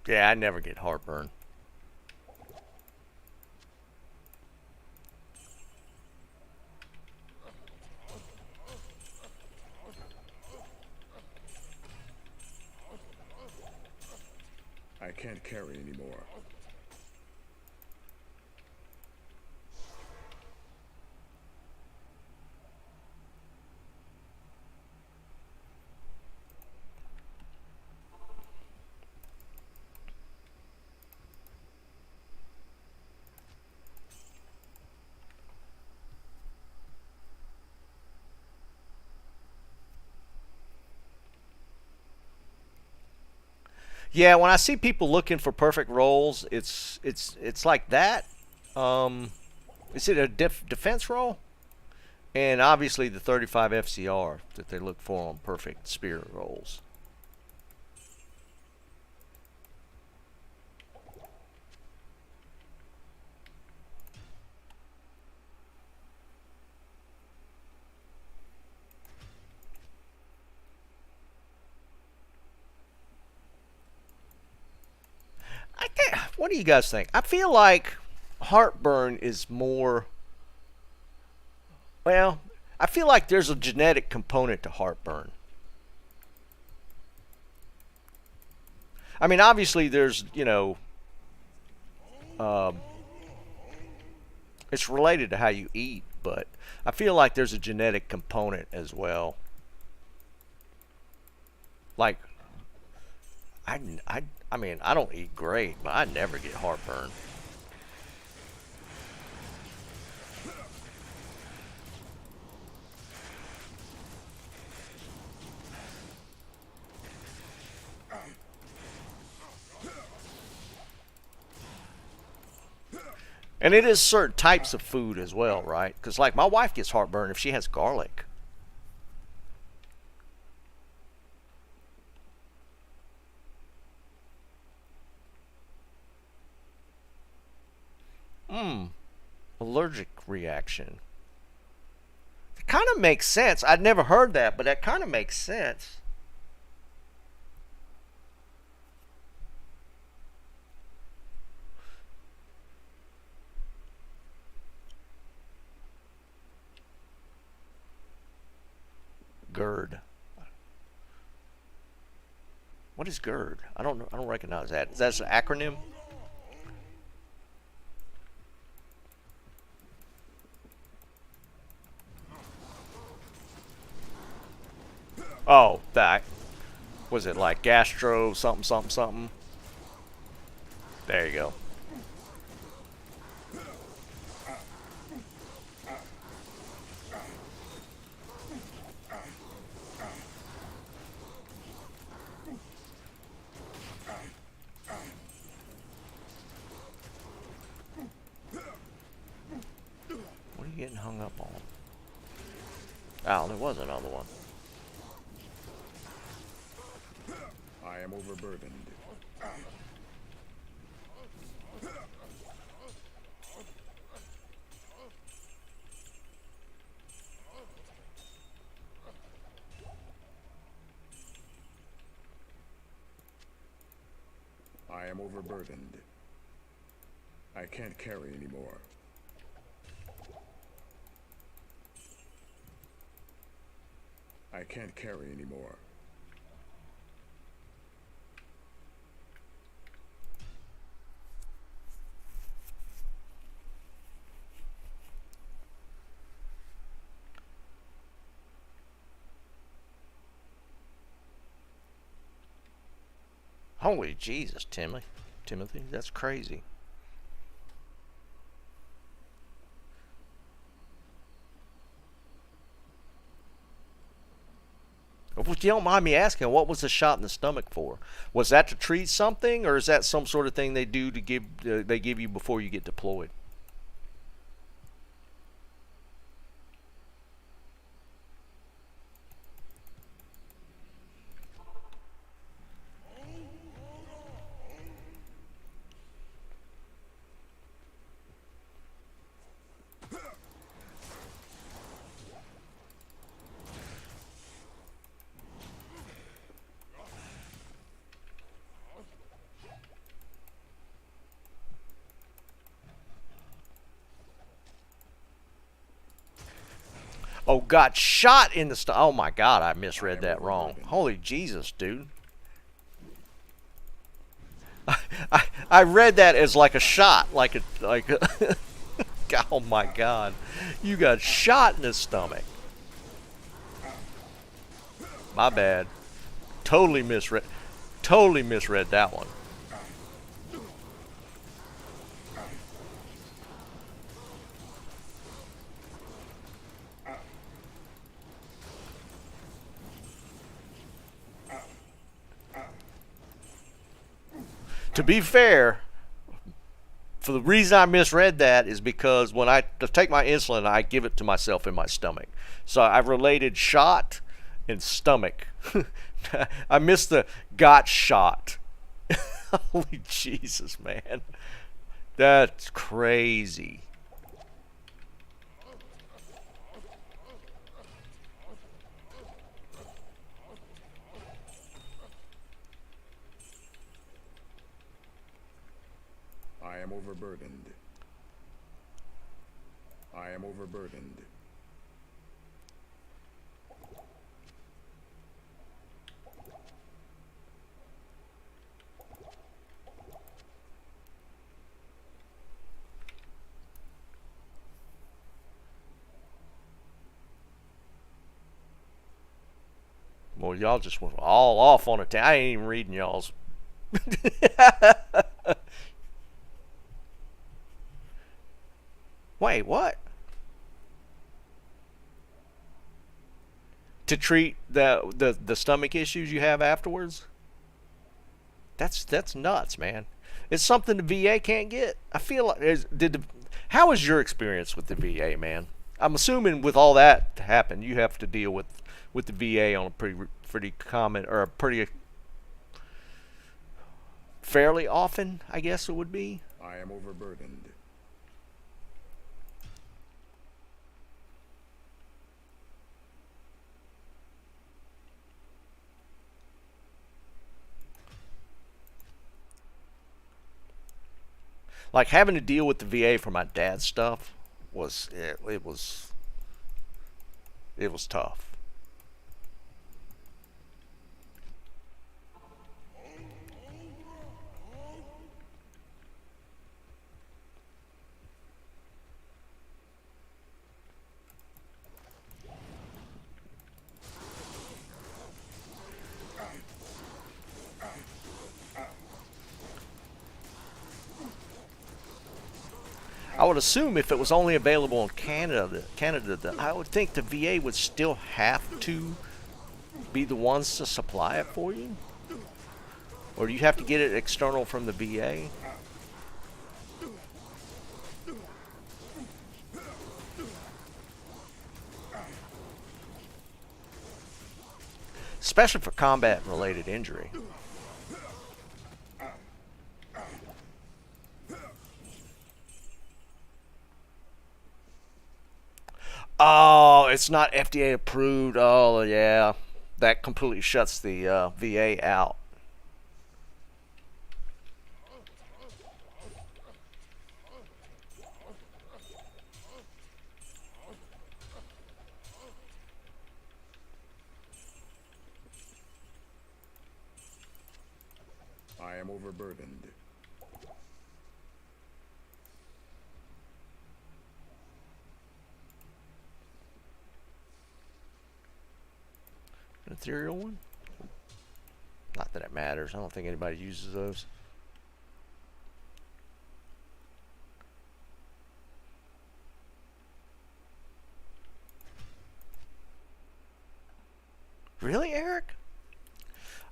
Yeah, I never get heartburn. I can't carry anymore. Yeah, when I see people looking for perfect rolls, it's like that. Is it a defense roll? And obviously the 35 FCR that they look for on perfect spirit rolls. What do you guys think? I feel like heartburn is more. Well, I feel like there's a genetic component to heartburn. I mean, obviously, there's, it's related to how you eat, but I feel like there's a genetic component as well. Like, I mean, I don't eat great, but I never get heartburn. And it is certain types of food as well, right? Because, like, my wife gets heartburn if she has garlic. Allergic reaction. It kind of makes sense. I'd never heard that, but that kind of makes sense. GERD. What is GERD? I don't know. I don't recognize that. Is that an acronym? Oh, that was it. Like gastro something something something. There you go. What are you getting hung up on? Oh, there was another one. I am overburdened. I am overburdened. I can't carry anymore. I can't carry anymore. Holy Jesus, Timothy, that's crazy. If you don't mind me asking, what was the shot in the stomach for? Was that to treat something, or is that some sort of thing they do to give you before you get deployed? Oh, got shot in the stomach. Oh my God, I misread that wrong. Holy Jesus, dude. I read that as like a shot, like a oh my God, you got shot in the stomach. My bad. Totally misread that one. To be fair, for the reason I misread that is because when I take my insulin, I give it to myself in my stomach. So I related shot and stomach. I missed the got shot. Holy Jesus, man. That's crazy. am overburdened. I am overburdened. Well, y'all just went all off on it. I ain't even reading y'all's. Wait, what? To treat the stomach issues you have afterwards? That's nuts, man. It's something the VA can't get. I feel like how was your experience with the VA, man? I'm assuming with all that to happen, you have to deal with the VA on a pretty common or a pretty fairly often, I guess it would be. I am overburdened. Like having to deal with the VA for my dad's stuff was it was tough. I would assume if it was only available in Canada, I would think the VA would still have to be the ones to supply it for you, or do you have to get it external from the VA? Especially for combat-related injury. Oh, it's not FDA approved. Oh, yeah. That completely shuts the VA out. I am overburdened. An ethereal one? Not that it matters. I don't think anybody uses those. Really, Eric?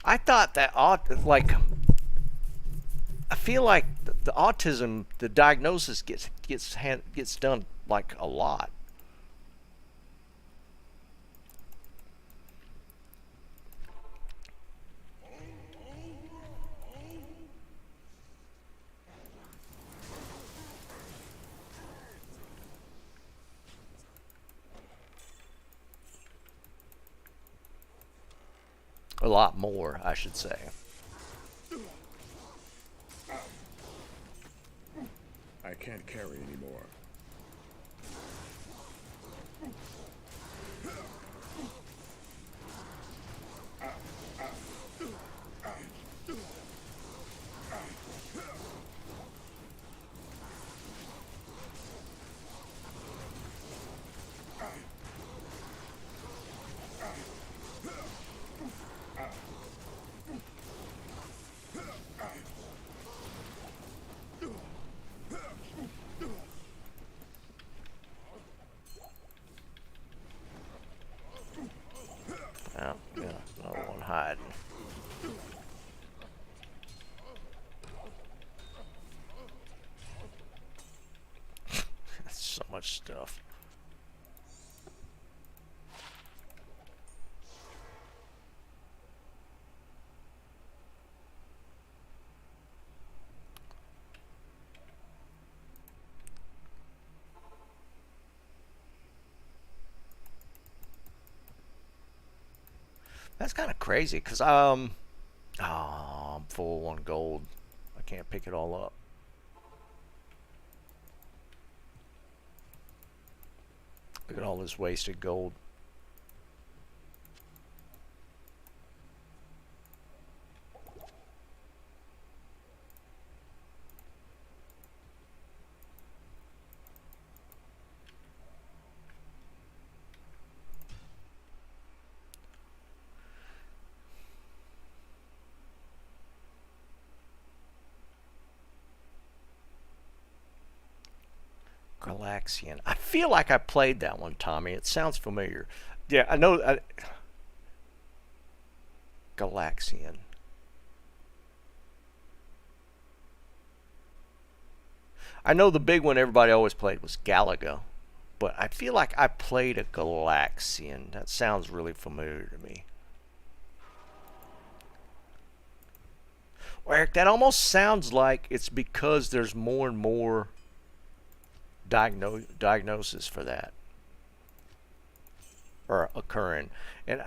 I thought that I feel like the autism, the diagnosis gets done like a lot. A lot more, I should say. I can't carry anymore. Oh, yeah, another one hiding. That's so much stuff. That's kind of crazy, because oh, I'm full on gold. I can't pick it all up. Look at all this wasted gold. Galaxian. I feel like I played that one, Tommy. It sounds familiar. Yeah, I know. Galaxian. I know the big one everybody always played was Galaga, but I feel like I played a Galaxian. That sounds really familiar to me. Well, Eric, that almost sounds like it's because there's more and more diagnosis for that or occurring, and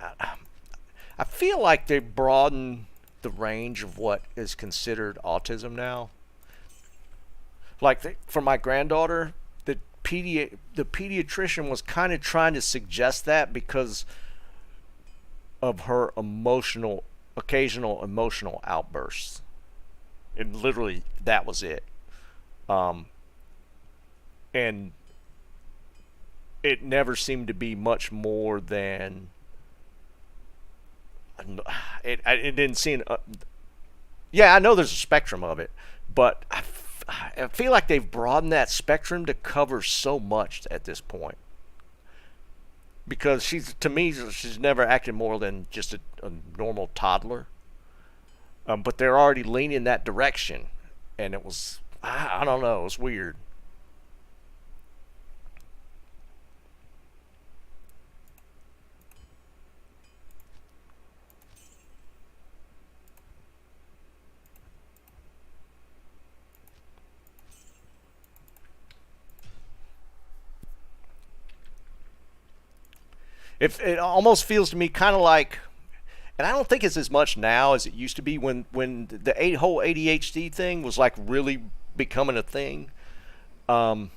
I feel like they broaden the range of what is considered autism now. Like for my granddaughter, the pediatrician was kind of trying to suggest that because of her occasional emotional outbursts, and literally that was it. And it never seemed to be much more than it didn't seem. Yeah, I know there's a spectrum of it, but I feel like they've broadened that spectrum to cover so much at this point. Because to me, she's never acted more than just a normal toddler. But they're already leaning that direction, and it was, I don't know, it was weird. It almost feels to me kind of like, and I don't think it's as much now as it used to be when the whole ADHD thing was like really becoming a thing. It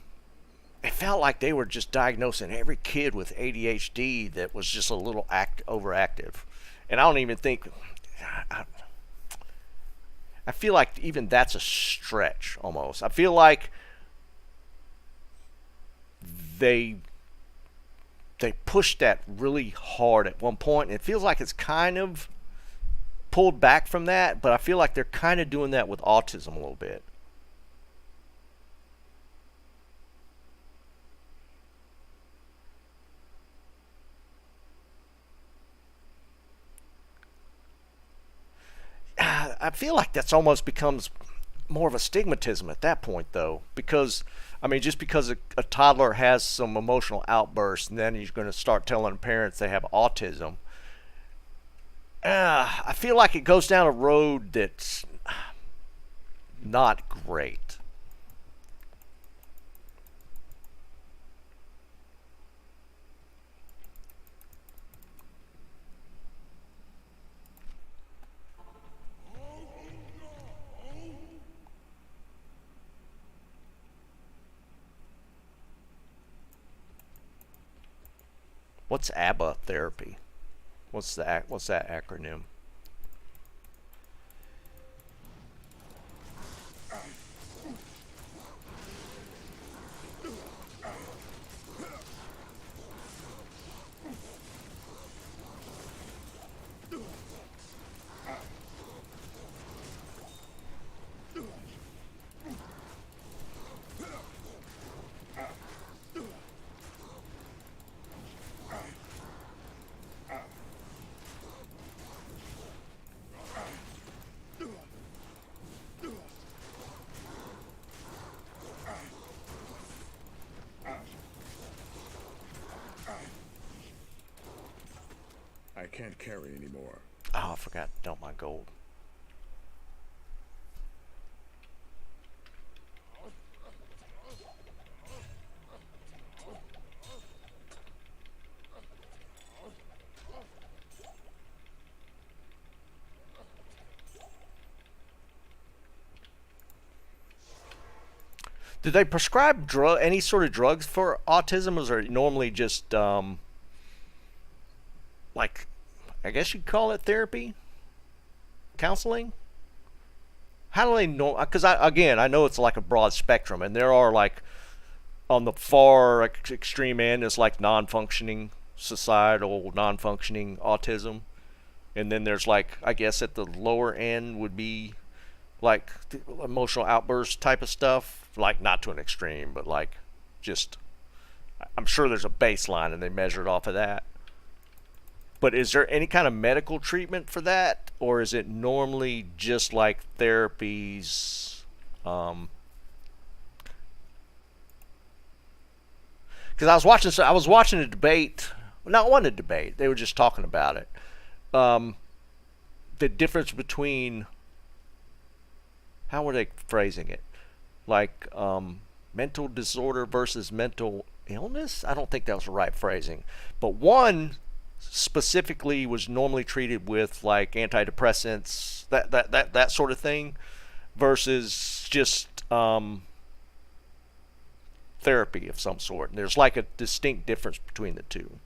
felt like they were just diagnosing every kid with ADHD that was just a little overactive, and I don't even think. I feel like even that's a stretch almost. I feel like they pushed that really hard at one point, and it feels like it's kind of pulled back from that, but I feel like they're kind of doing that with autism a little bit. I feel like that's almost becomes more of a stigmatism at that point, though, because I mean, just because a toddler has some emotional outbursts, and then you're going to start telling parents they have autism. I feel like it goes down a road that's not great. What's ABBA therapy? What's that acronym? I can't carry anymore. Oh, I forgot to dump my gold. Do they prescribe any sort of drugs for autism, or is it normally just like, I guess you'd call it therapy, counseling? How do they know? Because I know it's like a broad spectrum, and there are like on the far extreme end is like non-functioning societal, non-functioning autism, and then there's like, I guess at the lower end would be like emotional outburst type of stuff, like not to an extreme, but like just, I'm sure there's a baseline and they measure it off of that. But is there any kind of medical treatment for that, or is it normally just like therapies? Because I was watching a debate, not one a debate. They were just talking about it. The difference between, how were they phrasing it? Like mental disorder versus mental illness? I don't think that was the right phrasing. But one specifically was normally treated with like antidepressants, that sort of thing, versus just therapy of some sort. And there's like a distinct difference between the two.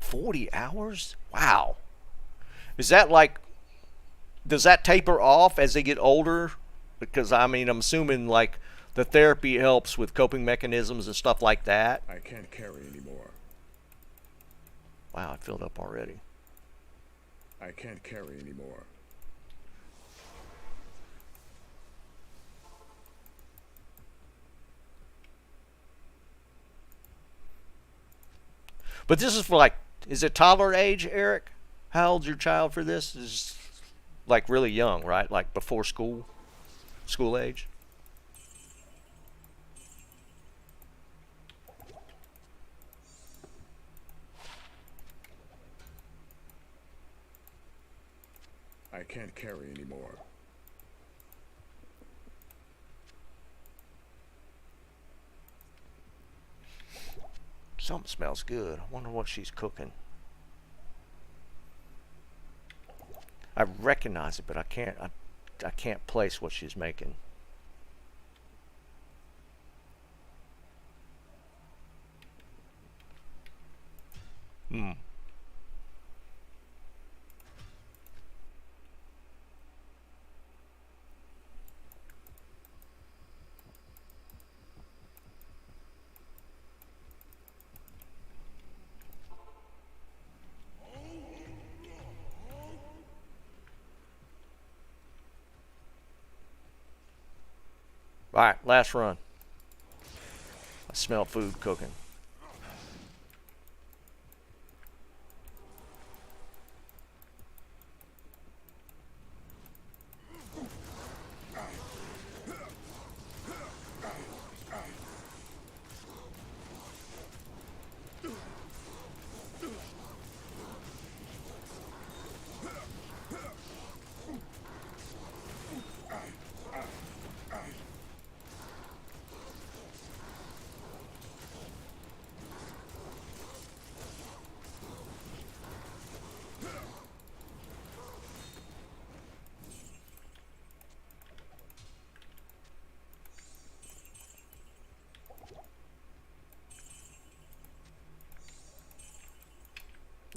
$40? Wow. Is that like, does that taper off as they get older? Because I mean, I'm assuming like the therapy helps with coping mechanisms and stuff like that. I can't carry anymore. Wow, it filled up already. I can't carry anymore. But this is for like, is it toddler age, Eric? How old's your child for this? This is like really young, right? Like before school age? I can't carry anymore. Something smells good. I wonder what she's cooking. I recognize it, but I can't place what she's making. Hmm. All right, last run. I smell food cooking.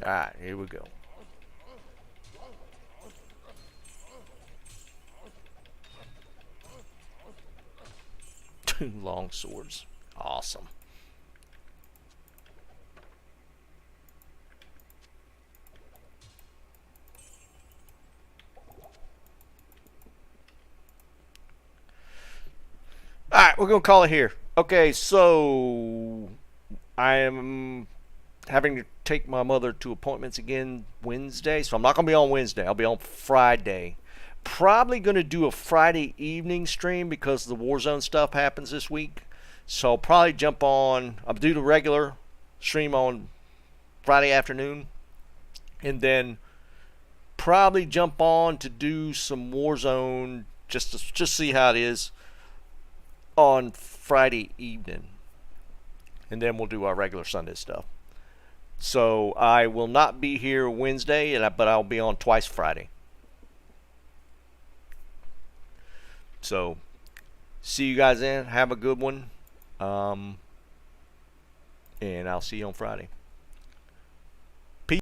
All right, here we go. Two long swords. Awesome. All right, we're going to call it here. Okay, so I am having to take my mother to appointments again Wednesday, so I'm not going to be on Wednesday. I'll be on Friday. Probably going to do a Friday evening stream because the Warzone stuff happens this week. So I'll probably jump on, I'll do the regular stream on Friday afternoon, and then probably jump on to do some Warzone just see how it is on Friday evening, and then we'll do our regular Sunday stuff. So I will not be here Wednesday, but I'll be on twice Friday. So see you guys then. Have a good one, and I'll see you on Friday.